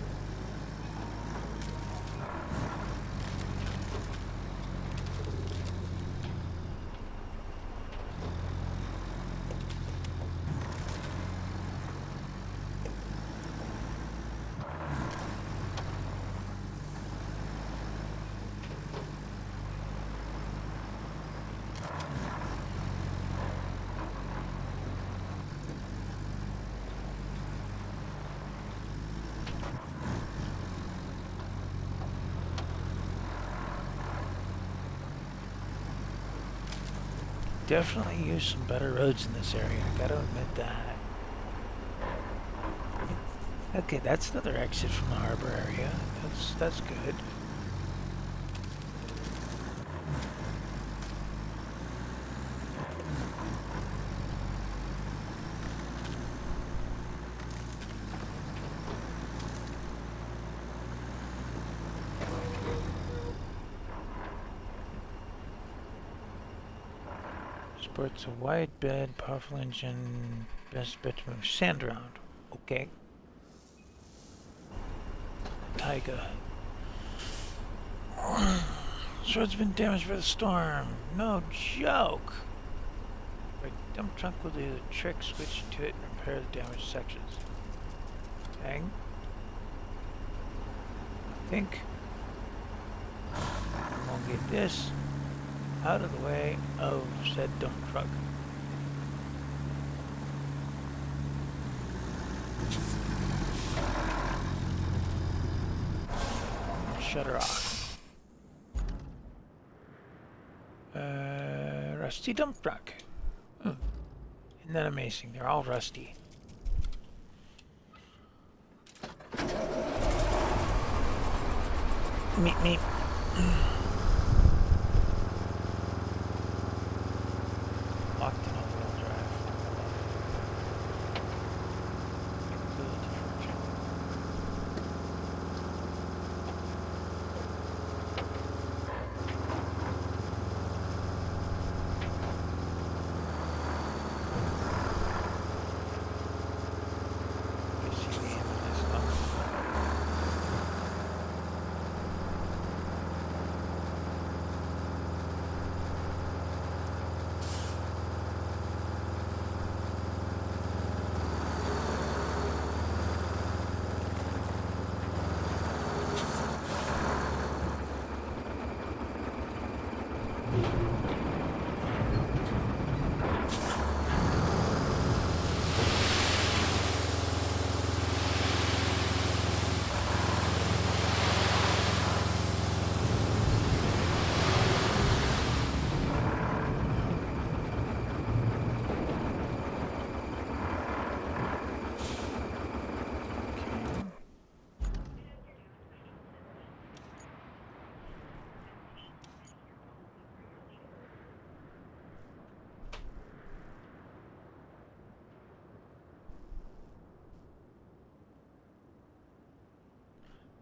definitely use some better roads in this area. I gotta admit that. Okay, that's another exit from the harbor area. That's good. Sports a wide bed, powerful engine, best bet to move sand around. Okay. Taiga. Sword's been damaged by the storm. No joke. Right, dump truck will do the trick, switch to it, and repair the damaged sections. Okay. I think I'm gonna get this out of the way of said dump truck. Shut her off. Rusty dump truck. Isn't that amazing? They're all rusty. Meet. Locked in all-wheel drive. Little differential. You see the end of this one?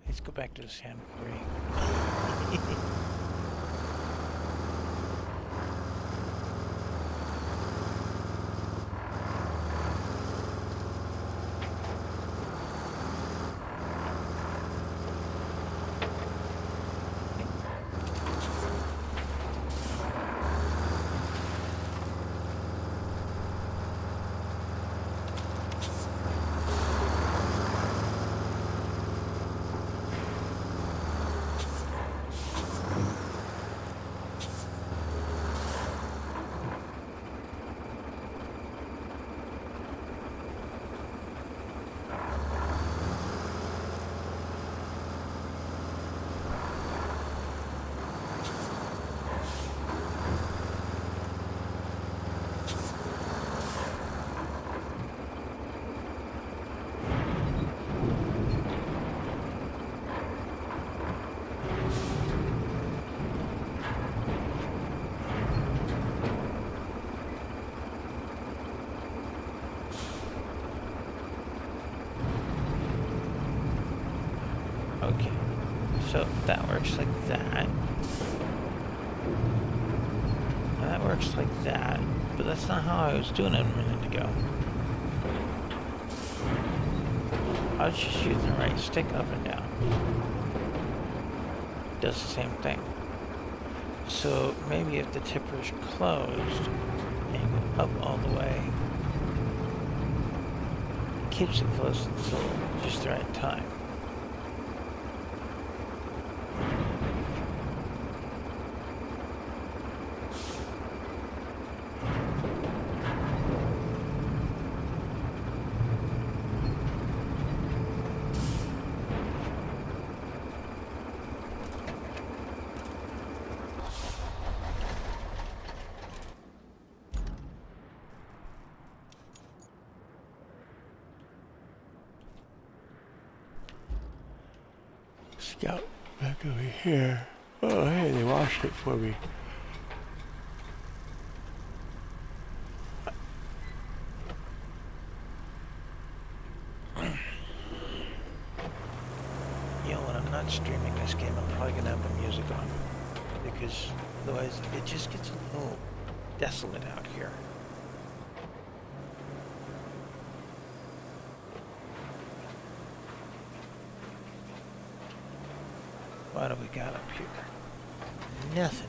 Let's go back to the sand quarry. Okay, so that works like that. And that works like that, but that's not how I was doing it a minute ago. I was just using the right stick up and down. It does the same thing. So maybe if the tipper's closed and you go up all the way, it keeps it closed until just the right time. Scout back over here. Oh, hey, they washed it for me. You know, when I'm not streaming this game, I'm probably gonna have the music on. Because otherwise, it just gets a little desolate out here. What do we got up here? Nothing.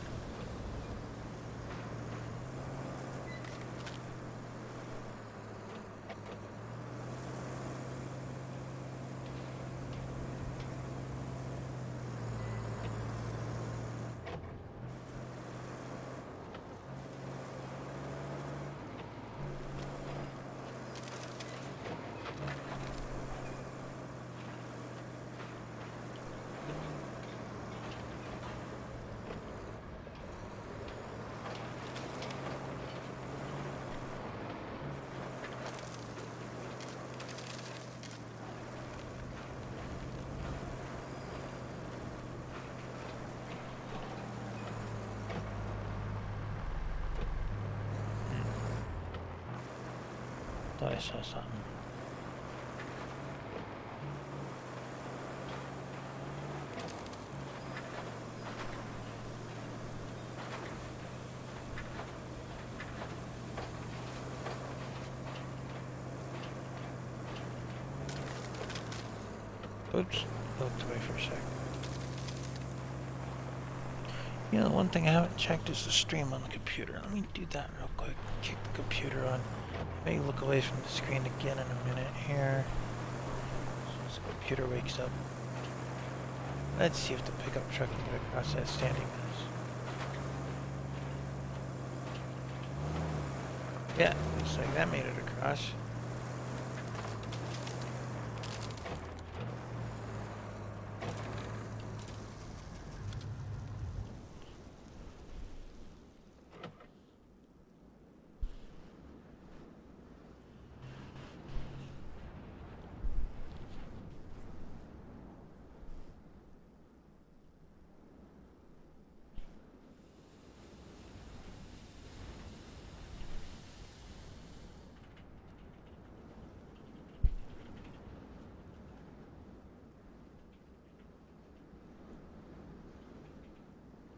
Thought I saw something. Oops, looked away for a sec. You know, one thing I haven't checked is the stream on the computer. Let me do that real quick. Kick the computer on. Maybe look away from the screen again in a minute here. As the computer wakes up. Let's see if the pickup truck can get across that standing mess. Yeah, looks like that made it across.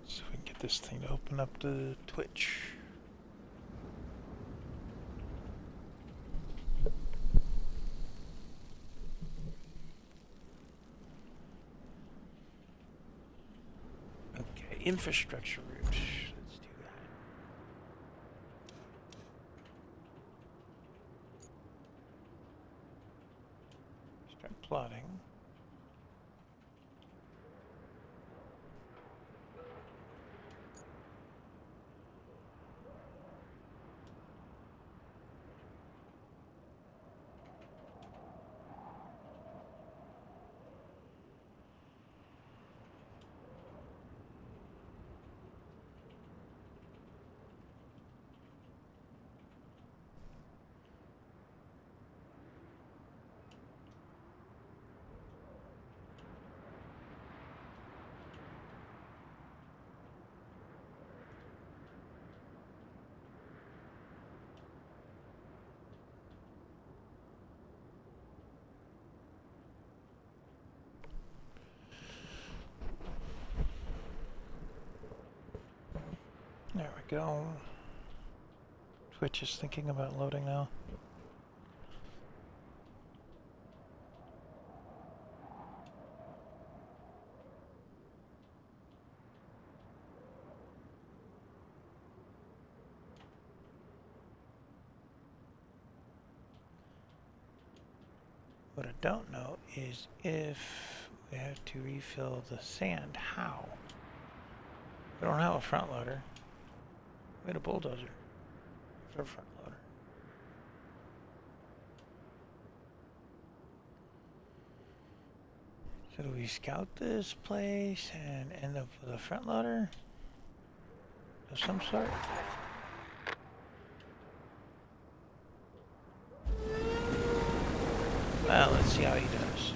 So we can get this thing to open up the Twitch. Okay, infrastructure route. Let's do that. Start plotting. There we go. Twitch is thinking about loading now. What I don't know is if we have to refill the sand, how? We don't have a front loader. We had a bulldozer for a front loader. So do we scout this place and end up with a front loader of some sort? Well, let's see how he does.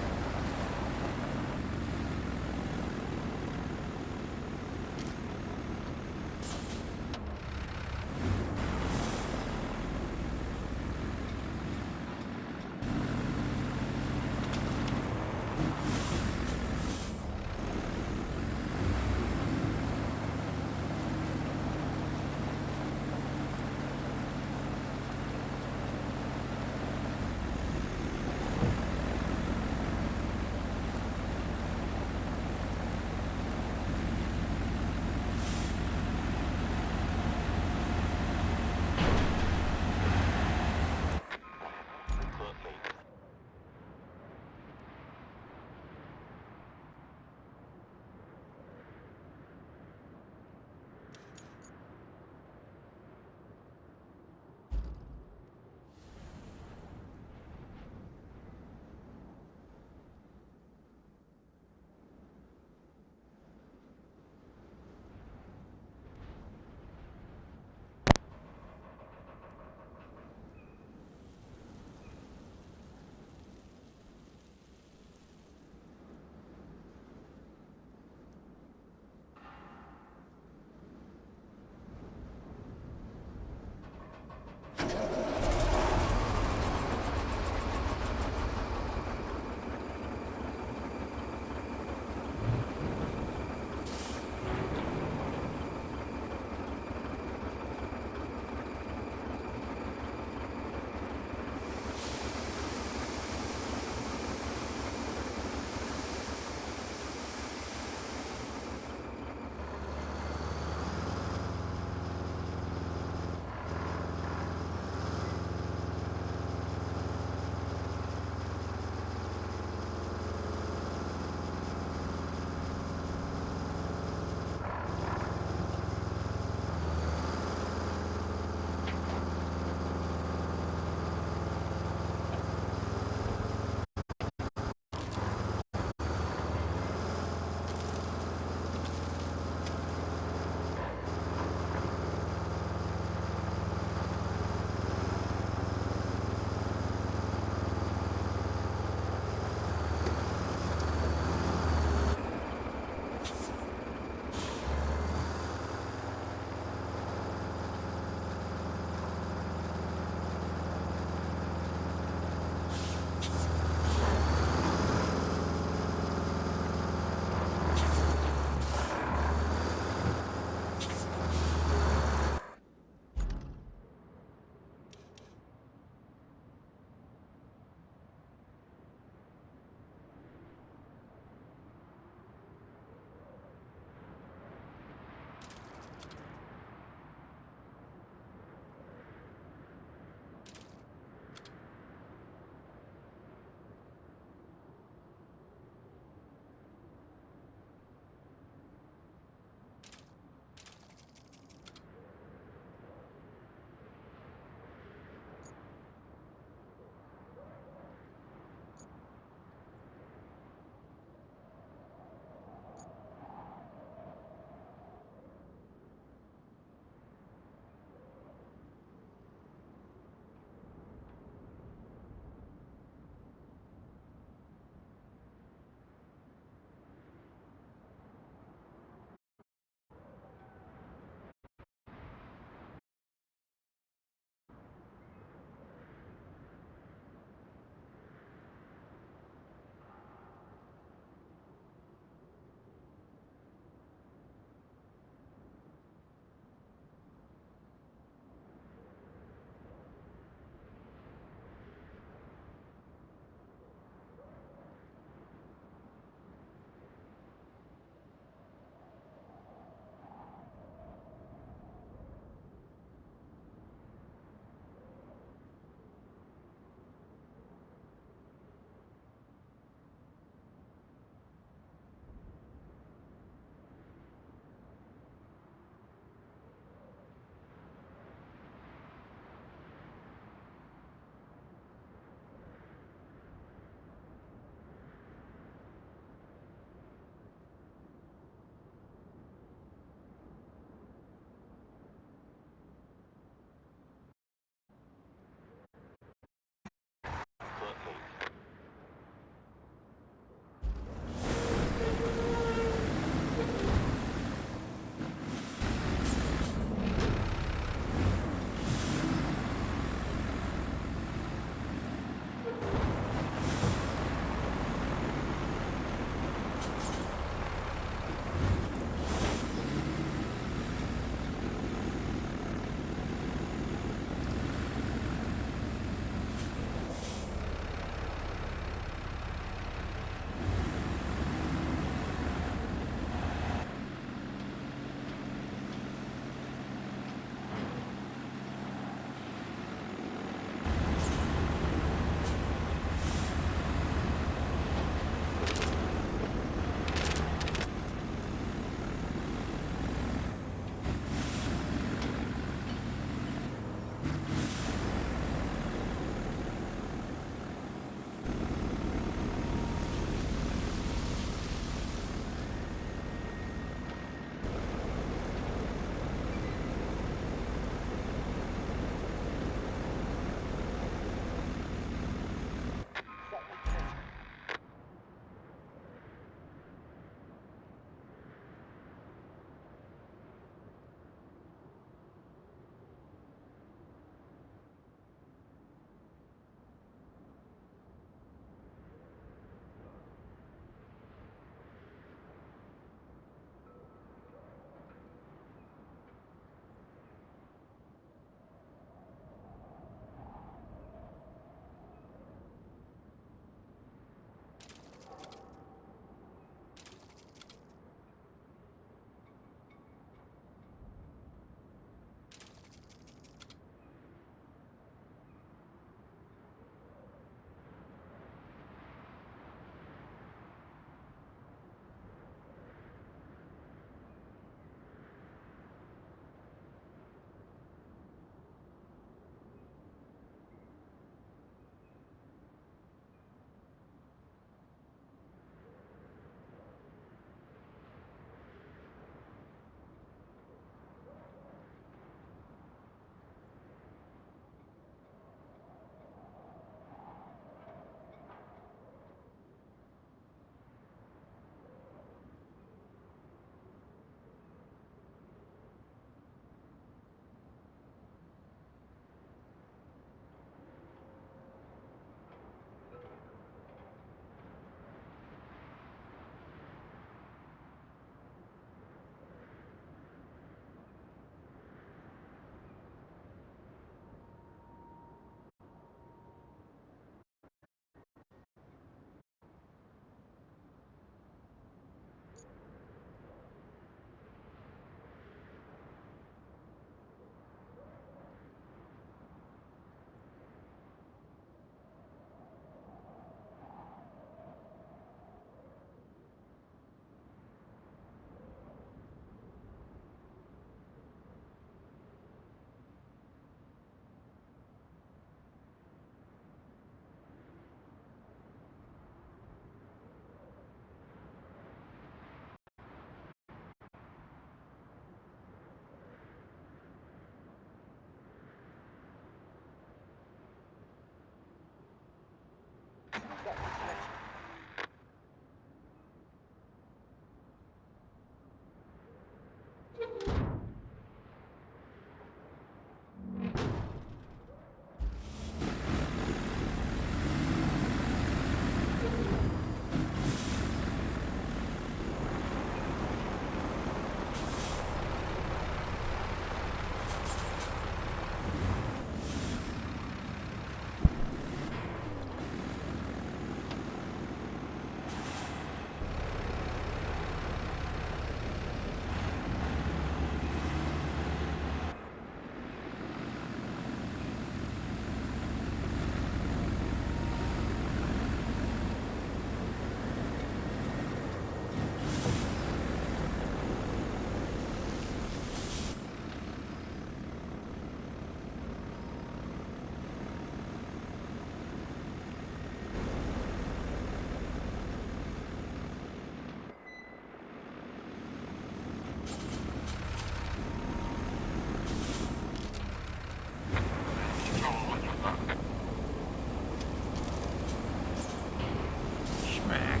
Schmack.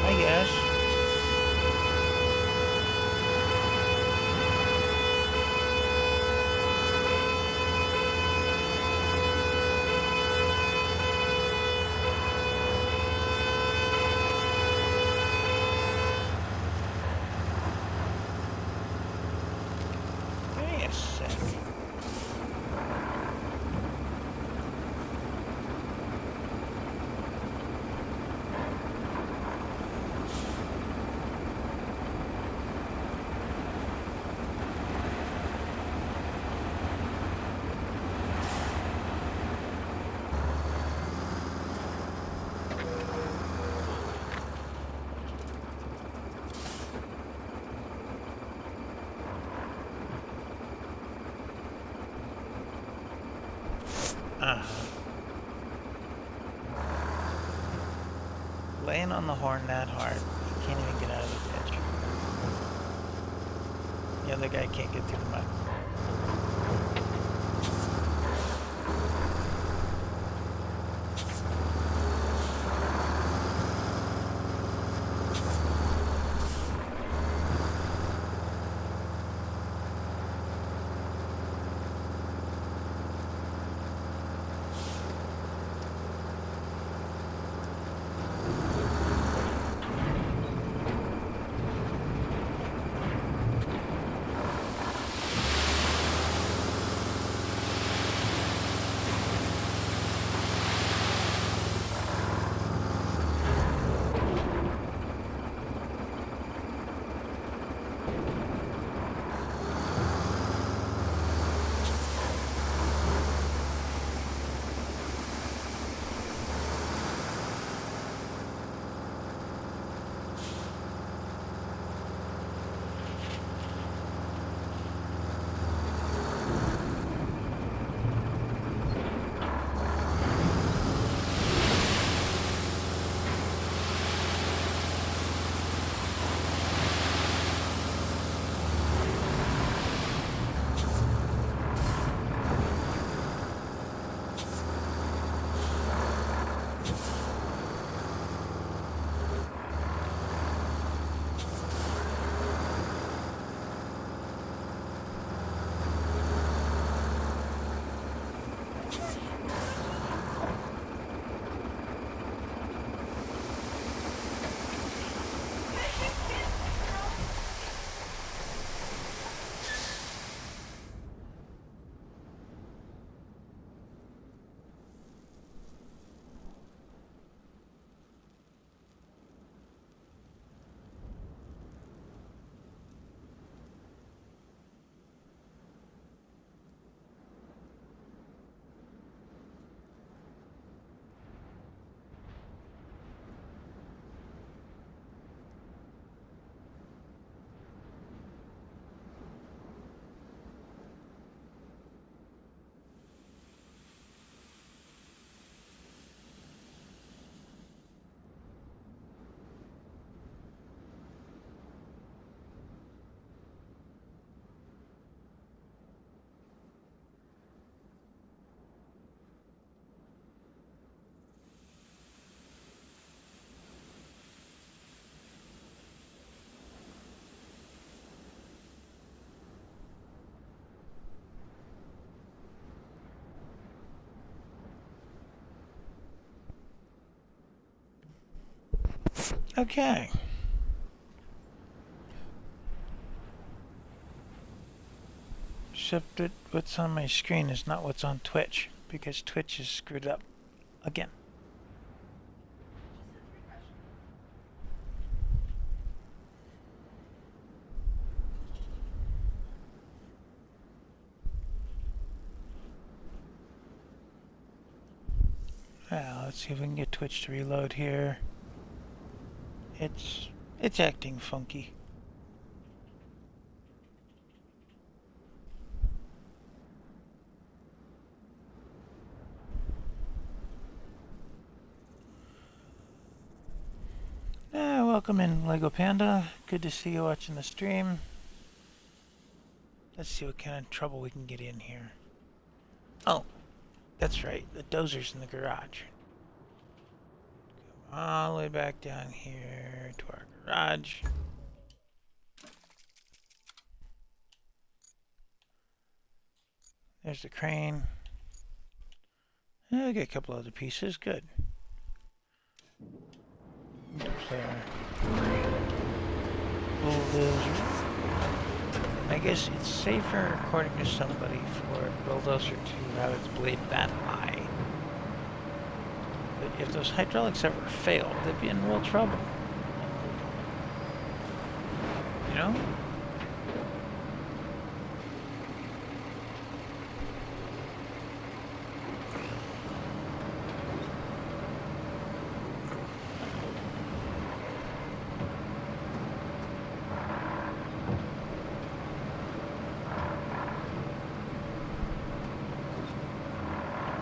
I guess. Give me a sec. Laying on the horn that hard, you can't even get out of the ditch. The other guy can't get through the mud. Okay. Except that what's on my screen is not what's on Twitch, because Twitch is screwed up again. Well, let's see if we can get Twitch to reload here. It's acting funky. Welcome in, Lego Panda. Good to see you watching the stream. Let's see what kind of trouble we can get in here. Oh, that's right. The dozer's in the garage. Come all the way back down here to our garage. There's the crane. I get a couple other pieces. Good. Bulldozer. I guess it's safer, according to somebody, for a bulldozer to have its blade that high. But if those hydraulics ever failed, they'd be in real trouble. You know?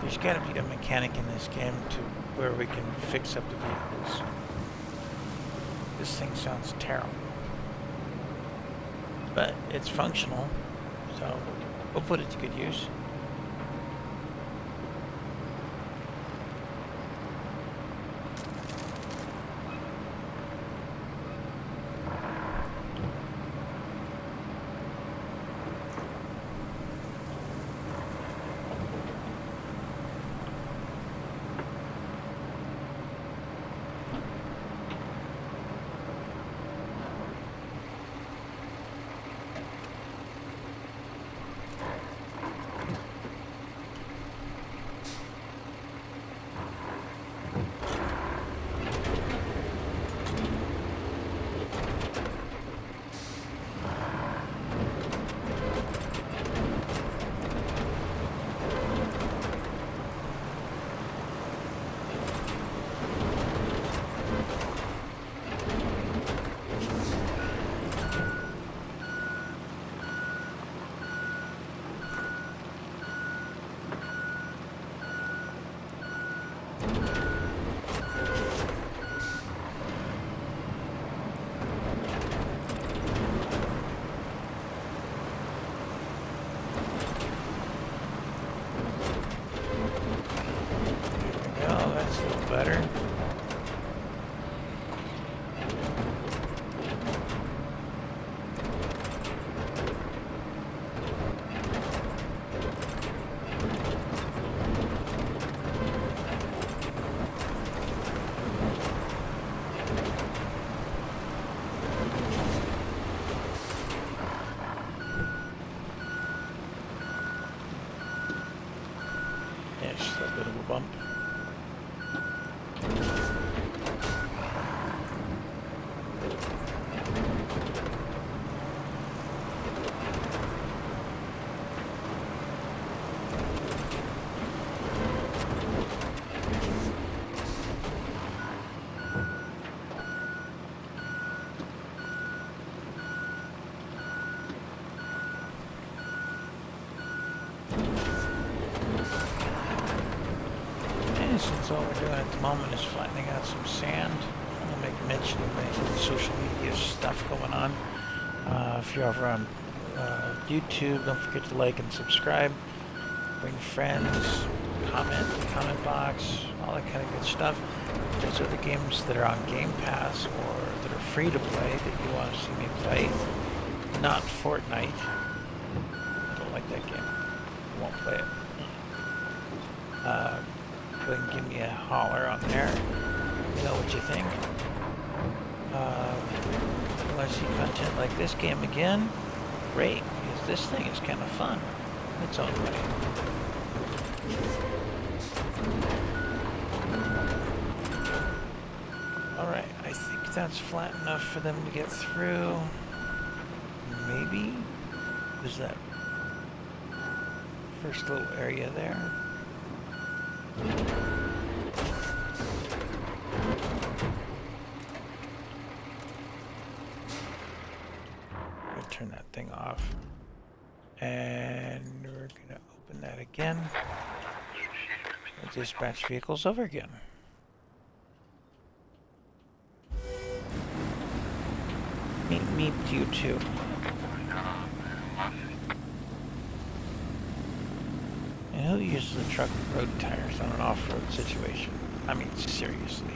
There's got to be a mechanic in this game to where we can fix up the vehicles. This thing sounds terrible. But it's functional, so we'll put it to good use. Better. Yeah, just a bit of a bump. Since all we're doing at the moment is flattening out some sand, I'll make mention of the social media stuff going on. If you're over on YouTube, don't forget to like and subscribe. Bring friends, comment in the comment box, all that kind of good stuff. There's other games that are on Game Pass or that are free to play that you want to see me play. Not Fortnite. I don't like that game. I won't play it. Go ahead and give me a holler on there. Let me know what you think. If you want to see content like this game again, great, because this thing is kind of fun. Its own way. Alright, I think that's flat enough for them to get through. Maybe? Is that first little area there? I'll turn that thing off. And we're gonna open that again. We'll dispatch vehicles over again. Meet you too. And who uses a truck with road tires on an off-road situation? I mean, seriously.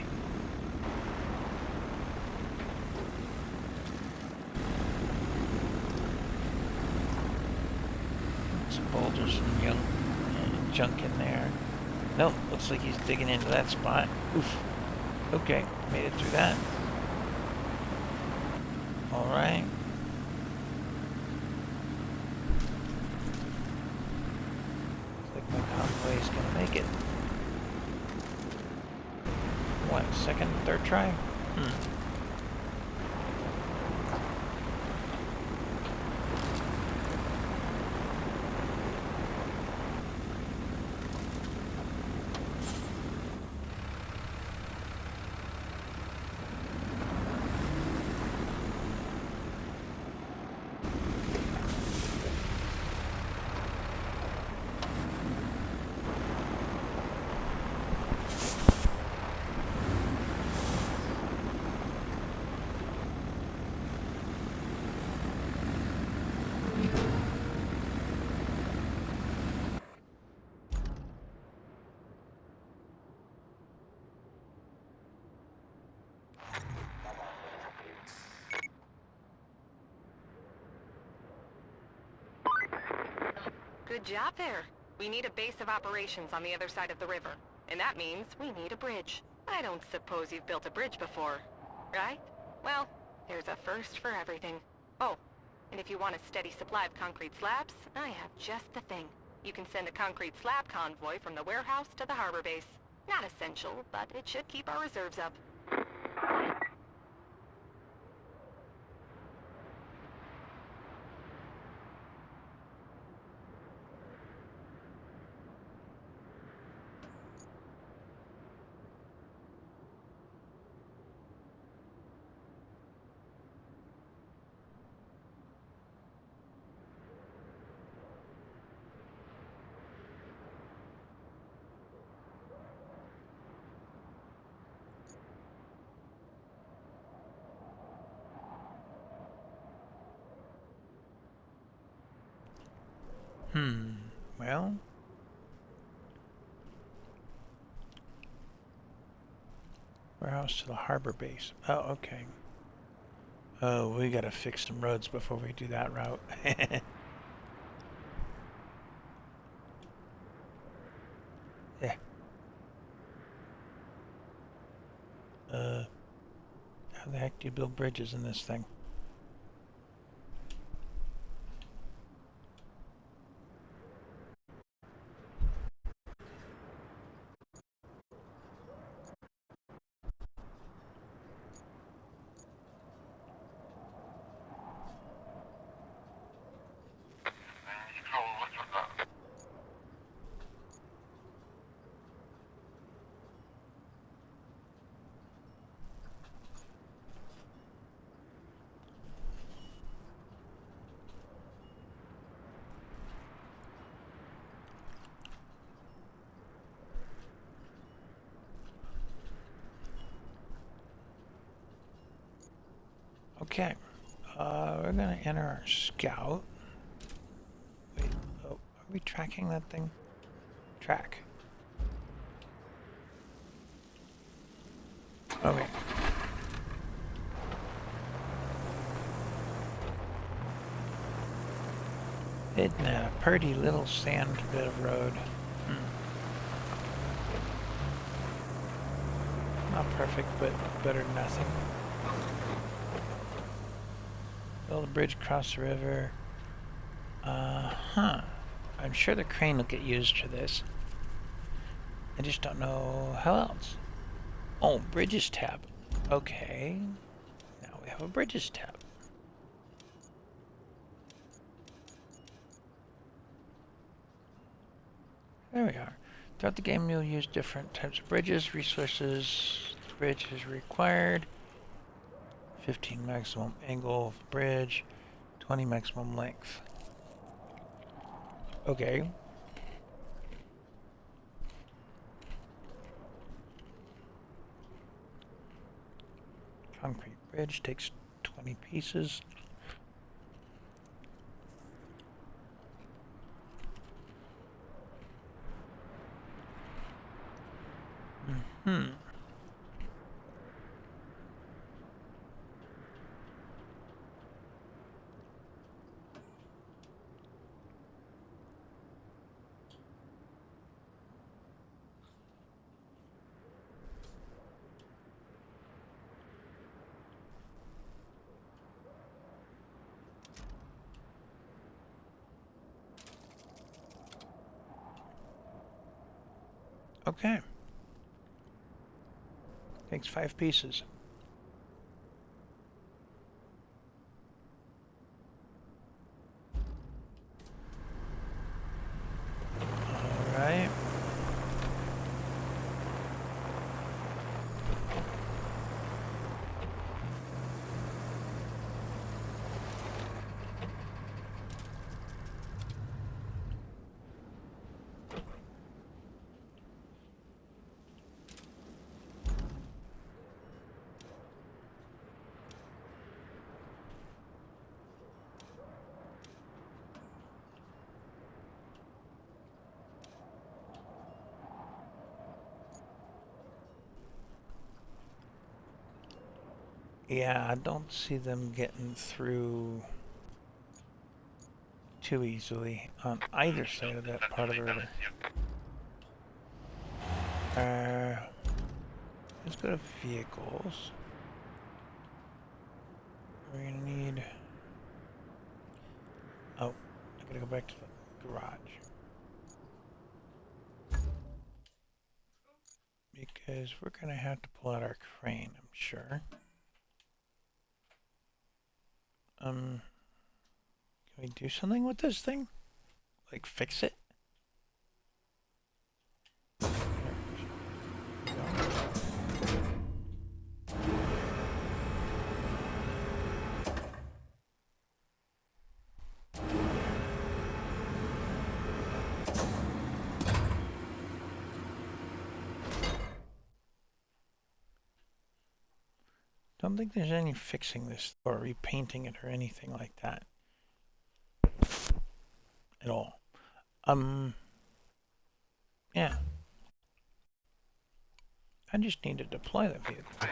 Some boulders and junk in there. Nope, looks like he's digging into that spot. Oof. Okay, made it through that. Alright. Looks like my convoy is gonna make it. What, second, third try? Good job there. We need a base of operations on the other side of the river. And that means we need a bridge. I don't suppose you've built a bridge before, right? Well, there's a first for everything. Oh, and if you want a steady supply of concrete slabs, I have just the thing. You can send a concrete slab convoy from the warehouse to the harbor base. Not essential, but it should keep our reserves up. Well. Warehouse to the harbor base. Oh, okay. Oh, we gotta fix some roads before we do that route. Yeah. How the heck do you build bridges in this thing? Okay, we're gonna enter our scout. Wait, oh, are we tracking that thing? Track. Okay. Isn't that a pretty little sand bit of road? Not perfect, but better than nothing. Build a bridge across the river. Huh. I'm sure the crane will get used for this. I just don't know how else. Oh, bridges tab. Okay. Now we have a bridges tab. There we are. Throughout the game, you'll use different types of bridges, resources. The bridge is required. 15 maximum angle of the bridge. 20 maximum length. Okay. Concrete bridge takes 20 pieces. Hmm. Okay. Takes 5 pieces. Alright. Yeah, I don't see them getting through too easily on either side of that part of the river. Let's go to vehicles. We're gonna need... Oh, I gotta go back to the garage. Because we're gonna have to pull out our crane, I'm sure. Can we do something with this thing? Like fix it? Don't think there's any fixing this or repainting it or anything like that. At all. Yeah. I just need to deploy the vehicle.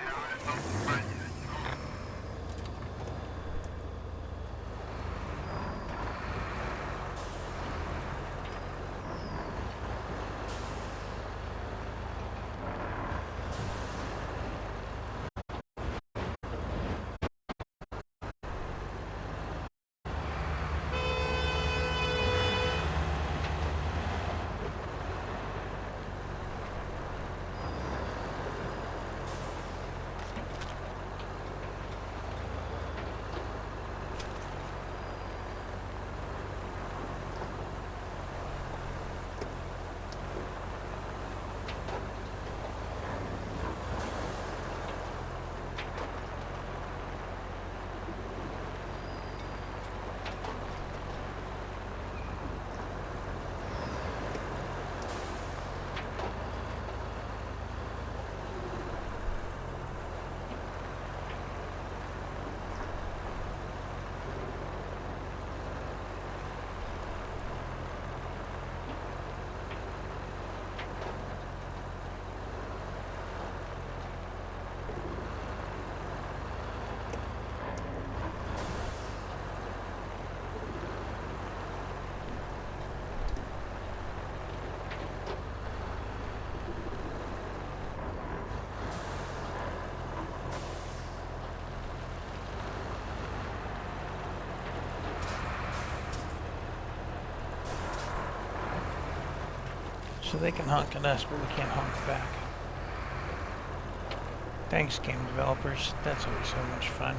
So they can honk at us, but we can't honk back. Thanks, game developers. That's always so much fun.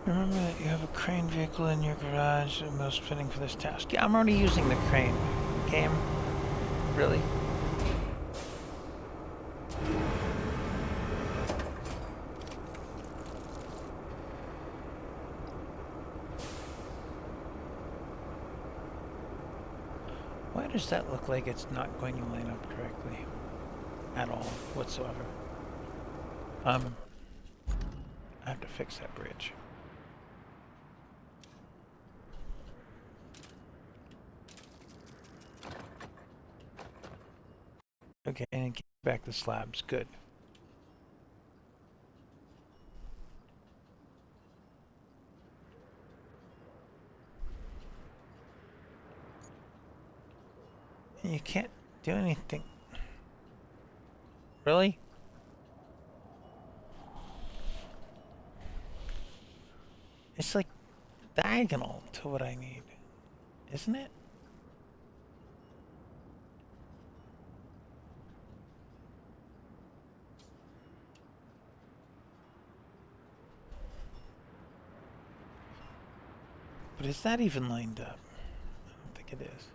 Remember that you have a crane vehicle in your garage and most fitting for this task. Yeah, I'm already using the crane. Game? Really? Why does that look like it's not going to line up correctly? At all, whatsoever. I have to fix that bridge. Okay, and get back the slabs. Good. You can't do anything. Really? It's like diagonal to what I need, isn't it? But is that even lined up? I don't think it is.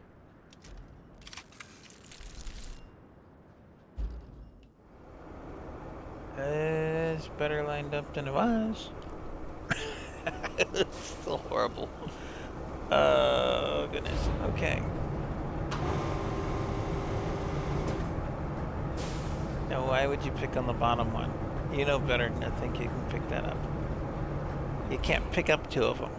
It's better lined up than it was. It's still horrible. Oh, goodness. Okay. Now, why would you pick on the bottom one? You know better than to think you can pick that up. You can't pick up two of them.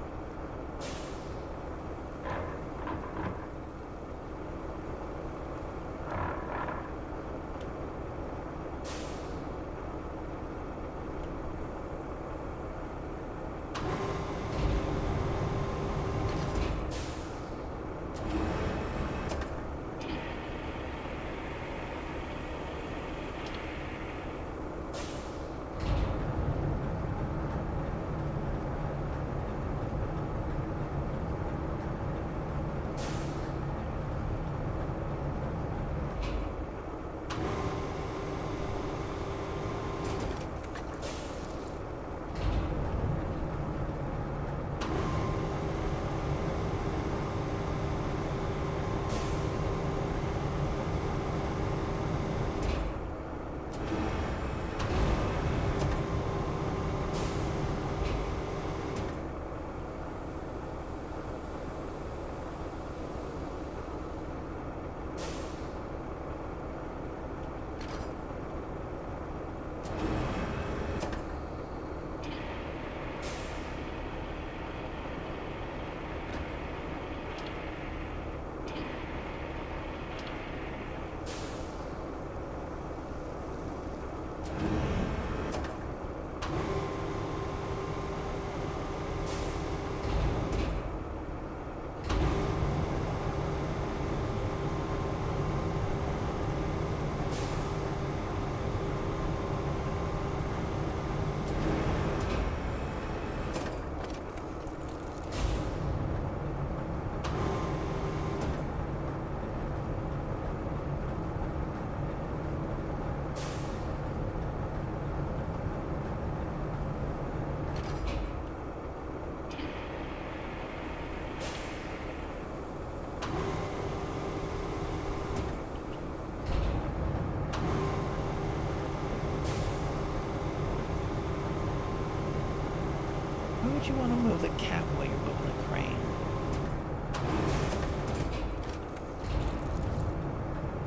would you want to move the cat while you're moving the crane?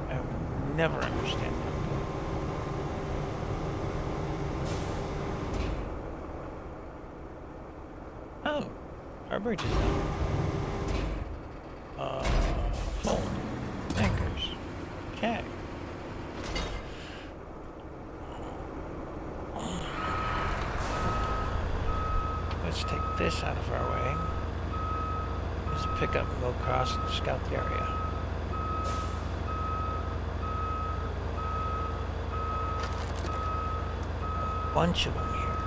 I will never understand that. Oh, our bridge is done. Full. Anchors. Okay. Let's take this out of our way. There's a pickup and go across and scout the area. A bunch of them here.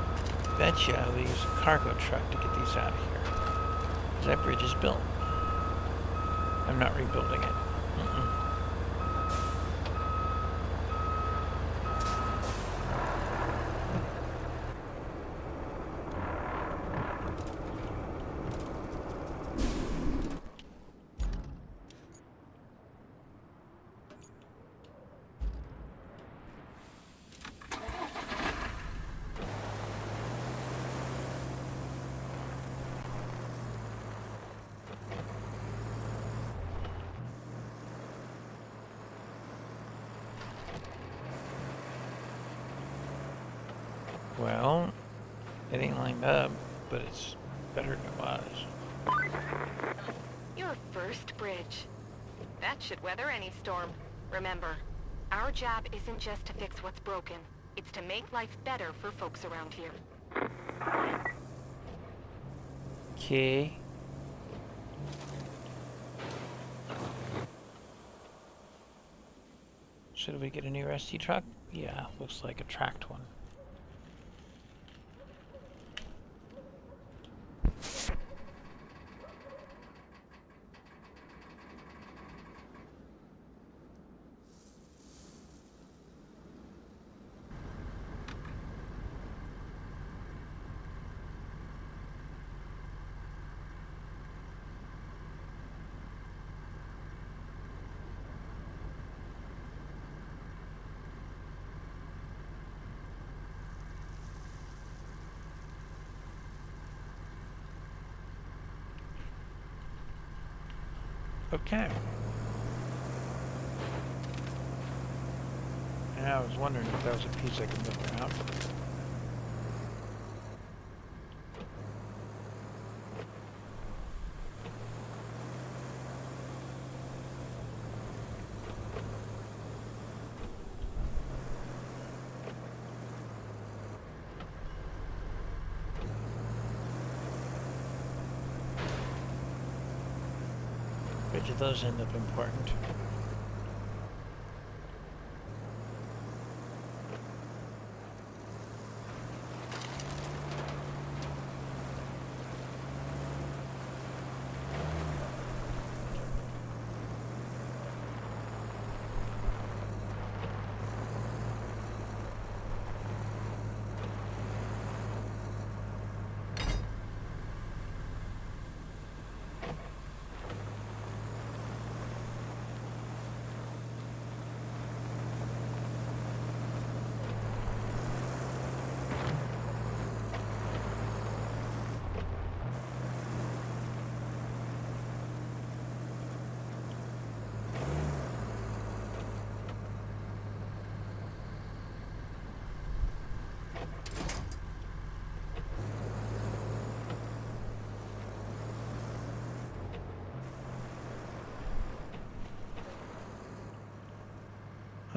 Betcha we use a cargo truck to get these out of here. 'Cause that bridge is built. I'm not rebuilding it. Well, it ain't lined up, but it's better than it was. Your first bridge. That should weather any storm. Remember, our job isn't just to fix what's broken. It's to make life better for folks around here. Okay. Should we get a new rusty truck? Yeah, looks like a tracked one. Okay. And I was wondering if that was a piece I could move around. Which of those end up important?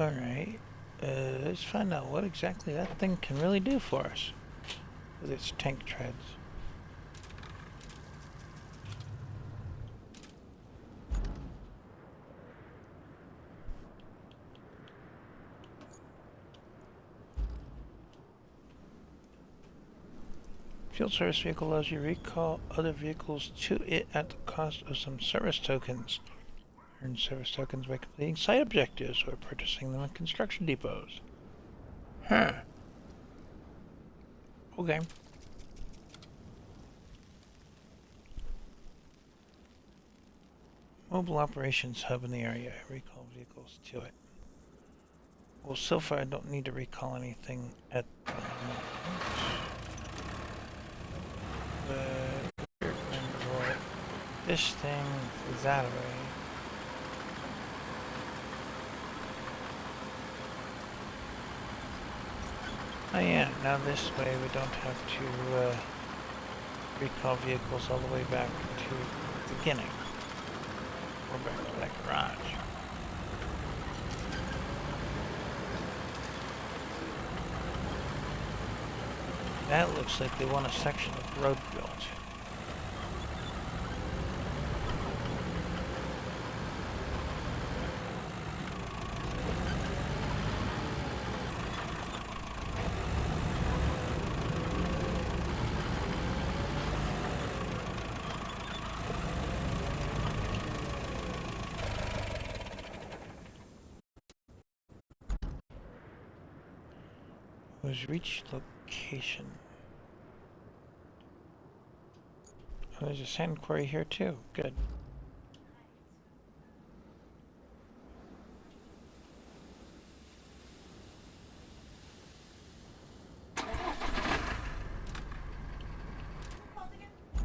Alright, let's find out what exactly that thing can really do for us with its tank treads. Field service vehicle allows you to recall other vehicles to it at the cost of some service tokens. Earn service tokens by completing site objectives or purchasing them at construction depots. Huh. Okay. Mobile operations hub in the area. Recall vehicles to it. Well, so far I don't need to recall anything at the moment. but we're going to roll this thing that way. Oh yeah, now this way we don't have to recall vehicles all the way back to the beginning. We're back to that garage. That looks like they want a section of road built. Was reached location. Oh, there's a sand quarry here too. Good.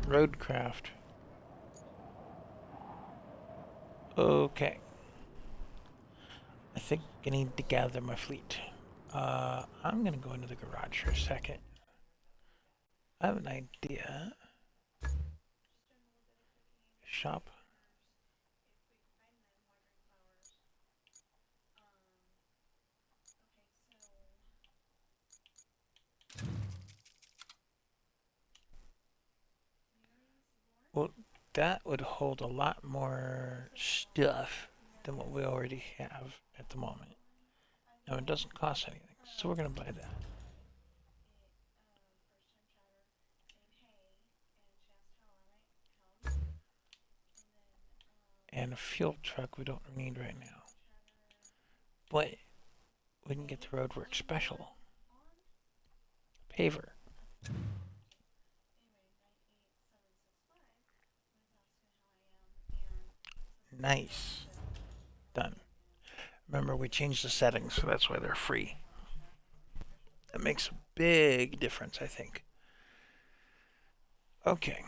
Roadcraft. Okay. I think I need to gather my fleet. I'm gonna go into the garage for a second. I have an idea. Shop. Well, that would hold a lot more stuff than what we already have at the moment. Now, it doesn't cost anything, so we're gonna buy that. And a fuel truck we don't need right now. But we can get the roadwork special. Paver. Nice. Done. Remember, we changed the settings, so that's why they're free. That makes a big difference, I think. Okay.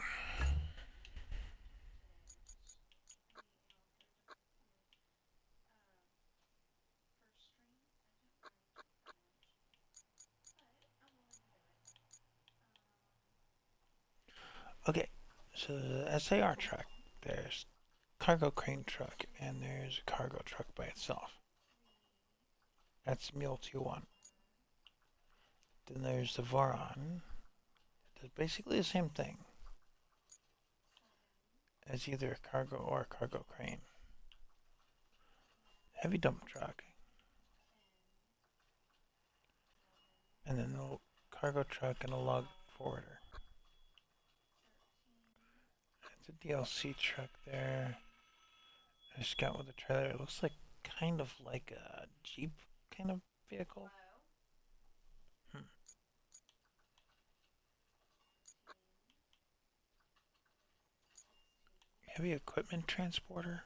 Okay, so the SAR truck, there's cargo crane truck, and there's a cargo truck by itself. That's Mule 2-1. Then there's the Voron. It's basically the same thing as either a cargo or a cargo crane. Heavy dump truck. And then the cargo truck and a log forwarder. That's a DLC truck there. A Scout with a trailer. It looks like kind of like a Jeep kind of vehicle. Heavy equipment transporter?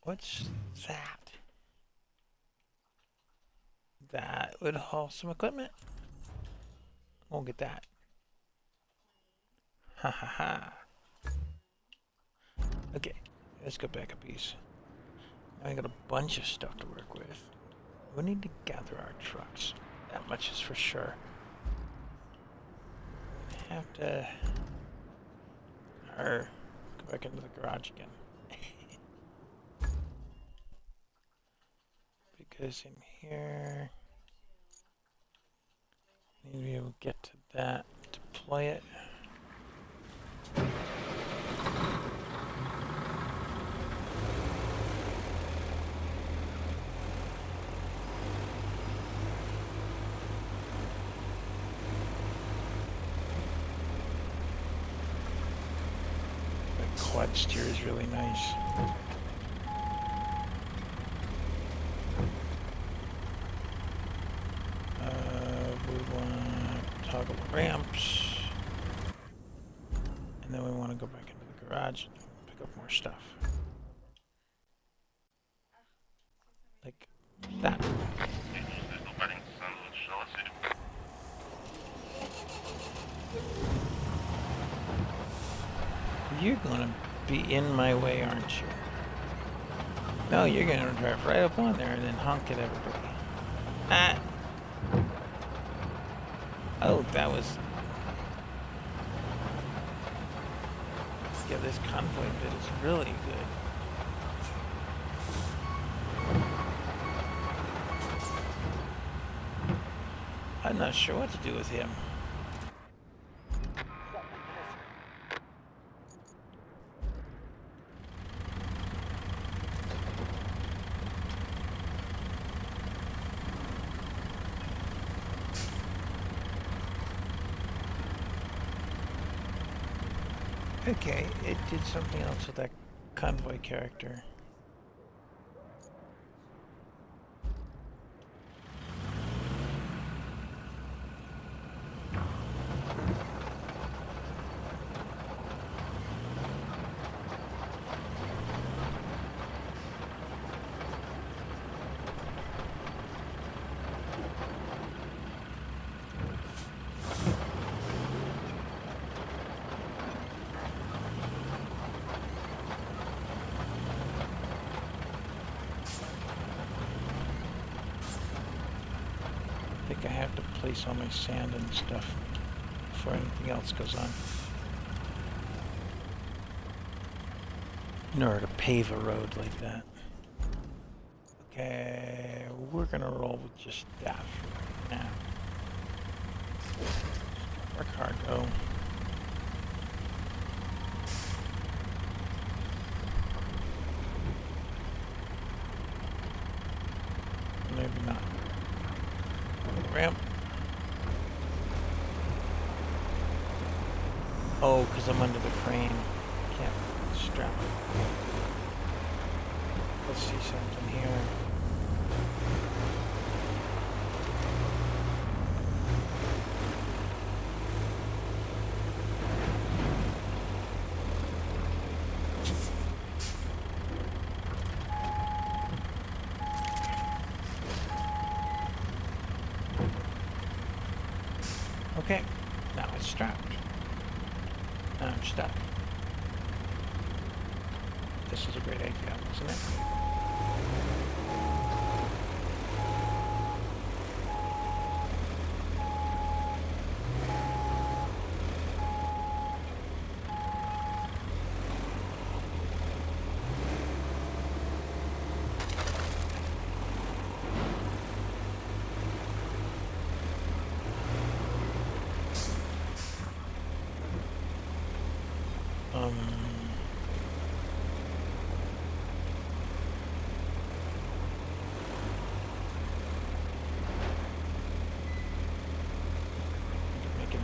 What's that? That would haul some equipment. We'll get that. Ha ha ha. Okay, let's go back a piece. Now I got a bunch of stuff to work with. We need to gather our trucks. That much is for sure. I have to go back into the garage again. Because in here, I need to be able to get to that, deploy it. The quad steer is really nice. We want to toggle the ramps. And then we want to go back into the garage and pick up more stuff. Like that. You're gonna be in my way, aren't you? No, you're gonna drive right up on there and then honk at everybody. Ah! Oh, that was... Yeah, this convoy bit is really good. I'm not sure what to do with him. Okay, it did something else with that convoy character. I think I have to place all my sand and stuff before anything else goes on. In order to pave a road like that. Okay, we're gonna roll with just that for right now. Our cargo. Maybe not. Ramp. Oh, because I'm under the crane. Can't strap it. Let's see something here. Okay, now it's strapped. Now I'm stuck. This is a great idea, isn't it?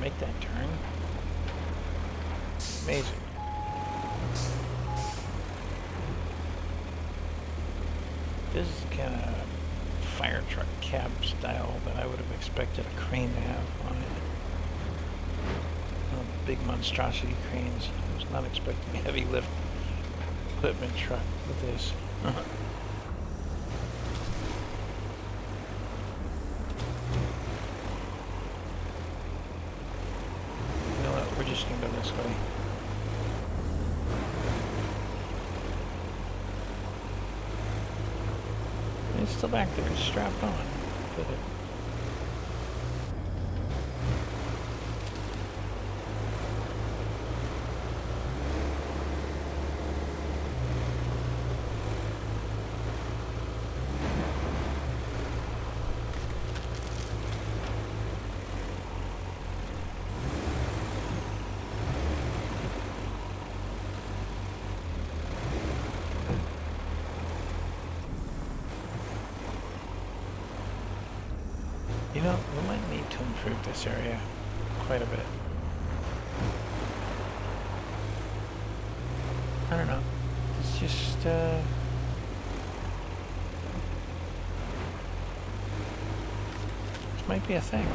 Make that turn. Amazing. This is kind of fire truck cab style that I would have expected a crane to have on it. Big monstrosity cranes. I was not expecting a heavy lift equipment truck with this. We're just gonna go this way. And it's still back there, it's strapped on with it. You know, we might need to improve this area quite a bit. I don't know. It's just, this might be a thing.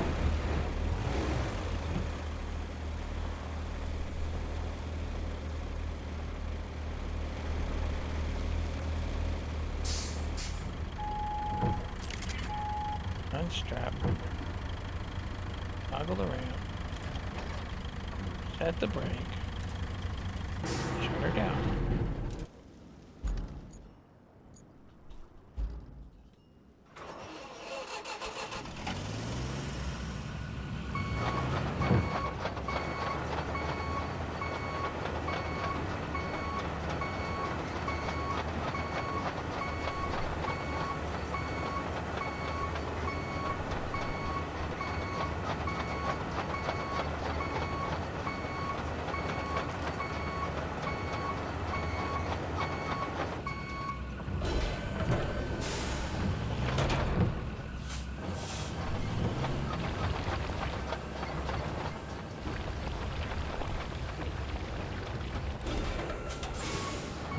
Unstrap. Toggle the ramp. Set the brake. Shut her down.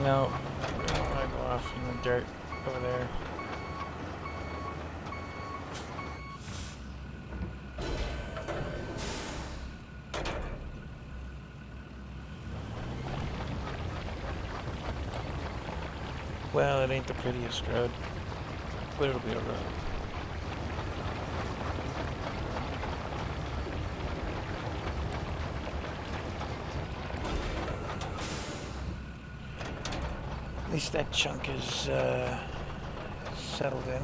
No, I don't want to go off in the dirt over there. Well, it ain't the prettiest road, but it'll be a road. At least that chunk is settled in.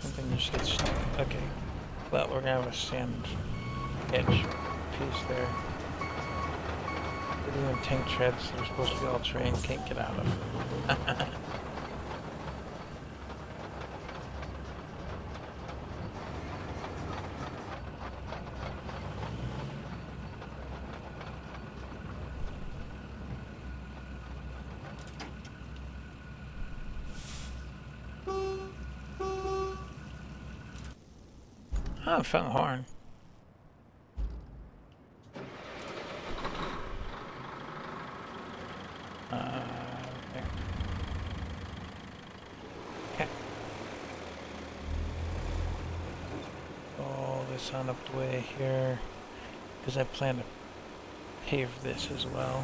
Something just gets stuck. Okay. Well, we're gonna have a sand edge piece there. But even tank treads that are supposed to be all terrain can't get out of. Oh, I found the horn. There. Okay. All this on up the way here, because I plan to pave this as well.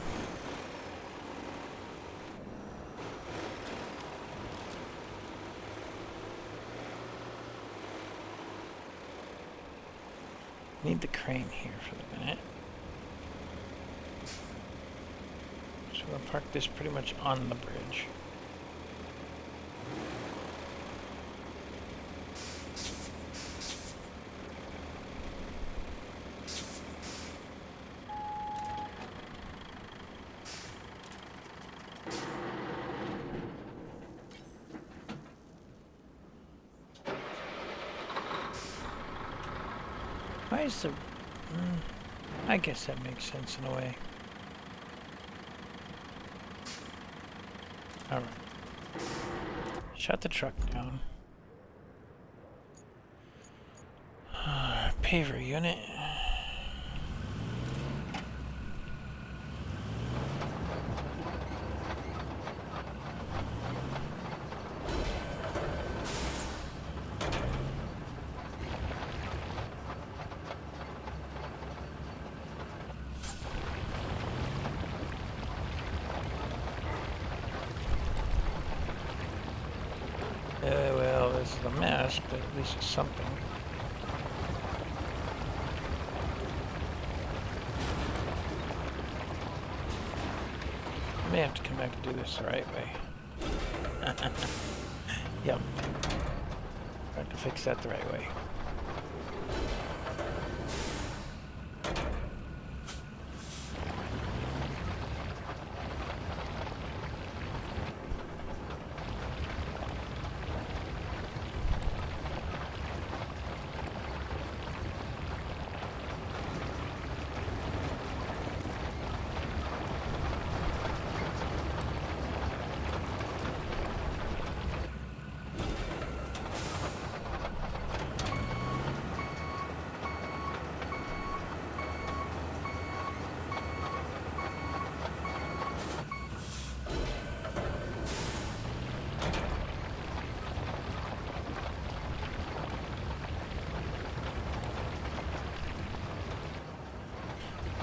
Need the crane here for the minute. So we'll park this pretty much on the bridge. Why is the... I guess that makes sense in a way. Alright. Shut the truck down. Paver unit. Well, this is a mess, but at least it's something. I may have to come back and do this the right way. Yep. I have to fix that the right way.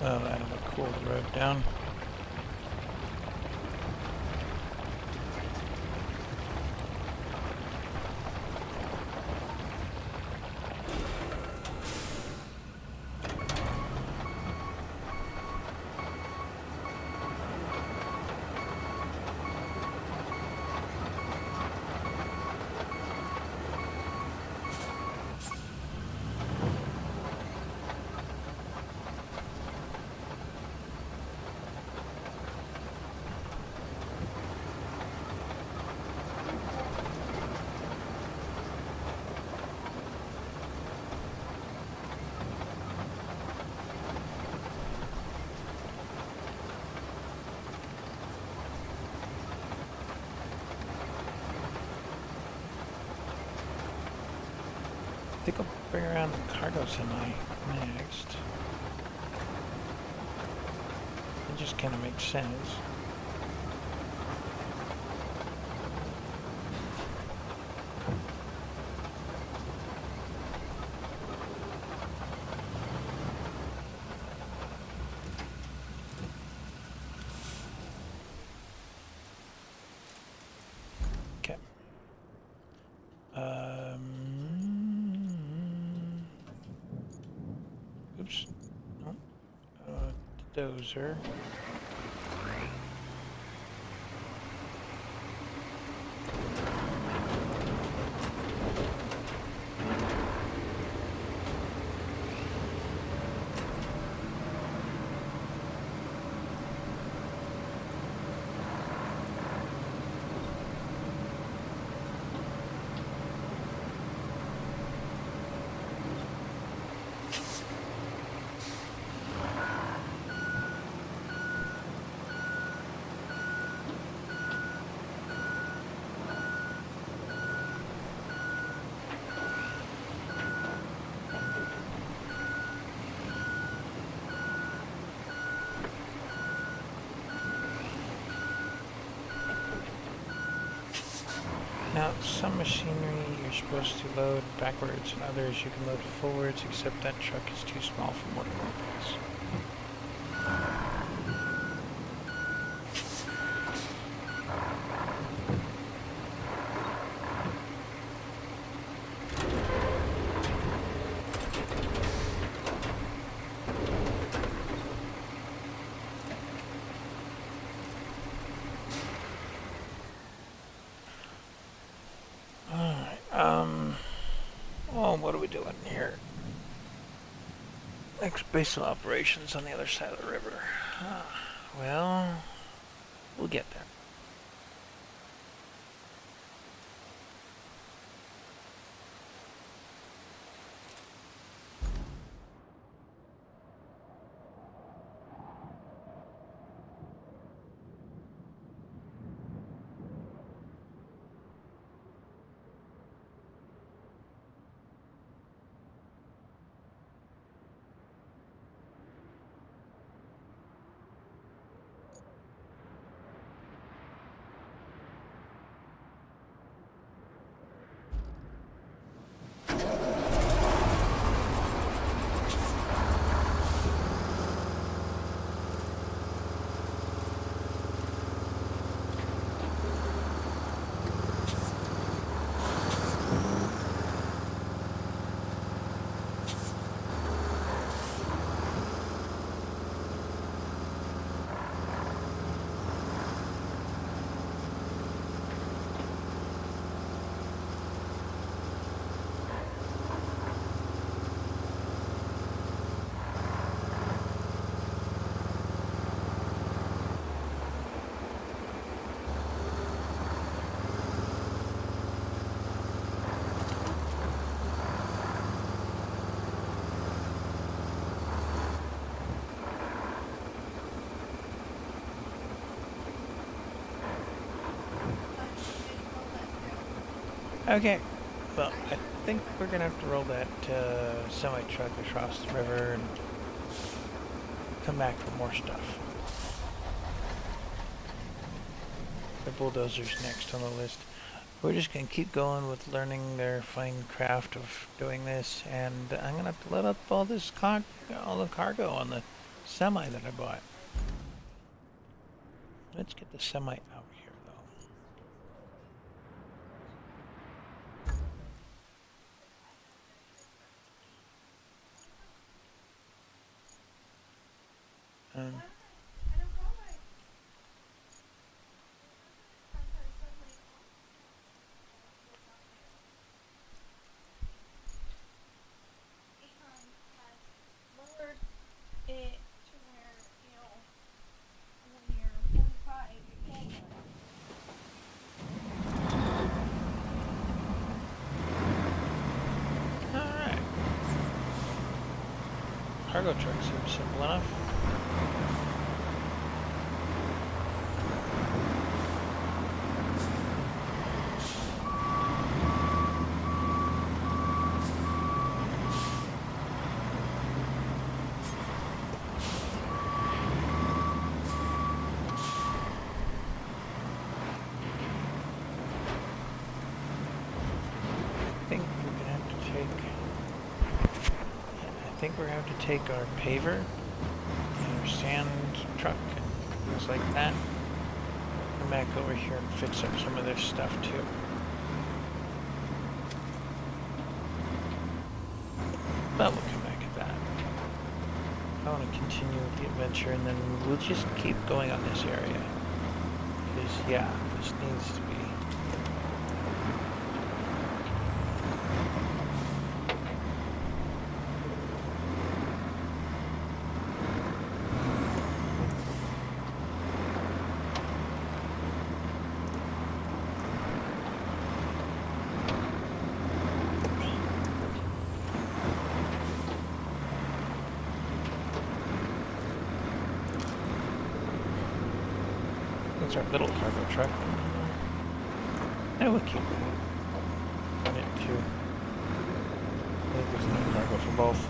Oh, that'll cool the road down. I think I'll bring around the cargo semi next. It just kind of makes sense. Okay. Oops. No. Dozer. Now, some machinery you're supposed to load backwards and others you can load forwards, except that truck is too small for mortar vehicles. Oh, what are we doing here? Next base of operations on the other side of the river. Well, we'll get there. Okay, well, I think we're gonna have to roll that semi-truck across the river and come back for more stuff. The bulldozer's next on the list. We're just gonna keep going with learning their fine craft of doing this, and I'm gonna have to load up all this all the cargo on the semi that I bought. Let's get the semi out here, though. I don't know why. Lowered it to where, you know, when you're 45, you can't. Alright. Cargo truck seems simple enough. I think we're gonna have to take our paver and our sand truck and things like that. Come back over here and fix up some of their stuff too. But we'll come back at that. I want to continue the adventure and then we'll just keep going on this area. Because yeah, this needs to be. That's our little cargo truck. And we'll keep it. It too. I think there's enough cargo for both.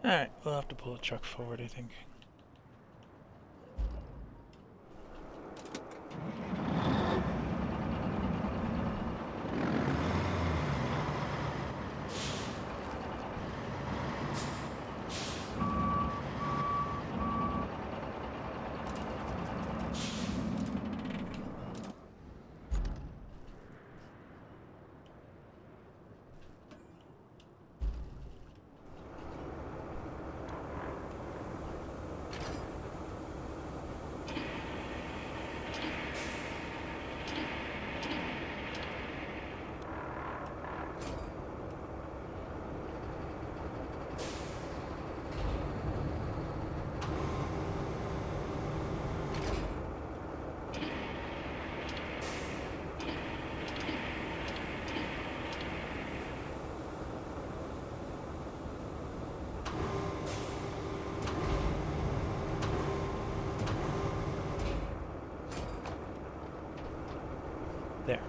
Alright, we'll have to pull the truck forward, I think. There.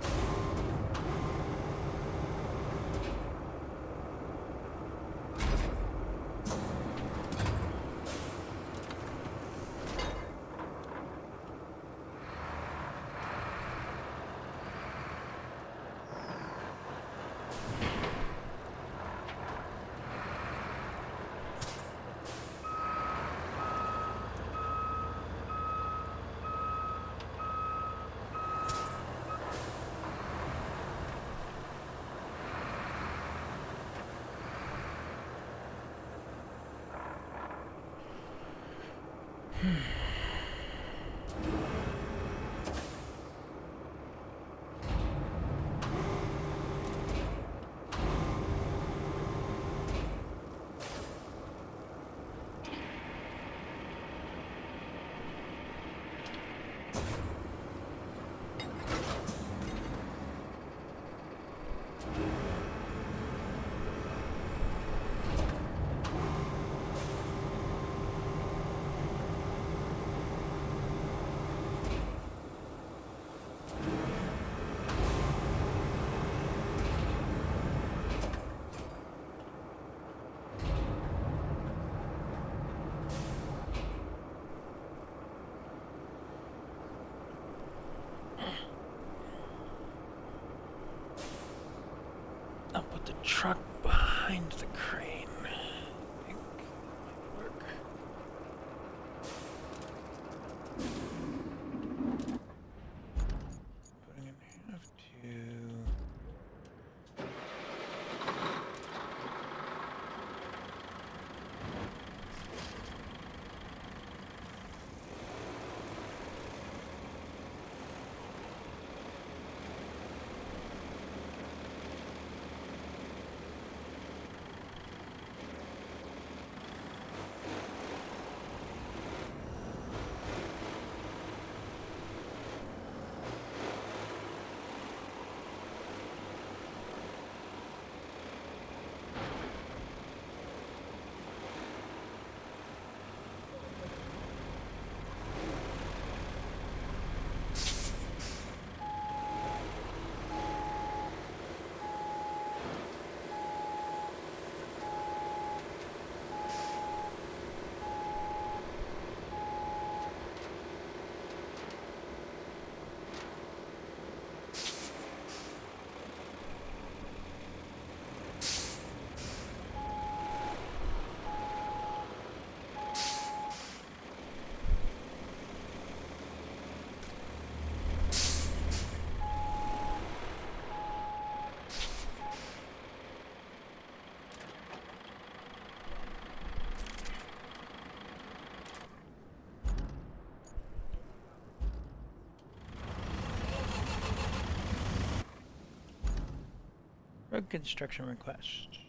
I'll put the truck behind the crane. I think might work. But I'm gonna have to. Road construction request.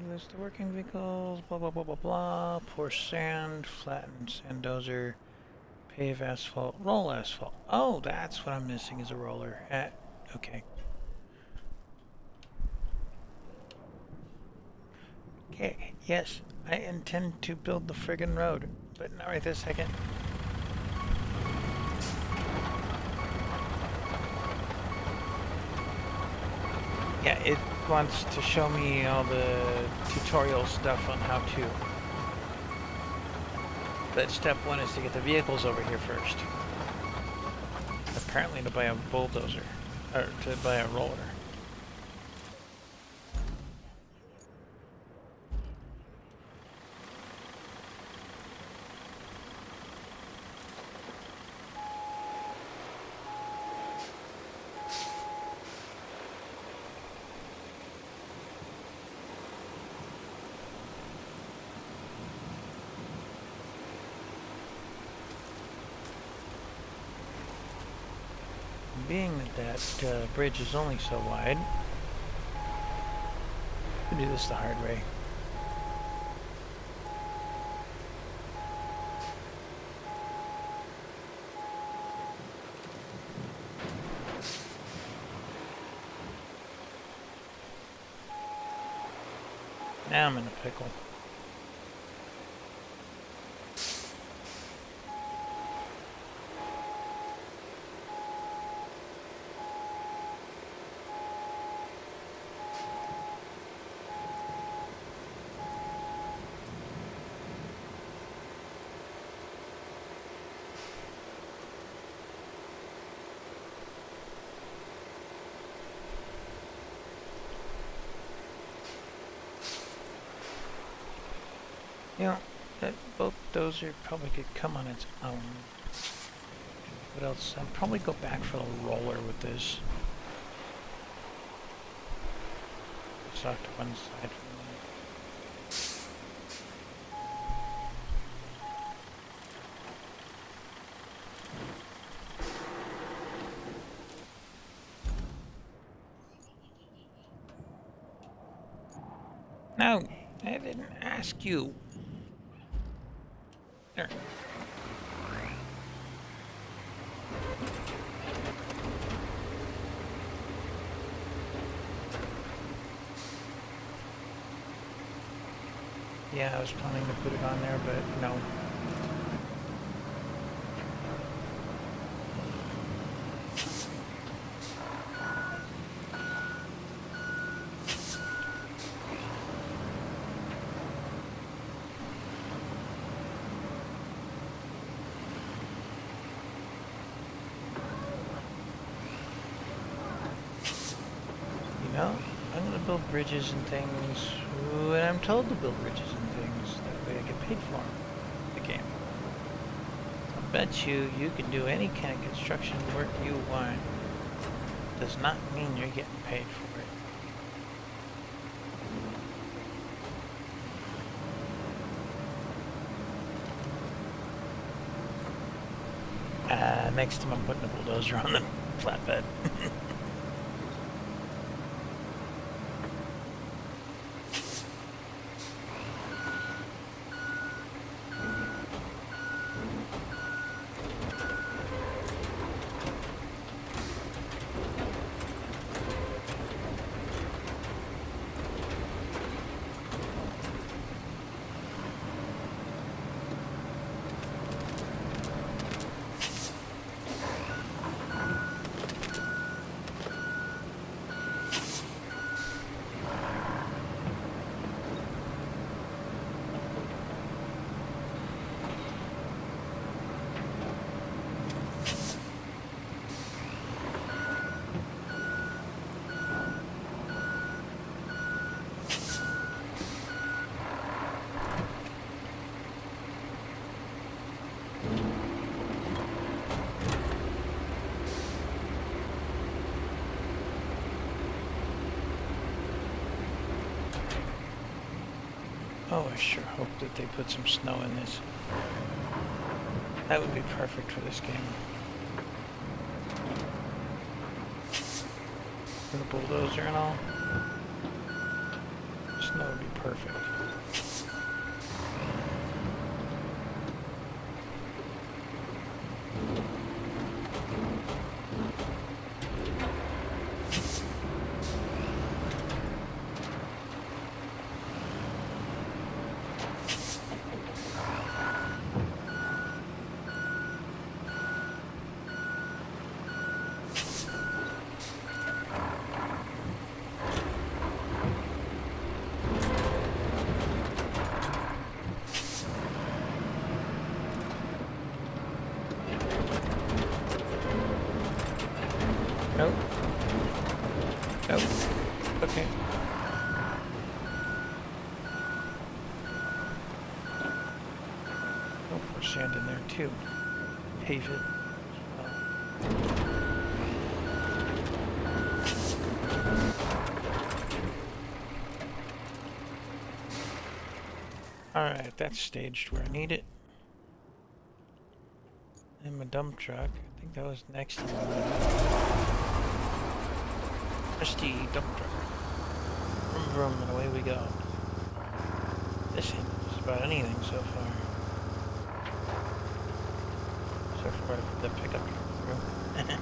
List the working vehicles, blah blah blah blah blah. Pour sand, flatten sand dozer, pave asphalt, roll asphalt. Oh, that's what I'm missing is a roller. Okay. Okay, yes, I intend to build the friggin' road, but not right this second. Yeah, it wants to show me all the tutorial stuff on how to. But step one is to get the vehicles over here first. Apparently to buy a bulldozer, or to buy a roller. Being that bridge is only so wide, we do this the hard way. Now I'm in a pickle. You know, that bulldozer probably could come on its own. What else? I'd probably go back for the roller with this. Just off to one side for a minute. No, I didn't ask you. There. Yeah, I was planning to put it on there, but no. You know, I'm gonna build bridges and things when I'm told to build bridges and things. That way I get paid for them. The game. I bet you can do any kind of construction work you want. Does not mean you're getting paid for it. Next time I'm putting a bulldozer on the flatbed. Oh, I sure hope that they put some snow in this. That would be perfect for this game. For the bulldozer and all. Snow would be perfect. sand in there too. Pave it. Alright, that's staged where I need it. And my dump truck. I think that was next to the Christie dump truck. Vroom vroom, and away we go. This ain't just about anything so far. So far, I put the pickup truck through.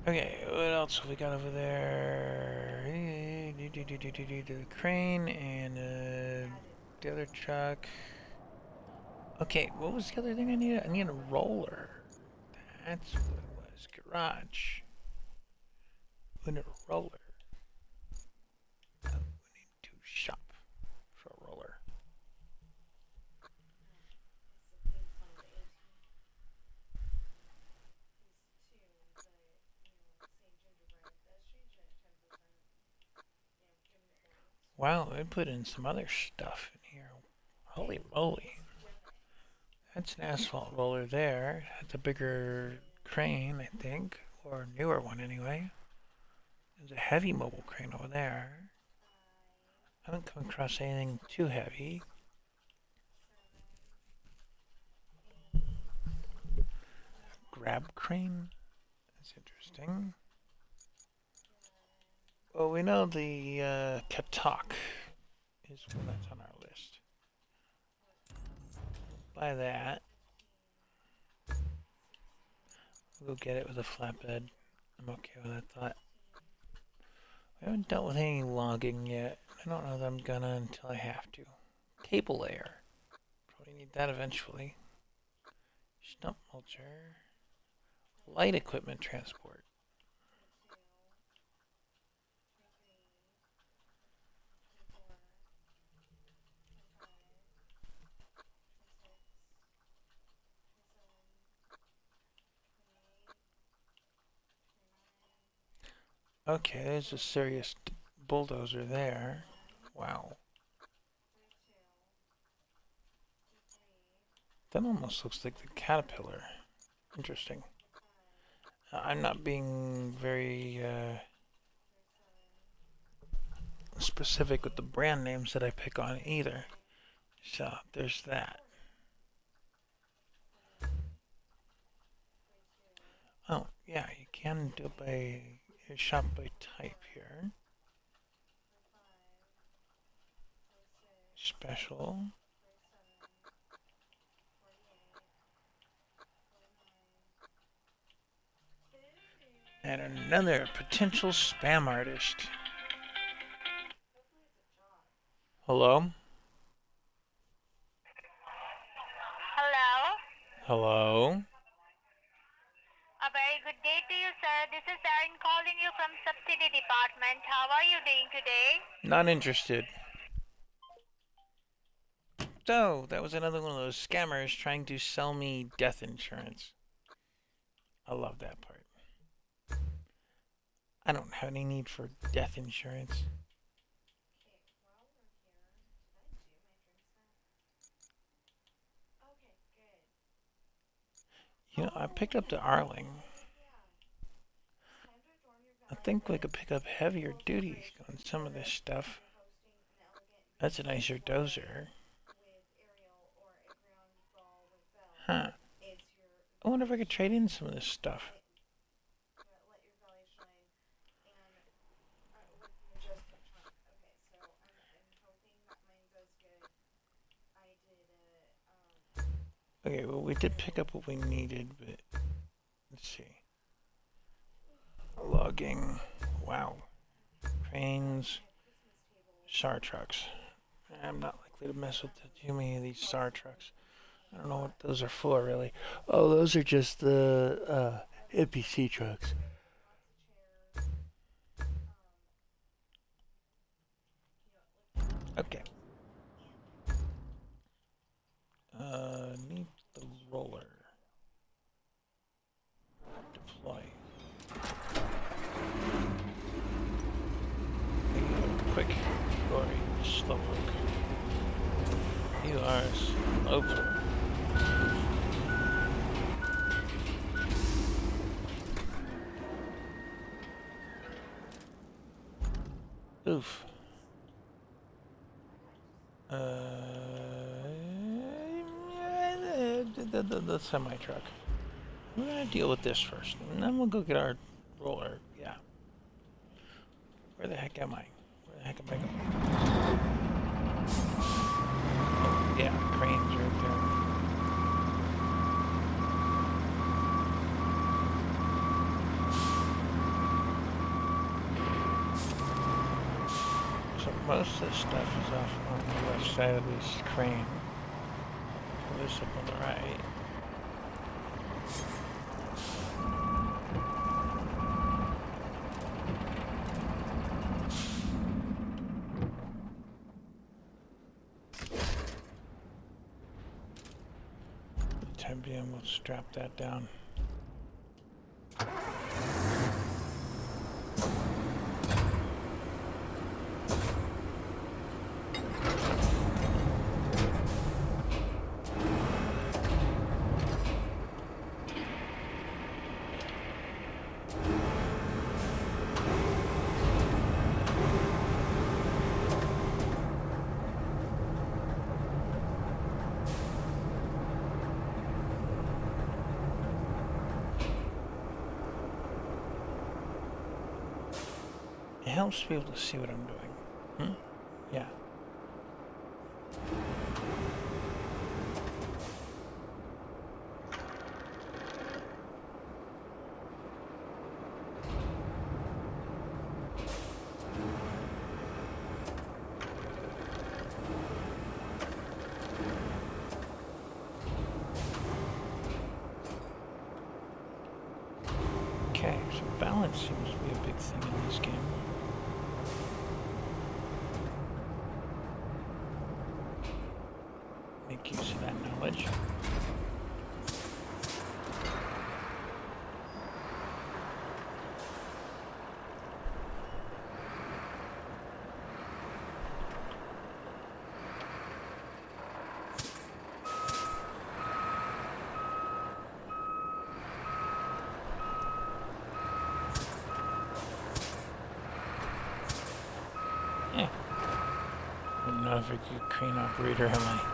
Okay, what else have we got over there? The crane and the other truck. Okay, what was the other thing I needed? I need a roller. That's what it was. Garage. We need a roller. We need to shop for a roller. Wow, they put in some other stuff in here. Holy moly. That's an asphalt roller there. That's a bigger crane, I think. Or a newer one anyway. There's a heavy mobile crane over there. I haven't come across anything too heavy. Grab crane? That's interesting. Well, we know the Katok is one that's on our list. Buy that. We'll get it with a flatbed. I'm okay with that thought. We haven't dealt with any logging yet. I don't know that I'm gonna until I have to. Cable layer. Probably need that eventually. Stump mulcher. Light equipment transport. Okay, there's a serious bulldozer there. Wow. That almost looks like the Caterpillar. Interesting. I'm not being very specific with the brand names that I pick on either. So, there's that. Oh, yeah, you can do it by shop by type here. Special. And another potential spam artist. Hello? Hello. Hello? A very good day to you, sir. This is Erin calling you from Subsidy Department. How are you doing today? Not interested. So, that was another one of those scammers trying to sell me death insurance. I love that part. I don't have any need for death insurance. You know, I picked up the Arling. I think we could pick up heavier duty on some of this stuff. That's a nicer dozer. Huh. I wonder if I could trade in some of this stuff. Okay, well, we did pick up what we needed, but let's see. Logging. Wow. Cranes. SAR trucks. I'm not likely to mess with too many of these SAR trucks. I don't know what those are for, really. Oh, those are just the NPC trucks. Okay. Need the roller. Deploy. Quick, Rory, slowpoke. You are slowpoke. Oof. The semi truck. We're gonna deal with this first, and then we'll go get our roller. Yeah. Where the heck am I? Where the heck am I going? Oh, yeah, cranes right there. So most of this stuff is off on the left side of this crane. Pull this up on the right. Time being, we'll strap that down. It helps to be able to see what I'm doing. Yeah. Okay, so balance seems to be a big thing in this game. Make use of that knowledge. Yeah. I'm not a very good crane operator, am I?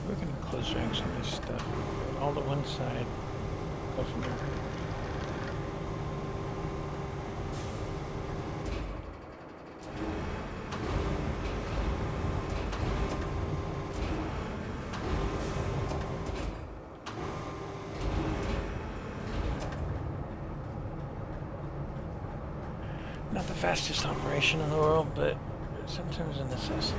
We're gonna close ranks on this stuff. All to one side. Go from there. Not the fastest operation in the world, but sometimes a necessity.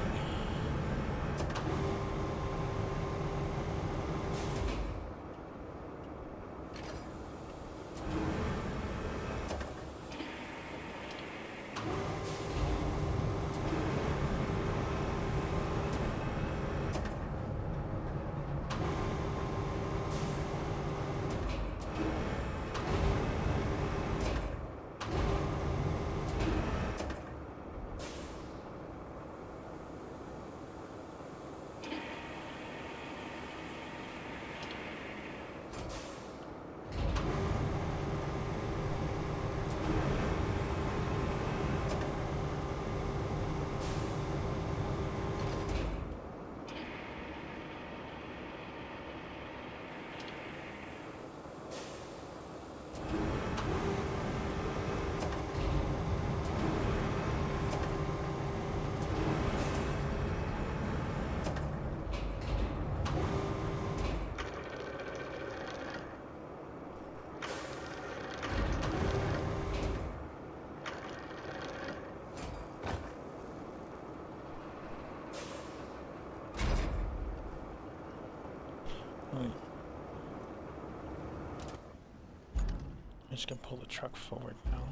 I'm just gonna pull the truck forward now.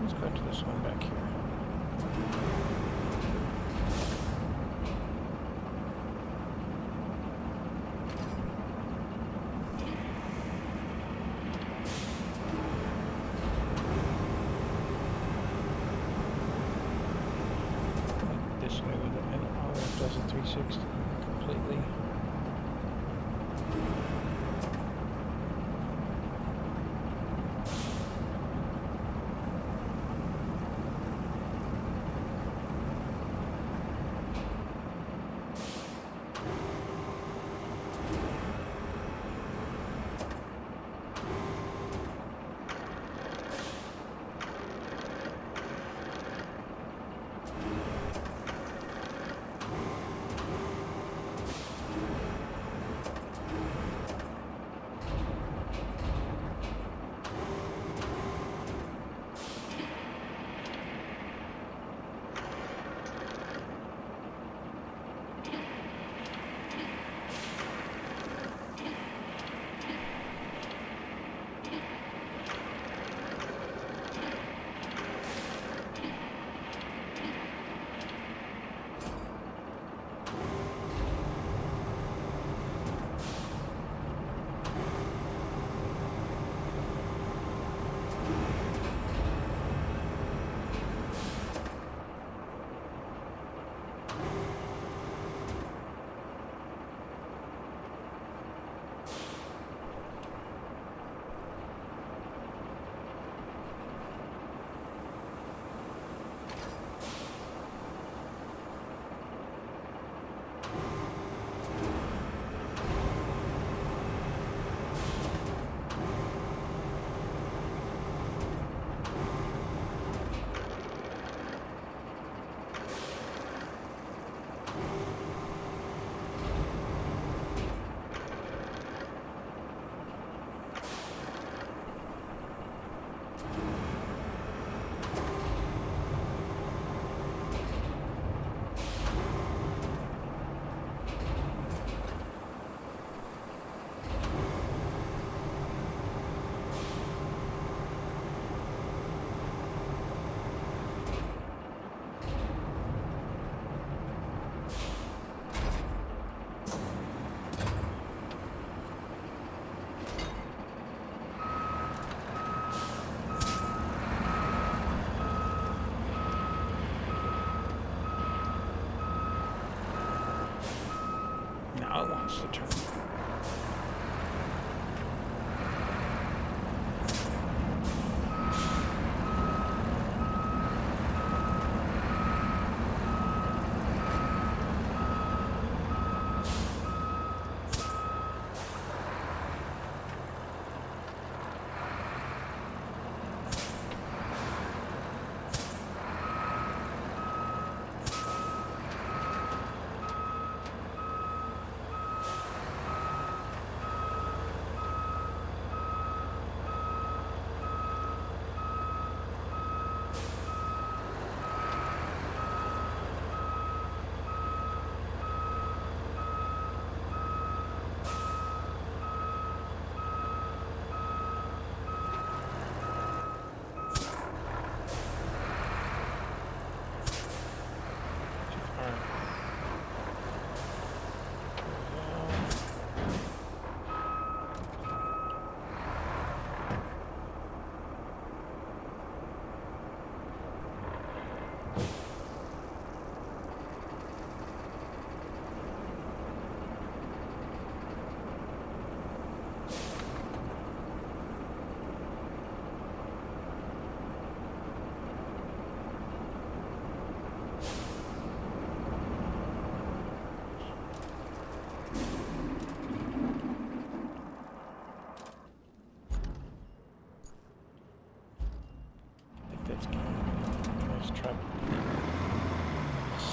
Let's go to this one back here. This way with it, and it does a 360 completely.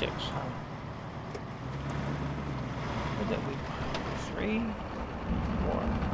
6, huh? What did we buy? 3? 4?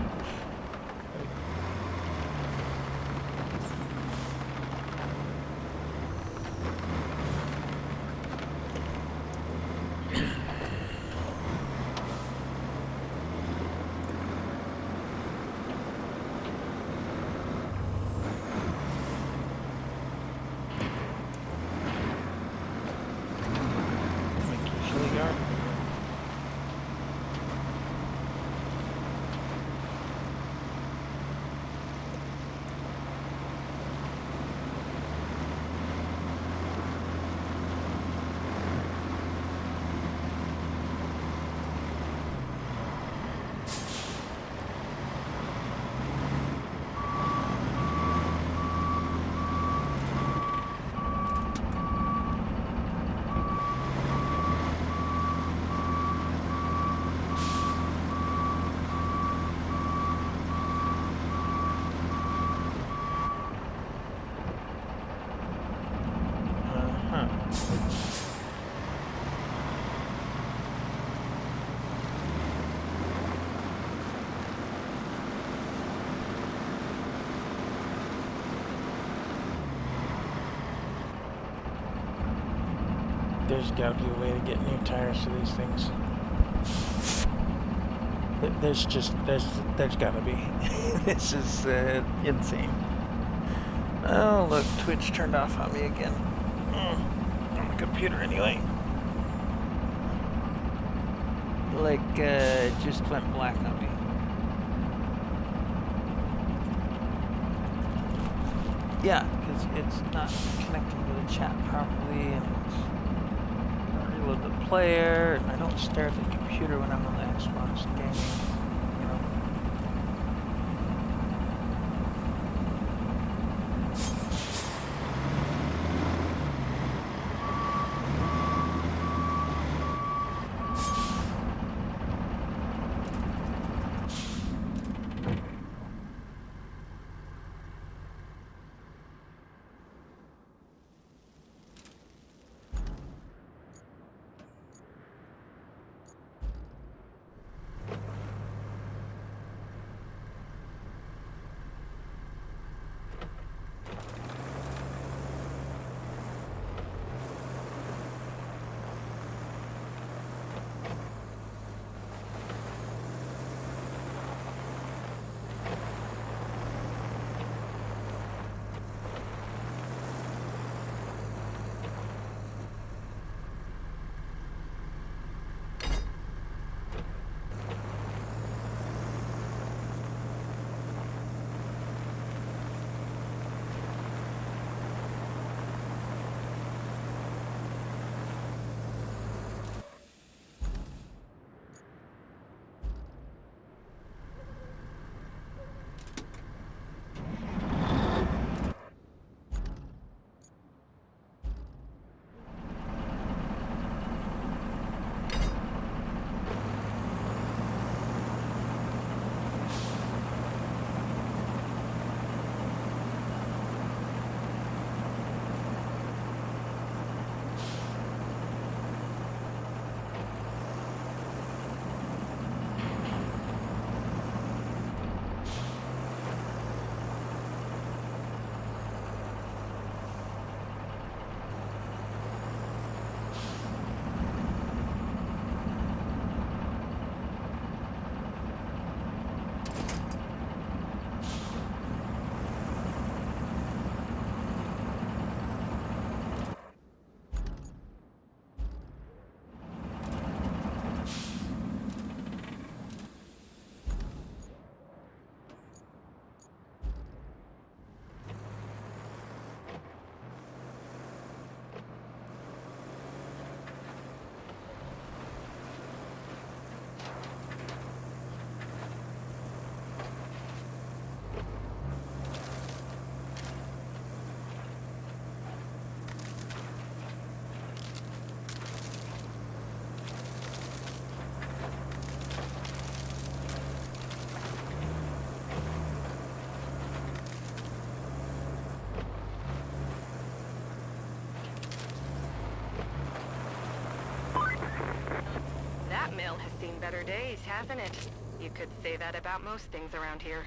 There's got to be a way to get new tires to these things. There's got to be. This is insane. Oh, look, Twitch turned off on me again. On the computer anyway. Like, it just went black on me. Yeah, because it's not connecting to the chat properly, and it's reload the player, and I don't stare at the computer when I'm on the Xbox gaming. mail has seen better days, hasn't it? You could say that about most things around here.